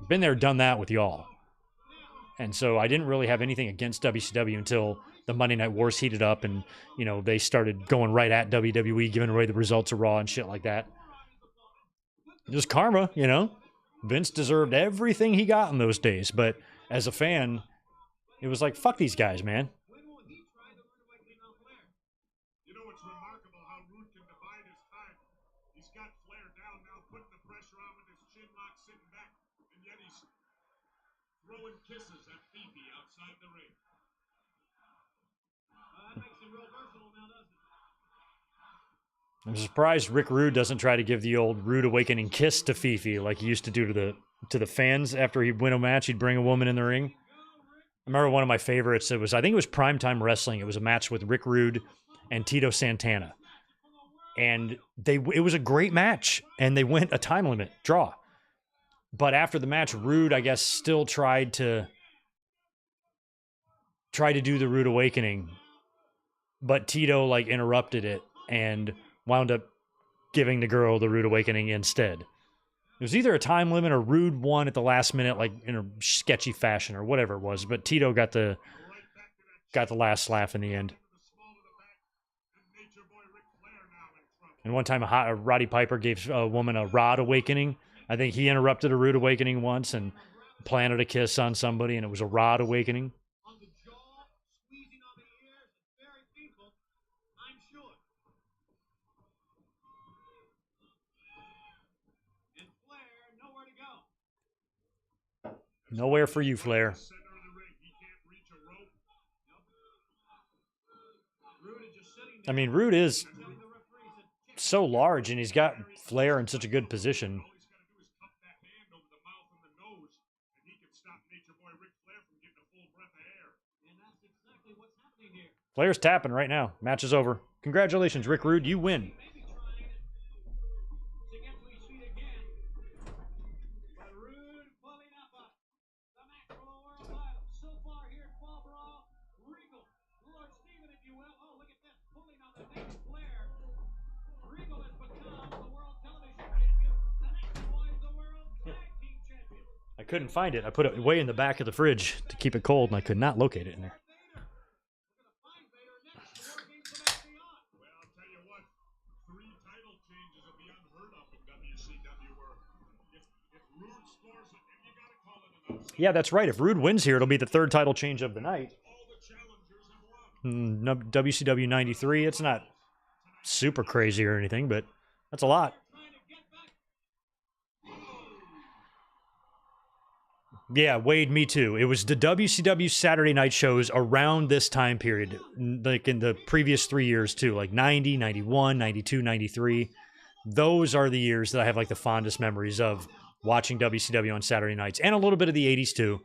been there, done that with y'all. And so I didn't really have anything against WCW until the Monday Night Wars heated up and, you know, they started going right at WWE, giving away the results of Raw and shit like that. Just karma, you know. Vince deserved everything he got in those days, but as a fan, it was like, fuck these guys, man. You know, it's remarkable how Rude can divide his time. He's got Flair down now, putting the pressure on with his chin lock, sitting back, and yet he's throwing kisses at Fifi outside the ring. That makes him real versatile now, doesn't it? I'm surprised Rick Rude doesn't try to give the old rude awakening kiss to Fifi like he used to do to the fans after he'd win a match. He'd bring a woman in the ring. I remember one of my favorites. I think it was Primetime Wrestling. It was a match with Rick Rude and Tito Santana, and it was a great match. And they went a time limit draw. But after the match, Rude, I guess, still tried to do the rude awakening, but Tito like interrupted it and wound up giving the girl the rude awakening instead. It was either a time limit or Rude won at the last minute, like in a sketchy fashion or whatever it was. But Tito got the last laugh in the end. And one time, Roddy Piper gave a woman a rod awakening. I think he interrupted a rude awakening once and planted a kiss on somebody, and it was a rod awakening. On the jaw, squeezing on the ears, it's very painful, I'm sure. And Flair, nowhere to go. Nowhere for you, Flair. Center of the ring, he can't reach a rope. Rude is just sitting I there mean, Rude is telling the referee, he said, so large, and he's got Flair in such a good position. All he's got to do is cup that hand over the mouth and the nose, and he can stop Nature Boy Ric Flair from getting a full breath of air. and that's exactly what's happening here. Flair's tapping right now. Match is over. Congratulations, Rick Rude. You win. Maybe trying to get to his feet again. But Rude pulling up the match for the world title. So far here at Fall Brawl, Regal, Lord Steven, if you will. Oh, look at this, pulling on the naked Flair. Regal has become the world television champion. The next boy is the world tag team champion. I couldn't find it. I put it way in the back of the fridge to keep it cold, and I could not locate it in there. Find Vader next. War games the match beyond. Well, I'll tell you what, 3 title changes would be unheard of in WCW. Where if Rude scores it, and you got to call it an upset. Yeah, that's right. If Rude wins here, it'll be the 3rd title change of the night. All the challengers have won. WCW 93. It's not super crazy or anything, but that's a lot. Trying to get back. Yeah, Wade, me too. It was the WCW Saturday night shows around this time period, like in the previous 3 years too, like 90, 91, 92, 93. Those are the years that I have like the fondest memories of watching WCW on Saturday nights, and a little bit of the 80s too.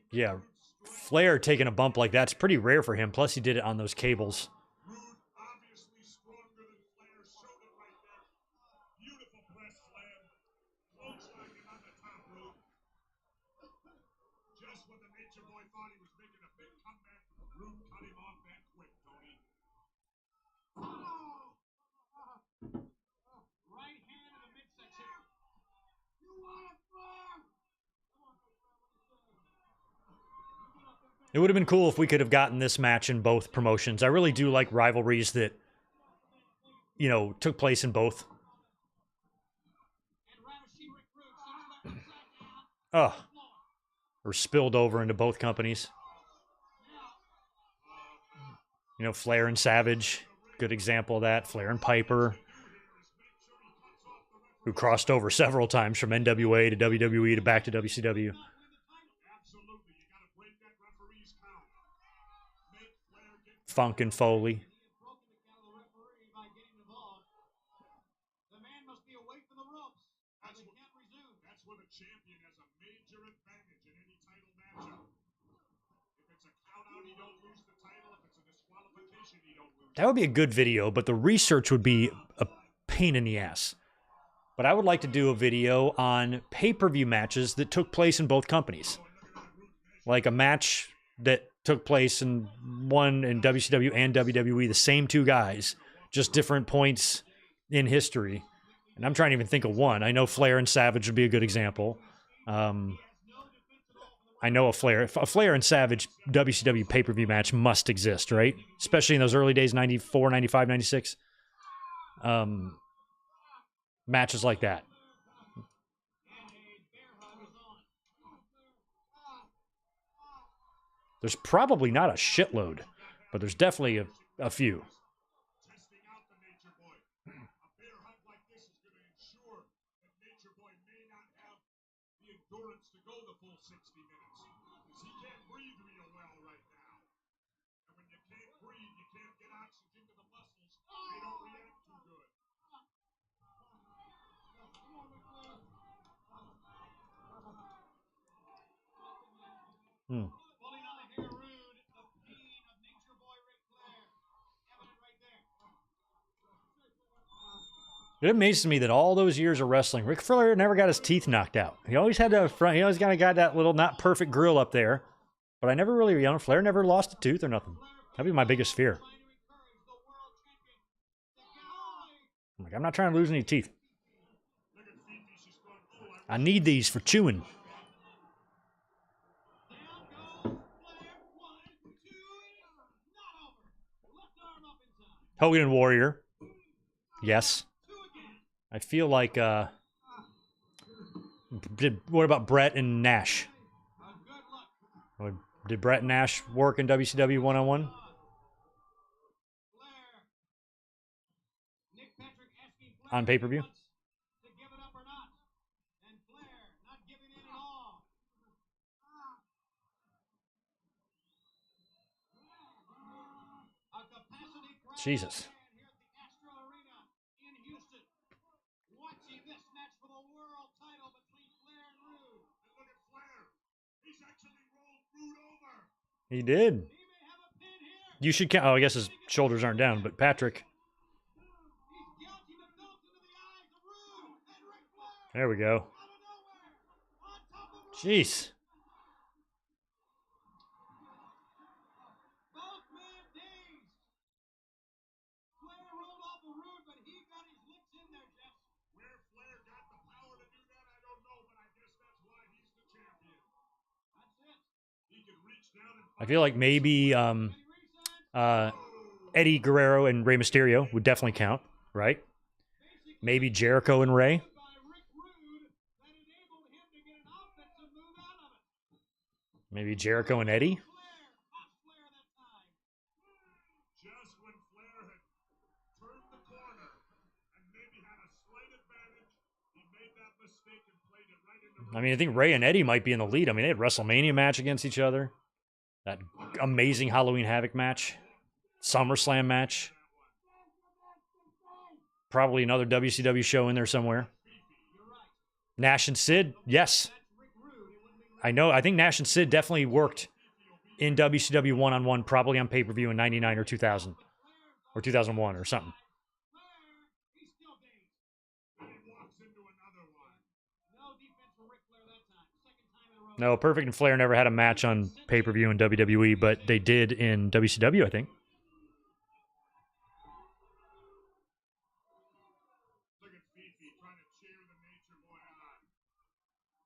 Yeah, Flair taking a bump like that's pretty rare for him. Plus, he did it on those cables. Rude, obviously stronger than Flair, showed it right there. Beautiful press slam. Clothesline him on the top rope. Just when the Nature Boy thought he was making a big comeback, Rude cut him off that quick, Tony. Right hand in the midsection. You want it, Flair? It would have been cool if we could have gotten this match in both promotions. I really do like rivalries that, you know, took place in both. Oh, or spilled over into both companies. You know, Flair and Savage, good example of that. Flair and Piper, who crossed over several times from NWA to WWE to back to WCW. Absolutely, you gotta break that referee's count. Make Flair get Funk and Foley. The man must be away from the ropes. That's They what- can't resume. That's where the champion has a major advantage in any title matchup. If it's a count out, he don't lose the title. If it's a disqualification, he don't lose. That would be a good video, but the research would be a pain in the ass. But I would like to do a video on pay-per-view matches that took place in both companies. Like a match that took place in one in WCW and WWE, the same two guys, just different points in history. And I'm trying to even think of one. I know Flair and Savage would be a good example. I know a Flair and Savage WCW pay-per-view match must exist, right? Especially in those early days, 94, 95, 96. Matches like that. There's probably not a shitload, but there's definitely a few. Testing out the Nature Boy. A bear hug like this is going to ensure that Nature Boy may not have the endurance to go the full 60 minutes. Because he can't breathe real well right now. And when you can't breathe, you can't get oxygen to the muscles. They don't react too good. Hmm. Pulling on the hair, Rude. The pain of Nature Boy Ric Flair. Evident right there. It amazes me that all those years of wrestling, Ric Flair never got his teeth knocked out. He always had the front. He always kind of got that little not perfect grill up there. But I never really, you know, Flair never lost a tooth or nothing. That'd be my biggest fear. Trying to encourage the world champion to get I'm like, I'm not trying to lose any teeth. Look at Fifi. She's going, oh, I I need these for chewing. down goes Flair. 1, 2, not over. Left arm up in time. Hogan and Warrior. Yes. 2 again. I feel like, what about Brett and Nash? A good look. Did Brett and Nash work in WCW one-on-one? Flair. Nick Patrick asking Flair On pay-per-view? if he wants to give it up or not. And Flair not giving in at all. A capacity crowd Jesus. here at the Astro Arena in Houston. Watching this match for the world title between Flair and Rude. And look at Flair. He's actually rolled Rude over. He did. He may have a pin here. You should count. Oh, I guess his shoulders aren't down, but Patrick. He's gouging the belts into the eyes of Rude and Ric Flair. There we go. Out of nowhere. On top of Rude. Jeez. Both men dazed. Flair rolled off of Rude, but he got his lips in there, Jeff. Where Flair got the power to do that, I don't know, but I guess that's why he's the champion. That's it. He can reach down and I feel like maybe Ready, reset. Eddie Guerrero and Rey Mysterio would definitely count, right? Maybe Jericho and Rey. By Rick Rude that enabled him to get an offensive move out of it. Maybe Jericho and Eddie. Flair, hot Flair that time. I mean, I think Ray and Eddie might be in the lead. I mean, they had WrestleMania match against each other. That amazing Halloween Havoc match. SummerSlam match. Probably another WCW show in there somewhere. Nash and Sid, yes. I know. I think Nash and Sid definitely worked in WCW one-on-one, probably on pay-per-view in 99 or 2000. Or 2001 or something. No, Perfect and Flair never had a match on pay-per-view in WWE, but they did in WCW, I think.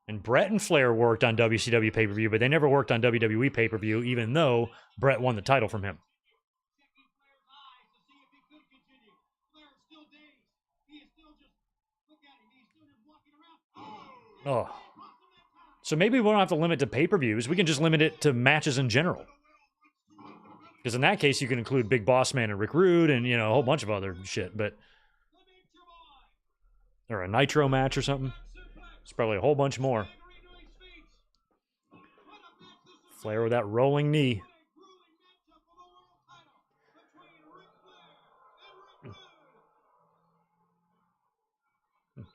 And Brett and Flair worked on WCW pay-per-view, but they never worked on WWE pay-per-view, even though Brett won the title from him. Oh. So maybe we don't have to limit to pay-per-views. We can just limit it to matches in general. Because in that case, you can include Big Boss Man and Rick Rude and, you know, a whole bunch of other shit. But or a Nitro match or something. It's probably a whole bunch more. Flair with that rolling knee.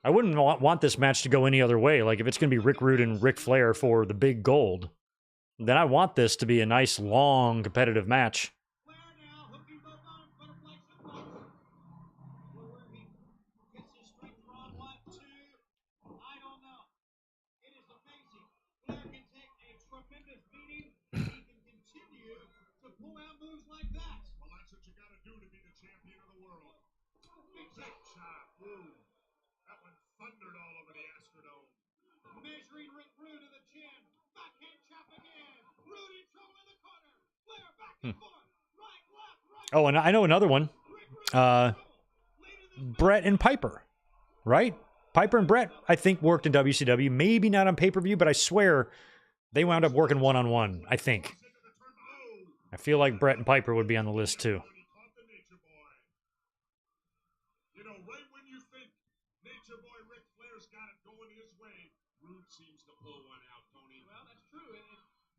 I wouldn't want this match to go any other way. Like, if it's going to be Rick Rude and Ric Flair for the big gold, then I want this to be a nice, long, competitive match. Measuring Rick Rude to the chin. Backhand chop again. Rude in trouble in the corner. Flair back and forth. Right, left, right. Oh, and I know another one. Brett and Piper, right? Piper and Brett, I think, worked in WCW. Maybe not on pay-per-view, but I swear they wound up working one-on-one, I think. I feel like Brett and Piper would be on the list, too. You know, right when you think Nature Boy Ric Flair's got it going his way, Rude seems to pull one out, Tony. Well, that's true.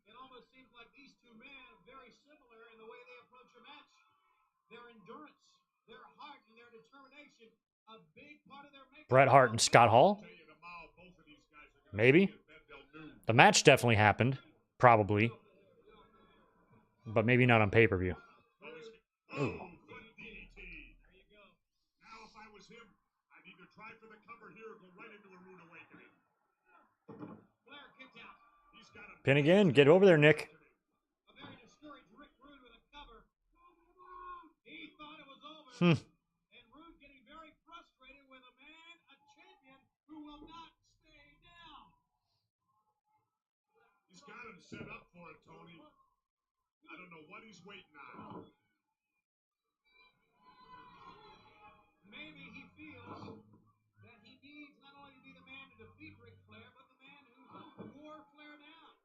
It almost seems like these two men are very similar in the way they approach a match. Their endurance, their heart, and their determination, a big part of their makeup. Bret Hart and Scott Hall? Maybe. The match definitely happened. Probably. But maybe not on pay-per-view. Ooh. There you go. Now, if I was him, I'd either try for the cover here or go right into a rude awakening. Flair kicked out. He's got a Pin again. Get over there, Nick. A very discouraged Rick Rude with a cover. He thought it was over. And Rude getting very frustrated with a man, a champion, who will not stay down. He's got him set up for it, Tony. I don't know what he's waiting on. Maybe he feels that he needs not only to be the man to defeat Ric Flair, but the man who wore Flair down.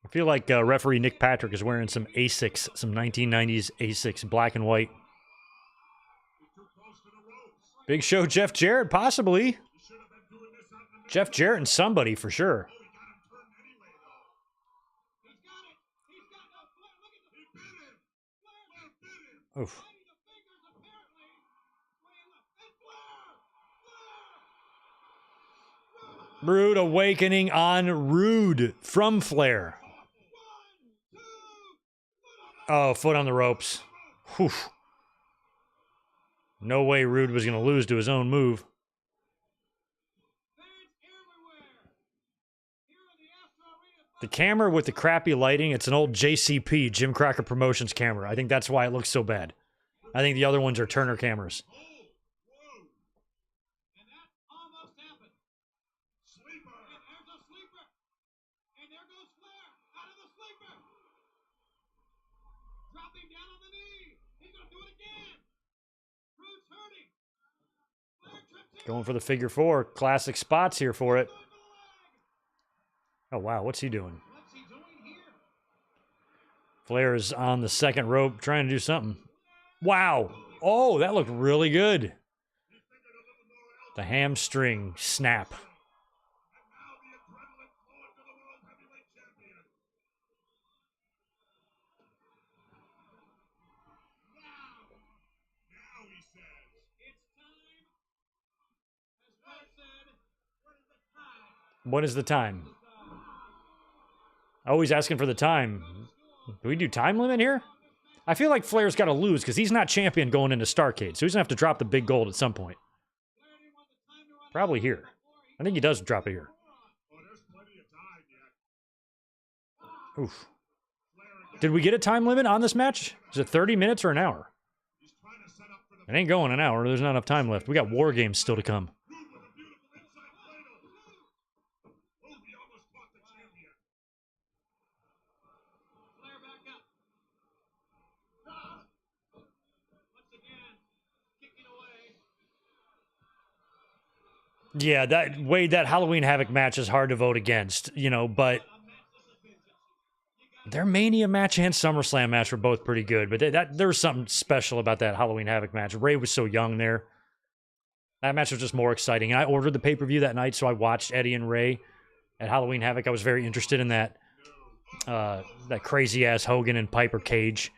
I feel like referee Nick Patrick is wearing some Asics, some 1990s Asics, black and white. Big Show Jeff Jarrett, possibly. Jeff Jarrett and somebody for sure. Oof. Rude awakening on Rude from Flair. Oh, foot on the ropes. Whew. No way Rude was going to lose to his own move. The camera with the crappy lighting, it's an old JCP, Jim Crocker Promotions camera. I think that's why it looks so bad. I think the other ones are Turner cameras. And that almost happened. Sleeper. And there's a sleeper. And there goes Flair out of the sleeper. Dropping down on the knee. He's going to do it again. Rude's hurting. Flair trips him. Going for the figure four. Classic spots here for it. Oh, wow. What's he doing? What's he doing here? Flair is on the second rope trying to do something. Wow. Oh, that looked really good. The hamstring snap. And now the adrenaline flowing to the World Heavyweight Champion. Now he says, It's time. As Flair said, what is the time? What is the time? Oh, he's asking for the time. Do we do time limit here? I feel like Flair's got to lose because he's not champion going into Starrcade, so he's going to have to drop the big gold at some point. Probably here. I think he does drop it here. oh, there's plenty of time yet. Oof. Did we get a time limit on this match? Is it 30 minutes or an hour? He's trying to set up for the It ain't going an hour. There's not enough time left. We got War Games still to come. Roode with a beautiful inside cradle. Oh, he almost caught the champion. Flair back up. Once again, kicking away. Yeah, that Wade, that Halloween Havoc match is hard to vote against, you know, but their Mania match and SummerSlam match were both pretty good. But there was something special about that Halloween Havoc match. Ray was so young there. That match was just more exciting. And I ordered the pay-per-view that night, so I watched Eddie and Ray at Halloween Havoc. I was very interested in that crazy-ass Hogan and Piper cage.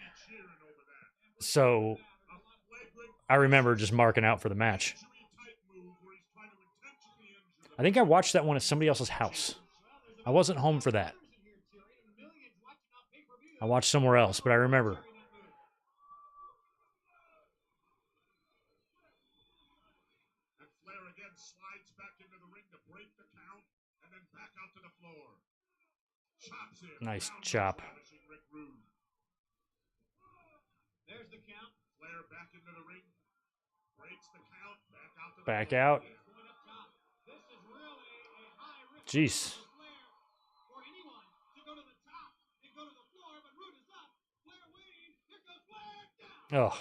So I remember just marking out for the match. I think I watched that one at somebody else's house. I wasn't home for that. I watched somewhere else, but I remember. And Flair again slides back into the ring to break the count and then back out to the floor. Chops in. Nice Down chop. establishing Rick Rude. There's the count. Flair back into the ring. Breaks the count. Back out to the Back floor. out. Going up top. This is really a high risk Jeez. for Flair or anyone to go to the top and go to the floor, but Rude is up. Flair waiting. Here goes Flair down. Oh,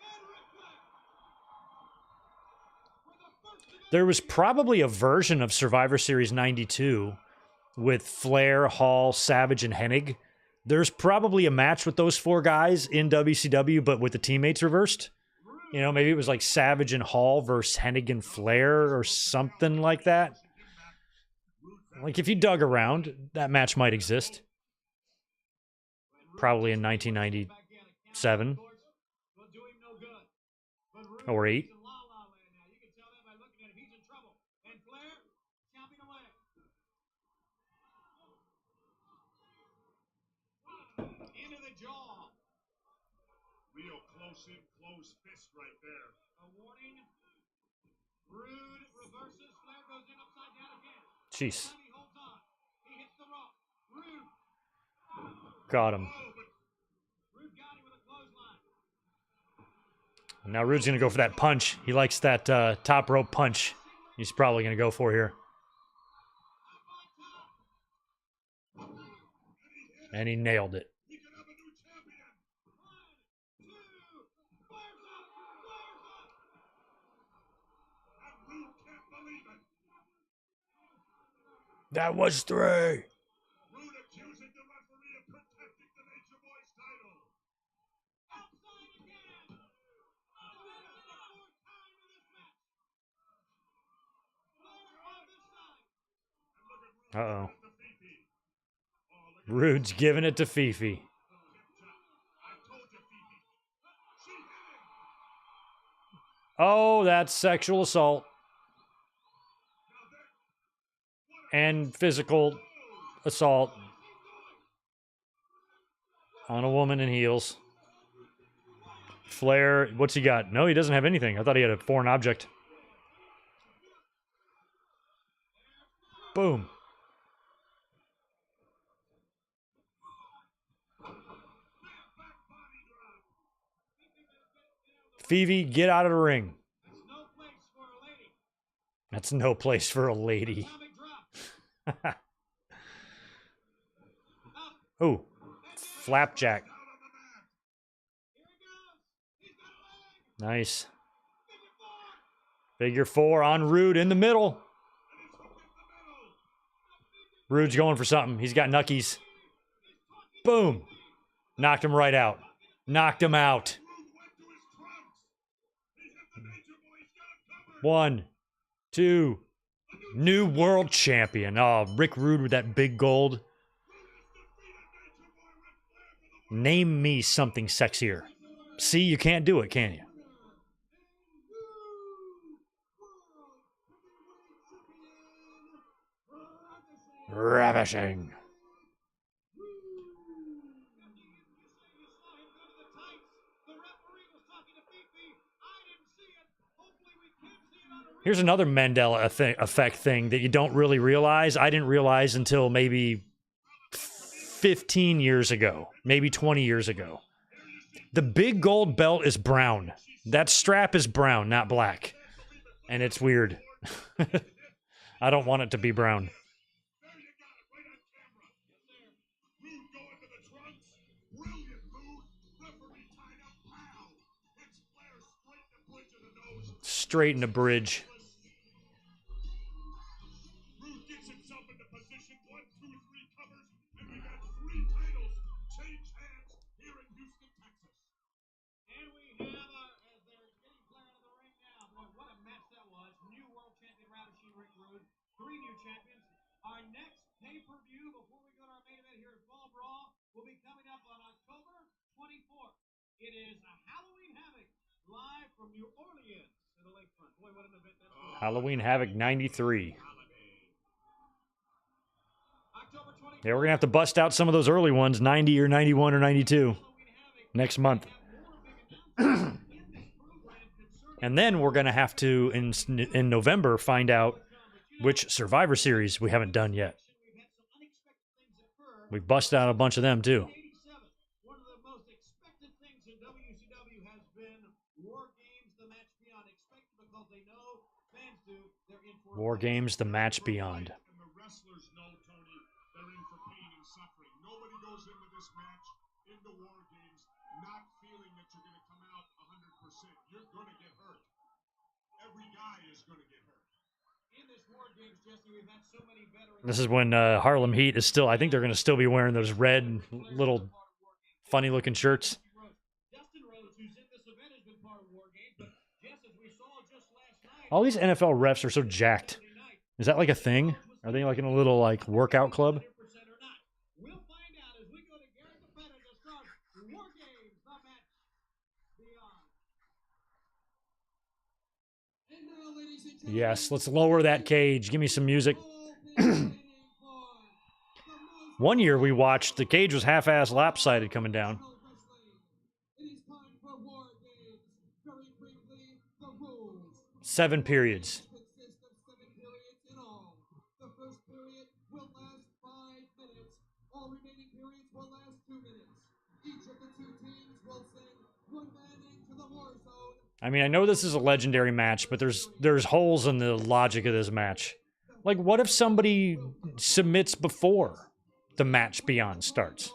And Ric Flair. For the first of there was probably a version of Survivor Series 92 with Flair, Hall, Savage, and Hennig. There's probably a match with those four guys in WCW, but with the teammates reversed. You know, maybe it was like Savage and Hall versus Hennig and Flair or something like that. Like, if you dug around, that match might exist. Probably in 1997 will do him no good. But Rude or 8. is in la la land now. You can tell that by looking at him. He's in trouble. And Flair chopping away. Into the jaw. Real close in, close fist right there. A warning. Rude reverses. Flair goes in upside down again. Jeez. Time he holds on. He hits the rope. Rude. Got him. Oh, but Rude got him with a clothesline. Now Rude's going to go for that punch. He likes that top rope punch. He's probably going to go for here. And he nailed it. we could have a new champion. 1, 2. Flair's up. Flair's up. And Rude can't believe it. That was 3. Rude accusing the referee of protecting the Nature Boys title. Outside again. Oh, that is the fourth time in this match. Flair on this side. And look at Rude Uh-oh. giving it to Fifi. Oh, look at Rude's giving it to Fifi. hip chop. I told you, Fifi. She hit him. Oh, that's sexual assault Now that, and physical assault on a woman in heels. Flair, what's he got? No, he doesn't have anything. I thought he had a foreign object. Boom. Phoebe, get out of the ring. That's no place for a lady. That's no place for a lady. Atomic drop. Ooh, flapjack. out on the mat. Here he goes. He's got a leg. Nice. Figure 4. Figure 4 on Rude in the middle. Rude's going for something. He's got knuckies. Boom. Knocked him right out. Knocked him out. Rude went to his trunks. 1, 2. New world champion. Oh, Rick Rude with that big gold. Name me something sexier. See, you can't do it, can you? Ravishing. Here's another Mandela effect thing that you don't really realize. I didn't realize until maybe 15 years ago, maybe 20 years ago. The big gold belt is brown. That strap is brown, not black. And it's weird. I don't want it to be brown. Straight in the bridge. Our next pay-per-view before we go to our main event here at Fall Brawl will be coming up on October 24th. It is a Halloween Havoc live from New Orleans to the lakefront. Boy, what an event that's going to be. Halloween Havoc 93. Yeah, we're going to have to bust out some of those early ones, 90 or 91 or 92, next month. And then we're going to have to, in November, find out which Survivor Series we haven't done yet. We've busted out a bunch of them, too. One of the most expected things in WCW has been War Games, the match beyond. Expected because they know fans do. They're in for War Games, the match beyond. And the wrestlers know, Tony, they're in for pain and suffering. Nobody goes into this match, into War Games, not feeling that you're going to come out 100%. You're going to get hurt. Every guy is going to get hurt. in this War Games, Jesse. We've had so many veterans. This is when Harlem Heat is still, I think they're going to still be wearing those red little funny looking shirts. Dustin Rhodes, who's in this event, has been part of War Games, but just as we saw just last night. All these NFL refs are so jacked. Is that like a thing? Are they like in a little like workout club? We'll find out as we go to Garrett the Pettit to start War Games, the match beyond. And now, ladies and gentlemen, Yes, let's lower that cage. Give me some music. One year we watched, the cage was half-ass lopsided coming down. it is time for War Games. Very briefly, the rules. 7 periods. Consist of 7 periods in all. The first period will last 5 minutes. All remaining periods will last 2 minutes. Each of the two teams will send one man into the war zone. I mean, I know this is a legendary match, but there's holes in the logic of this match. Like, what if somebody submits before the match beyond starts?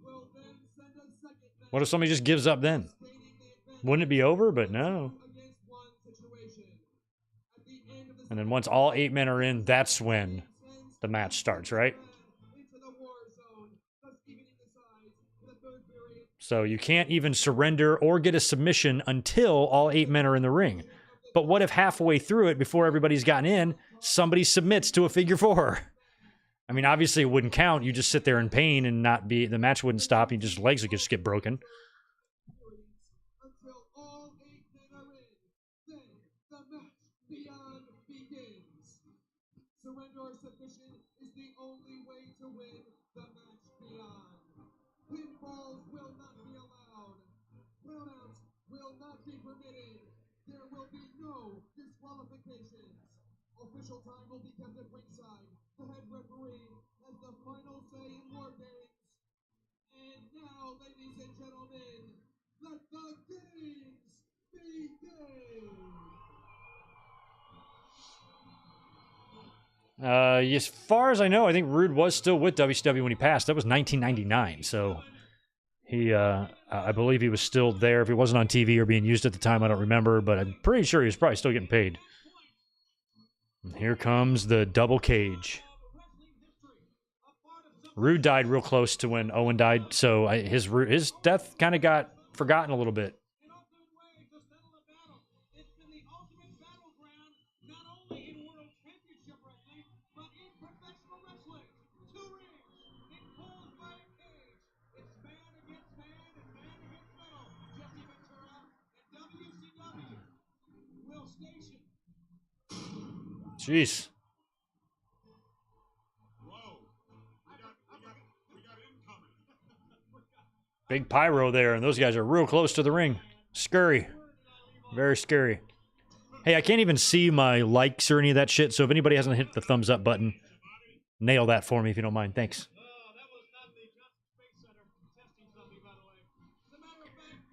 Will then send a second man What if somebody just gives up then? stating the advantage Wouldn't it be over? But no. against one situation. At the end of the And then once all 8 men are in, that's when the match starts, right? into the war zone, thus evening the sides in the third period. So you can't even surrender or get a submission until all 8 men are in the ring. But what if halfway through it, before everybody's gotten in, somebody submits to a figure 4? I mean, obviously it wouldn't count. You just sit there in pain and not be, the match wouldn't stop. You just, legs would just get broken. Until all 8 men are in, then the match beyond begins. Surrender or submission is the only way to win the match beyond. Pinfalls will not be allowed. Countouts will not be permitted. There will be no disqualifications. Official time will be kept at ringside. The head referee has the final say in War Games. And now, ladies and gentlemen, let the games begin. As far as I know, I think Rude was still with WCW when he passed. That was 1999, so he, I believe he was still there. If he wasn't on TV or being used at the time, I don't remember, but I'm pretty sure he was probably still getting paid. And here comes the double cage. Rude died real close to when Owen died, so his death kind of got forgotten a little bit. An ultimate way to settle a battle. It's been the ultimate battleground Jeez. Whoa. We got incoming. Big pyro there, and those guys are real close to the ring. Scurry. Very scary. Hey, I can't even see my likes or any of that shit, so if anybody hasn't hit the thumbs up button, nail that for me if you don't mind. Thanks. Oh, that was not the Johnson Space Center testing something, by the way. As a matter of fact,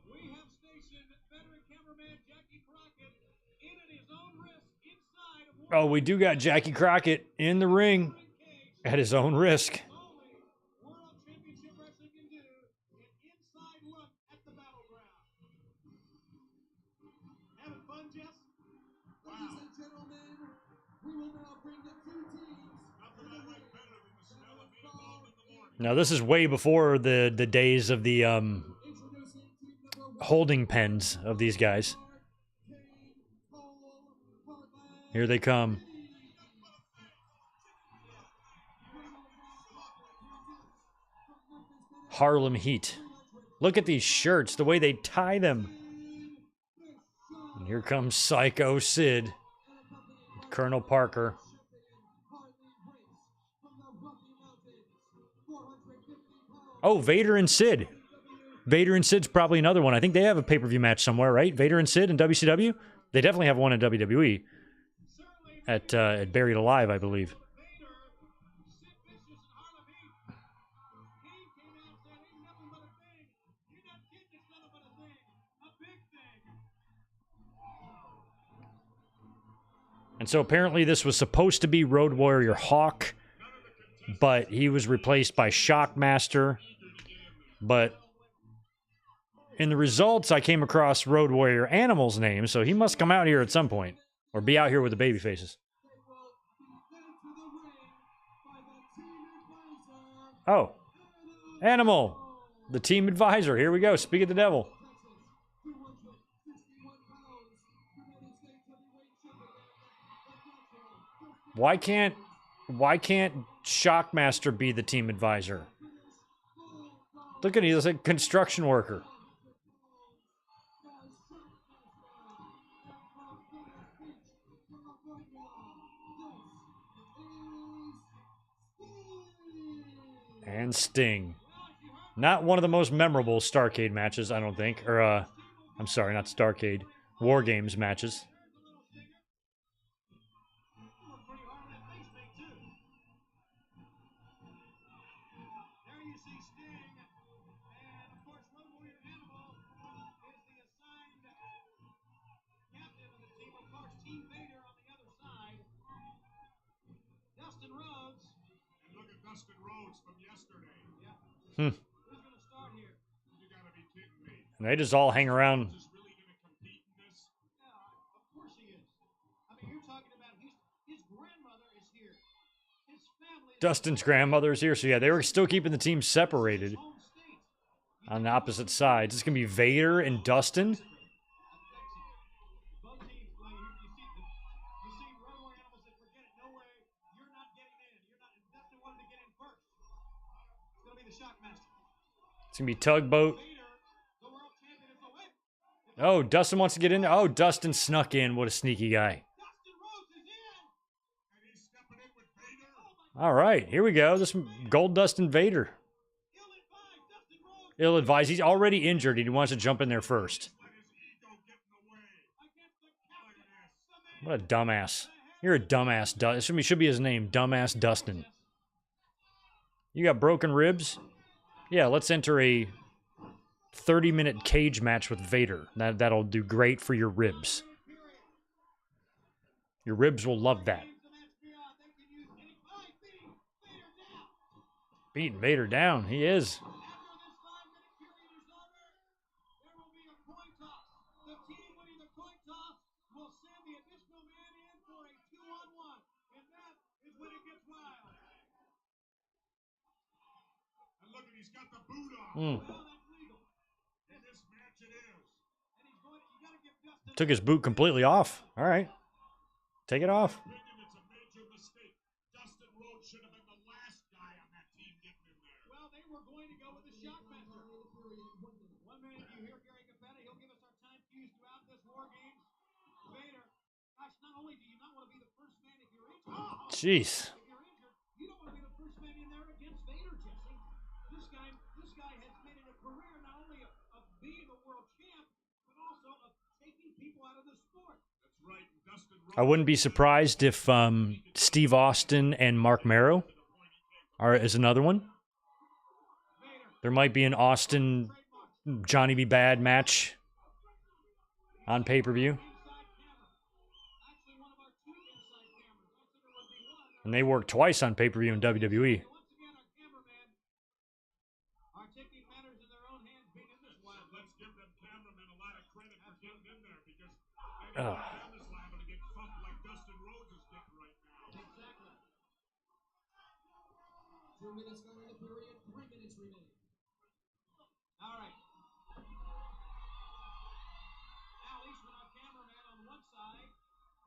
we have stationed veteran cameraman Jackie Crockett in at his own risk inside of Oh, we do got Jackie Crockett in the ring at his own risk. only World Championship Wrestling can do an inside look at the battleground. Having fun, Jess? Ladies and gentlemen, we will now bring the two teams. Nothing I like better than the smell of meatballs in the morning. Now, this is way before the days of the Introducing team number 1. holding pens of these guys. Here they come. Harlem Heat. Look at these shirts, the way they tie them. And here comes Psycho Sid, Colonel Parker. Oh, Vader and Sid. Vader and Sid's probably another one. I think they have a pay-per-view match somewhere, right? Vader and Sid in WCW? They definitely have one in WWE. At Buried Alive, I believe. And so apparently this was supposed to be Road Warrior Hawk, but he was replaced by Shockmaster. But in the results, I came across Road Warrior Animal's name, so he must come out here at some point. Or be out here with the baby faces. Oh. Animal. The team advisor. Here we go. Speak of the devil. Why can't Shockmaster be the team advisor? Look at him. He's like a construction worker. And Sting. Not one of the most memorable Starrcade matches, I don't think. Or, I'm sorry, not Starrcade. War Games matches. There you see Sting, and of course, Road Warrior Animal is the assigned captain of the team. Of course, Team Vader on the other side. Dustin Rhodes. And look at Dustin Rhodes from yesterday. Yeah. Hmm. Who's going to start here? You gotta be kidding me. And they just all hang around. Is really gonna compete in this? Yeah, of course he is. I mean, you're talking about his grandmother is here. His family is Dustin's grandmother's here, so yeah, they were still keeping the teams separated home state. on the opposite sides. It's going to be Vader and Dustin. Both teams, like, you see Road Warrior Animal said, forget it, no way, you're not getting in. Dustin wanted to get in first. It's going to be the Shockmaster. It's going to be Tugboat. Vader, the world champion, is away. Oh, Dustin wants to get in. Oh, Dustin snuck in. What a sneaky guy. Dustin Rhodes is in. And he's stepping in with Vader. All right, here we go. This Gold Dust and Vader. Ill-advised, Dustin Rhodes Ill-advised. He's already injured. He wants to jump in there first. Let his ego get in the way. against the Look captain. at this. What a dumbass. You're a dumbass. This should be his name. Dumbass Dustin. You got broken ribs? Yeah, let's enter a 30-minute cage match with Vader. That'll do great for your ribs. Your ribs will love that. Beating Vader down. He is. After this 5-minute period is over, there will be a coin toss. The team winning the coin toss will send the additional man in for a 2-on-1. And that is when it gets wild. And look at he's got the boot on. Mm. Well, that's legal. In this match it is. And he's going, you got to give Dustin Took his boot completely off. All right. Take it off. Opinion, it's a major mistake. Dustin Rhodes should have been the last guy on that team getting in there. Well, they were going to go with the Shockmaster. 1 minute, you hear Gary Capetta. He'll give us our time fuse throughout this War Games. Vader, gosh, not only you not want to be the first man if you're injured? Jeez. If you're injured, you don't want to be the first man in there against Vader, Jesse. This guy has made it a career not only of being a world champ, but also of taking people out of the sport. That's right. Dustin I wouldn't be surprised if Steve Austin and Mark Merrow is another one. There might be an Austin Johnny B. Bad match on pay-per-view. And they worked twice on pay-per-view in WWE. Let's give them cameramen a lot of credit for getting in there because camera's liable to get thumped like Dustin Rhodes is getting right now. Exactly. 2 minutes gone in the period, 3 minutes remaining. All right. Al Eastman, our cameraman, on one side,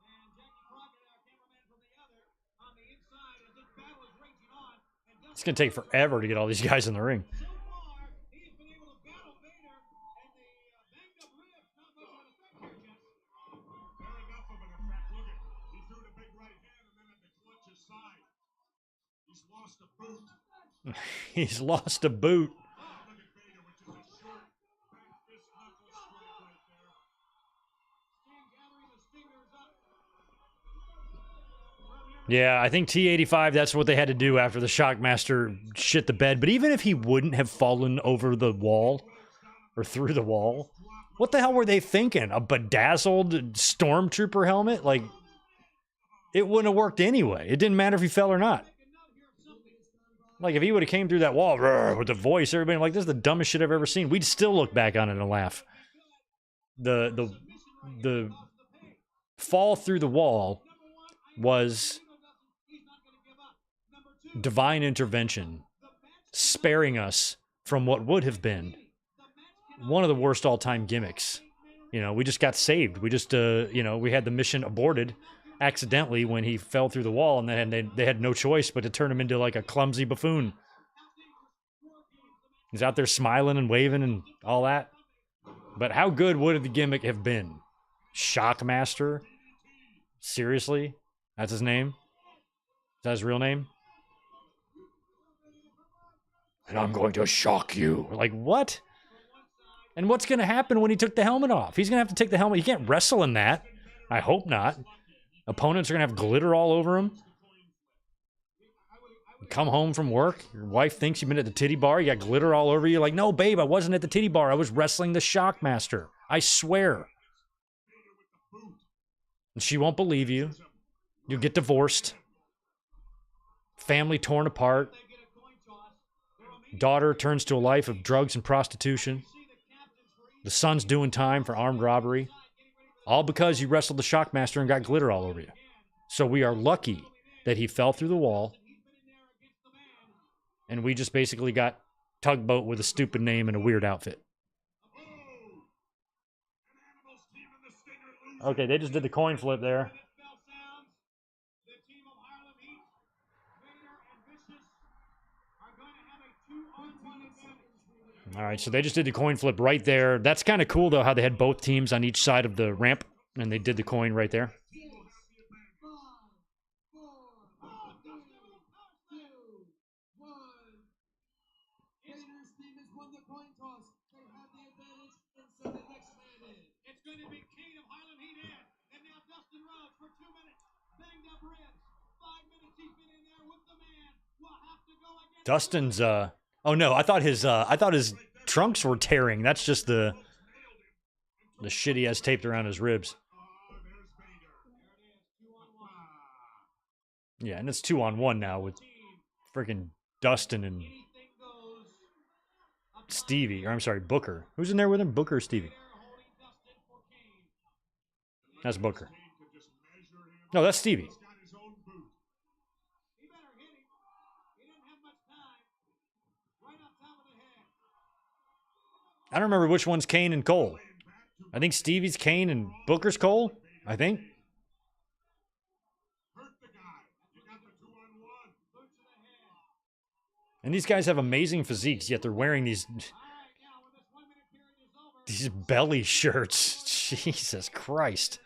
and Jackie Crockett, our cameraman, from the other, on the inside as this battle is raging on. And It's going to take forever to get all these guys in the ring. so far, he's been able to battle Vader, and the banged up ribs not much of an effect here, Jess. They're enough of an effect. Look at, he threw the big right hand and then had to clutch his side. He's lost a boot. He's lost a boot. Look at Vader, which is a short, back fist knuckle strike right there. Sting gathering the stingers up. Yeah, I think T85, that's what they had to do after the Shockmaster shit the bed. But even if he wouldn't have fallen over the wall or through the wall, what the hell were they thinking? A bedazzled Stormtrooper helmet? Like, it wouldn't have worked anyway. It didn't matter if he fell or not. Like, if he would have came through that wall with the voice, everybody like, this is the dumbest shit I've ever seen. We'd still look back on it and laugh. The fall through the wall was divine intervention, sparing us from what would have been one of the worst all-time gimmicks. You know, we just got saved. We just, we had the mission aborted accidentally when he fell through the wall, and then they had no choice but to turn him into like a clumsy buffoon. He's out there smiling and waving and all that. But how good would the gimmick have been? Shockmaster? Seriously? That's his name? Is that his real name? And I'm going to shock you. Like, what? And what's going to happen when he took the helmet off? He's going to have to take the helmet. He can't wrestle in that. I hope not. Opponents are going to have glitter all over him. You come home from work. Your wife thinks you've been at the titty bar. You got glitter all over you. Like, no, babe, I wasn't at the titty bar. I was wrestling the Shockmaster. I swear. And she won't believe you. You'll get divorced. Family torn apart. Daughter turns to a life of drugs and prostitution. The son's doing time for armed robbery. All because you wrestled the Shockmaster and got glitter all over you. So we are lucky that he fell through the wall. And we just basically got Tugboat with a stupid name and a weird outfit. Okay, they just did the coin flip there. All right, so they just did the coin flip right there. That's kind of cool, though, how they had both teams on each side of the ramp, and they did the coin right there. 5, 4, 3, 2, 1. Vader's team has won the coin toss. They have the advantage and send the next man in. It's going to be Kane of Harlem Heat in. And now Dustin Rhodes for 2 minutes. Banged up ribs. 5 minutes he's been in there with the man. We'll have to go again. Dustin's, oh no, I thought his trunks were tearing. That's just the shit he has taped around his ribs. Yeah, and it's 2-on-1 now with freaking Dustin and Stevie. Or I'm sorry, Booker. Who's in there with him? Booker or Stevie? That's Booker. No, that's Stevie. I don't remember which one's Kane and Cole. I think Stevie's Kane and Booker's Cole. I think. And these guys have amazing physiques, yet they're wearing these belly shirts. Jesus Christ.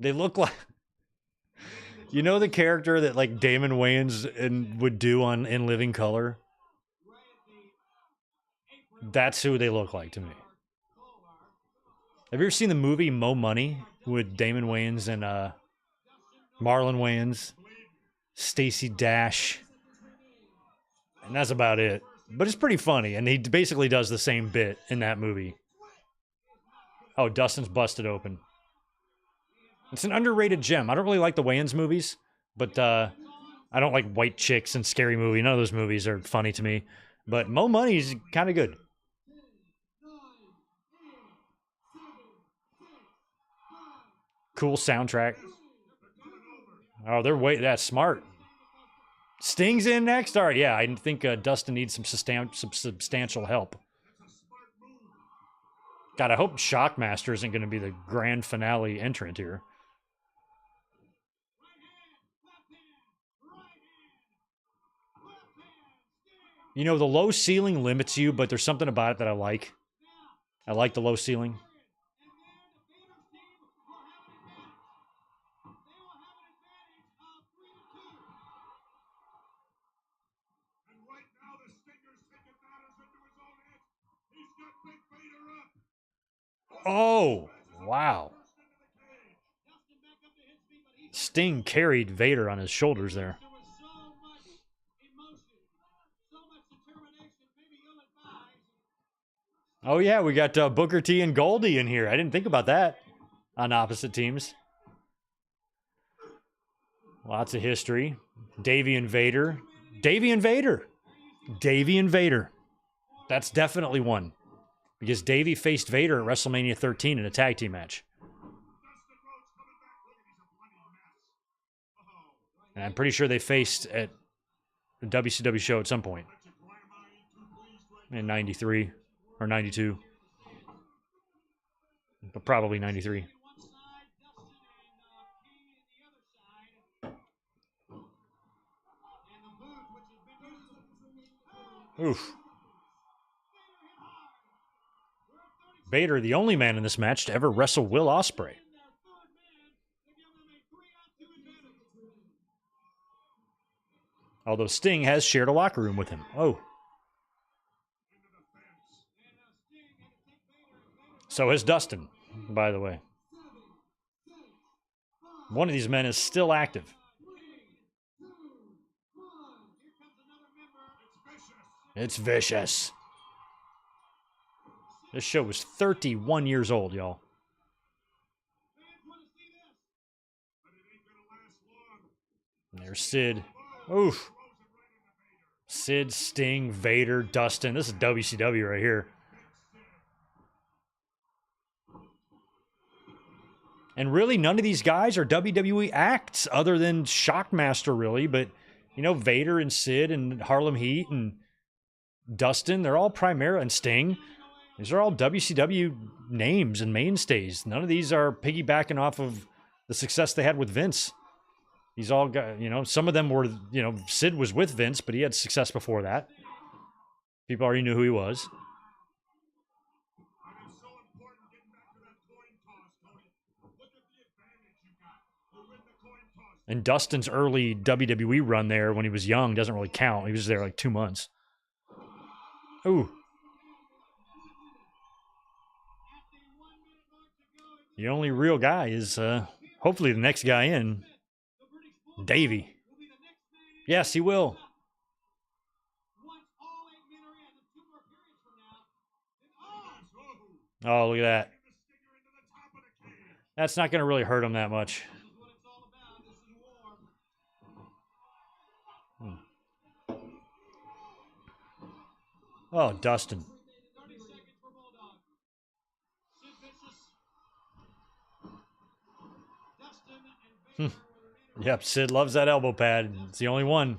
They look like, you know, the character that like Damon Wayans and would do on In Living Color. That's who they look like to me. Have you ever seen the movie Mo Money with Damon Wayans and Marlon Wayans, Stacey Dash, and that's about it. But it's pretty funny, and he basically does the same bit in that movie. Oh, Dustin's busted open. It's an underrated gem. I don't really like the Wayans movies, but I don't like White Chicks and Scary Movie. None of those movies are funny to me. But Mo Money's kind of good. Cool soundtrack. Oh, that's smart. Sting's in next? All right, yeah, I think Dustin needs some substantial help. God, I hope Shockmaster isn't going to be the grand finale entrant here. You know, the low ceiling limits you, but there's something about it that I like. I like the low ceiling. Oh, wow. Sting carried Vader on his shoulders there. Oh, yeah, we got Booker T and Goldie in here. I didn't think about that on opposite teams. Lots of history. Davey and Vader. Davey and Vader. Davey and Vader. That's definitely one. Because Davey faced Vader at WrestleMania 13 in a tag team match. And I'm pretty sure they faced at a WCW show at some point. In 93 or 92. But probably 93. Oof. Vader, the only man in this match to ever wrestle Will Ospreay. Although Sting has shared a locker room with him. Oh. So has Dustin, by the way. One of these men is still active. It's vicious. This show was 31 years old, y'all. And there's Sid. Oof. Sid, Sting, Vader, Dustin. This is WCW right here. And really, none of these guys are WWE acts other than Shockmaster, really. But, you know, Vader and Sid and Harlem Heat and Dustin, they're all primarily, and Sting. These are all WCW names and mainstays. None of these are piggybacking off of the success they had with Vince. These all got, you know, some of them were, you know, Sid was with Vince, but he had success before that. People already knew who he was. And Dustin's early WWE run there when he was young doesn't really count. He was there like 2 months. Ooh. The only real guy is hopefully the next guy in, Davey. Yes, he will. Oh, look at that. That's not going to really hurt him that much. Oh, Dustin. Yep, Sid loves that elbow pad. It's the only one.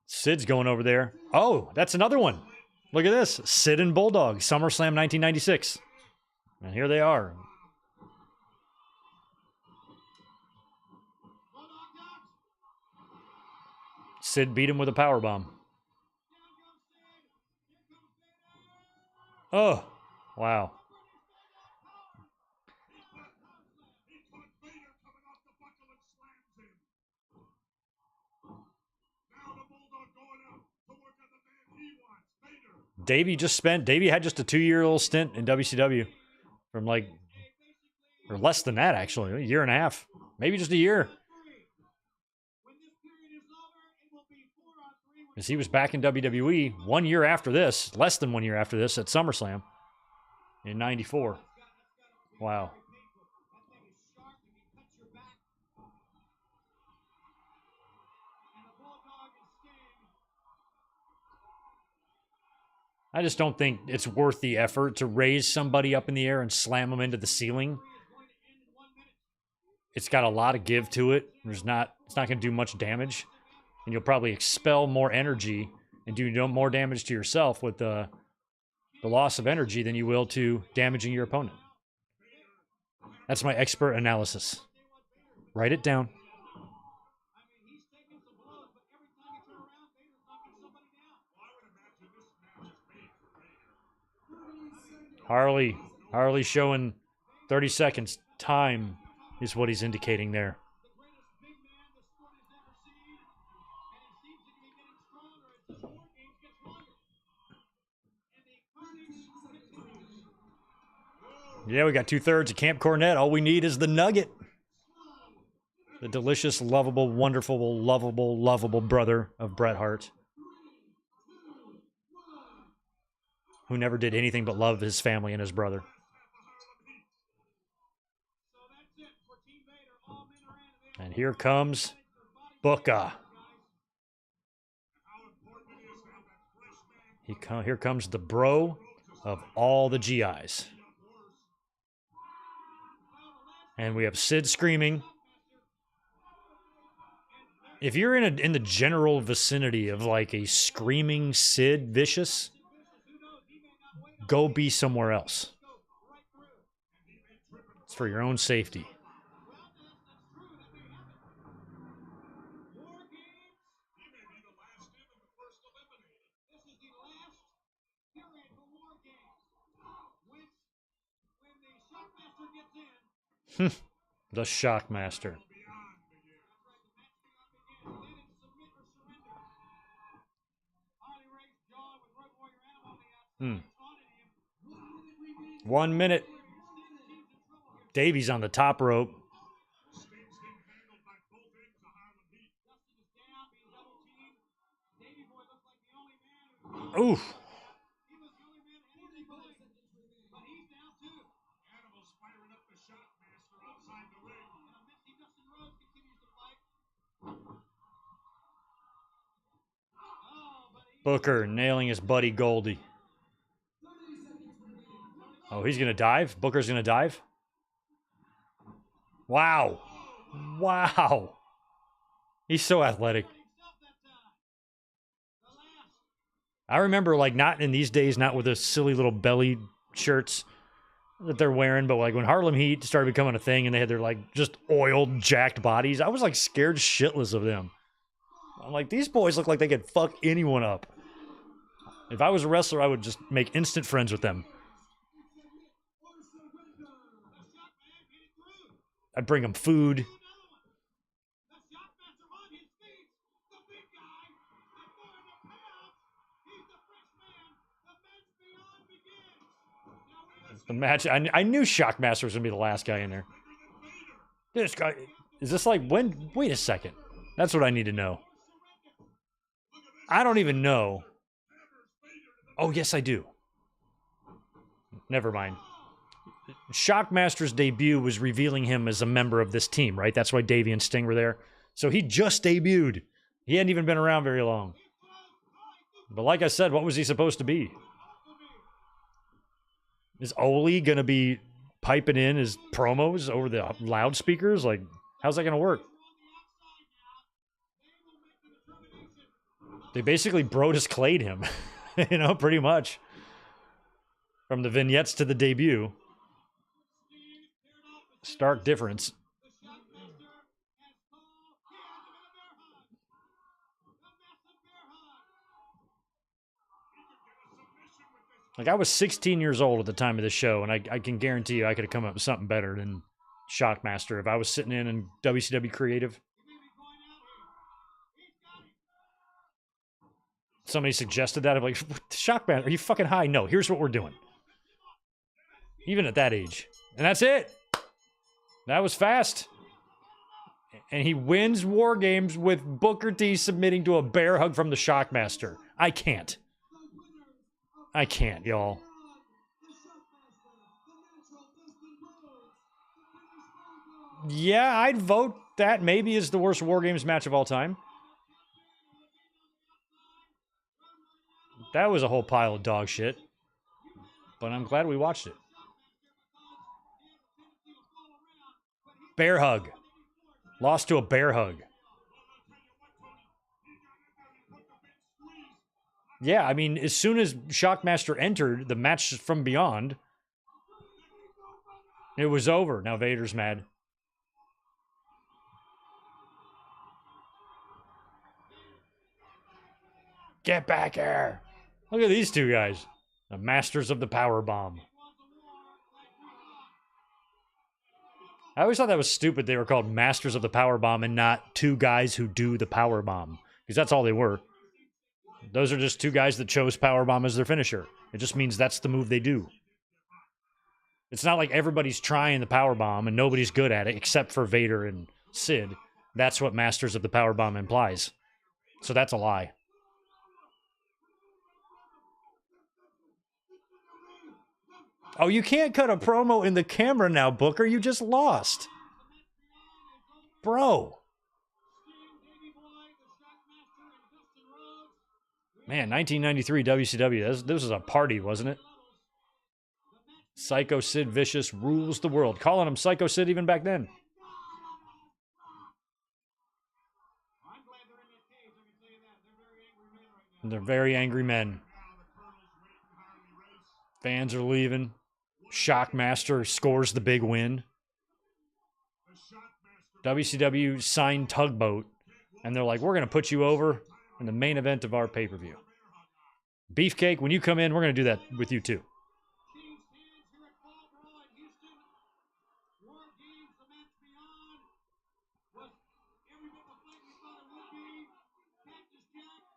Sid's going over there. Oh, that's another one. Look at this. Sid and Bulldog, SummerSlam 1996. And here they are. Sid beat him with a power bomb. Oh, wow. He caught Vader coming off the buckle and slams him. Now the Bulldog going out to work on the man he wants, Vader. Davey had just a 2-year little stint in WCW from like, or less than that actually, a year and a half, maybe just a year. Because he was back in WWE 1 year after this, less than 1 year after this at SummerSlam in '94. Wow. I just don't think it's worth the effort to raise somebody up in the air and slam them into the ceiling. It's got a lot of give to it. It's not going to do much damage. And you'll probably expel more energy and do more damage to yourself with the loss of energy than you will to damaging your opponent. That's my expert analysis. Write it down. Harley showing 30 seconds. Time is what he's indicating there. Yeah, we got 2/3 of Camp Cornette. All we need is the nugget. The delicious, lovable, wonderful, lovable brother of Bret Hart. Who never did anything but love his family and his brother. And here comes Booker. Here comes the bro of all the GIs. And we have Sid screaming. If you're in the general vicinity of like a screaming Sid Vicious, go be somewhere else. It's for your own safety. The Shockmaster. Hmm. 1 minute. Davey's on the top rope. Oof. Booker nailing his buddy Goldie. Oh, he's going to dive? Booker's going to dive? Wow. Wow. He's so athletic. I remember, like, not in these days, not with the silly little belly shirts that they're wearing, but like when Harlem Heat started becoming a thing and they had their like just oiled, jacked bodies, I was like scared shitless of them. I'm like, these boys look like they could fuck anyone up. If I was a wrestler, I would just make instant friends with them. I'd bring them food. The match, I knew Shockmaster was going to be the last guy in there. This guy, is this like when? Wait a second. That's what I need to know. I don't even know. Oh, yes, I do. Never mind. Shockmaster's debut was revealing him as a member of this team, right? That's why Davey and Sting were there. So he just debuted. He hadn't even been around very long. But like I said, what was he supposed to be? Is Ole going to be piping in his promos over the loudspeakers? Like, how's that going to work? They basically Brodus Clayed him, you know, pretty much. From the vignettes to the debut. Stark difference. Like, I was 16 years old at the time of the show, and I can guarantee you I could have come up with something better than Shockmaster if I was sitting in WCW Creative. Somebody suggested that. I'm like, Shockmaster, are you fucking high? No, here's what we're doing. Even at that age. And that's it. That was fast. And he wins War Games with Booker T submitting to a bear hug from the Shockmaster. I can't. I can't, y'all. Yeah, I'd vote that maybe is the worst War Games match of all time. That was a whole pile of dog shit. But I'm glad we watched it. Bear hug. Lost to a bear hug. Yeah, I mean, as soon as Shockmaster entered the match from beyond, it was over. Now Vader's mad. Get back here. Look at these two guys. The masters of the power bomb. I always thought that was stupid they were called masters of the power bomb and not two guys who do the power bomb. Because that's all they were. Those are just two guys that chose power bomb as their finisher. It just means that's the move they do. It's not like everybody's trying the power bomb and nobody's good at it except for Vader and Sid. That's what masters of the power bomb implies. So that's a lie. Oh, you can't cut a promo in the camera now, Booker. You just lost. Bro. Man, 1993 WCW. This was a party, wasn't it? Psycho Sid Vicious rules the world. Calling him Psycho Sid even back then. They're very angry men. Fans are leaving. Shockmaster scores the big win. WCW signed Tugboat, and they're like, we're going to put you over in the main event of our pay-per-view. Beefcake, when you come in, we're going to do that with you too.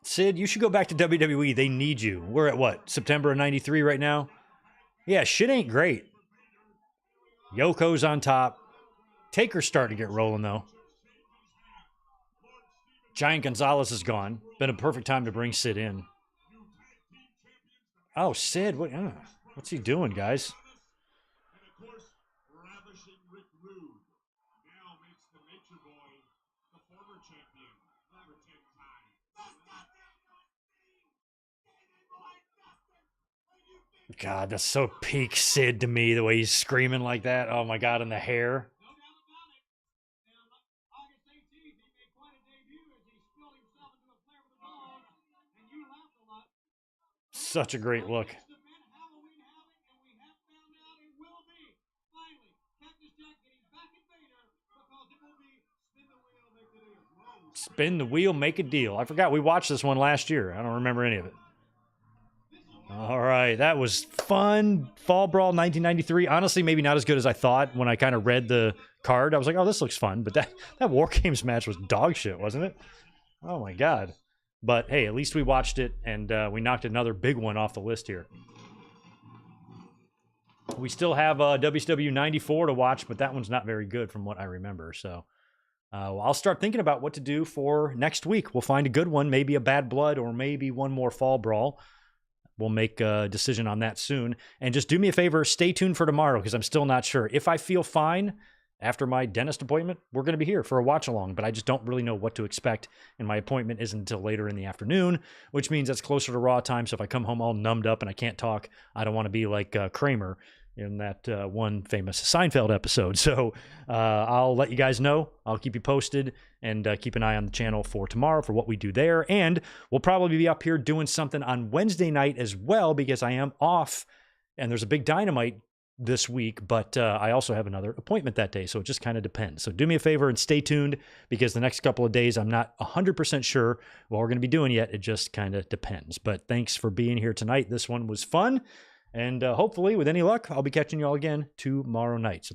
Sid, you should go back to WWE. They need you. We're at what? September of 93 right now? Yeah, shit ain't great. Yoko's on top. Taker's starting to get rolling, though. Giant Gonzalez is gone. Been a perfect time to bring Sid in. Oh, Sid. What's he doing, guys? God, that's so peak Sid to me, the way he's screaming like that. Oh, my God, and the hair. Such a great look. Spin the wheel, make a deal. I forgot we watched this one last year. I don't remember any of it. All right, that was fun. Fall Brawl 1993. Honestly, maybe not as good as I thought when I kind of read the card. I was like, oh, this looks fun. But that War Games match was dog shit, wasn't it? Oh, my God. But, hey, at least we watched it, and we knocked another big one off the list here. We still have WCW 94 to watch, but that one's not very good from what I remember. So I'll start thinking about what to do for next week. We'll find a good one, maybe a Bad Blood or maybe one more Fall Brawl. We'll make a decision on that soon. And just do me a favor, stay tuned for tomorrow because I'm still not sure. If I feel fine after my dentist appointment, we're going to be here for a watch-along, but I just don't really know what to expect, and my appointment isn't until later in the afternoon, which means that's closer to Raw time, so if I come home all numbed up and I can't talk, I don't want to be like Kramer in that one famous Seinfeld episode. So I'll let you guys know. I'll keep you posted, and keep an eye on the channel for tomorrow for what we do there. And we'll probably be up here doing something on Wednesday night as well because I am off, and there's a big Dynamite this week, but I also have another appointment that day, so it just kind of depends. So do me a favor and stay tuned, because the next couple of days I'm not 100% sure what we're going to be doing yet. It just kind of depends. But thanks for being here tonight. This one was fun, and hopefully, with any luck, I'll be catching you all again tomorrow night. So thank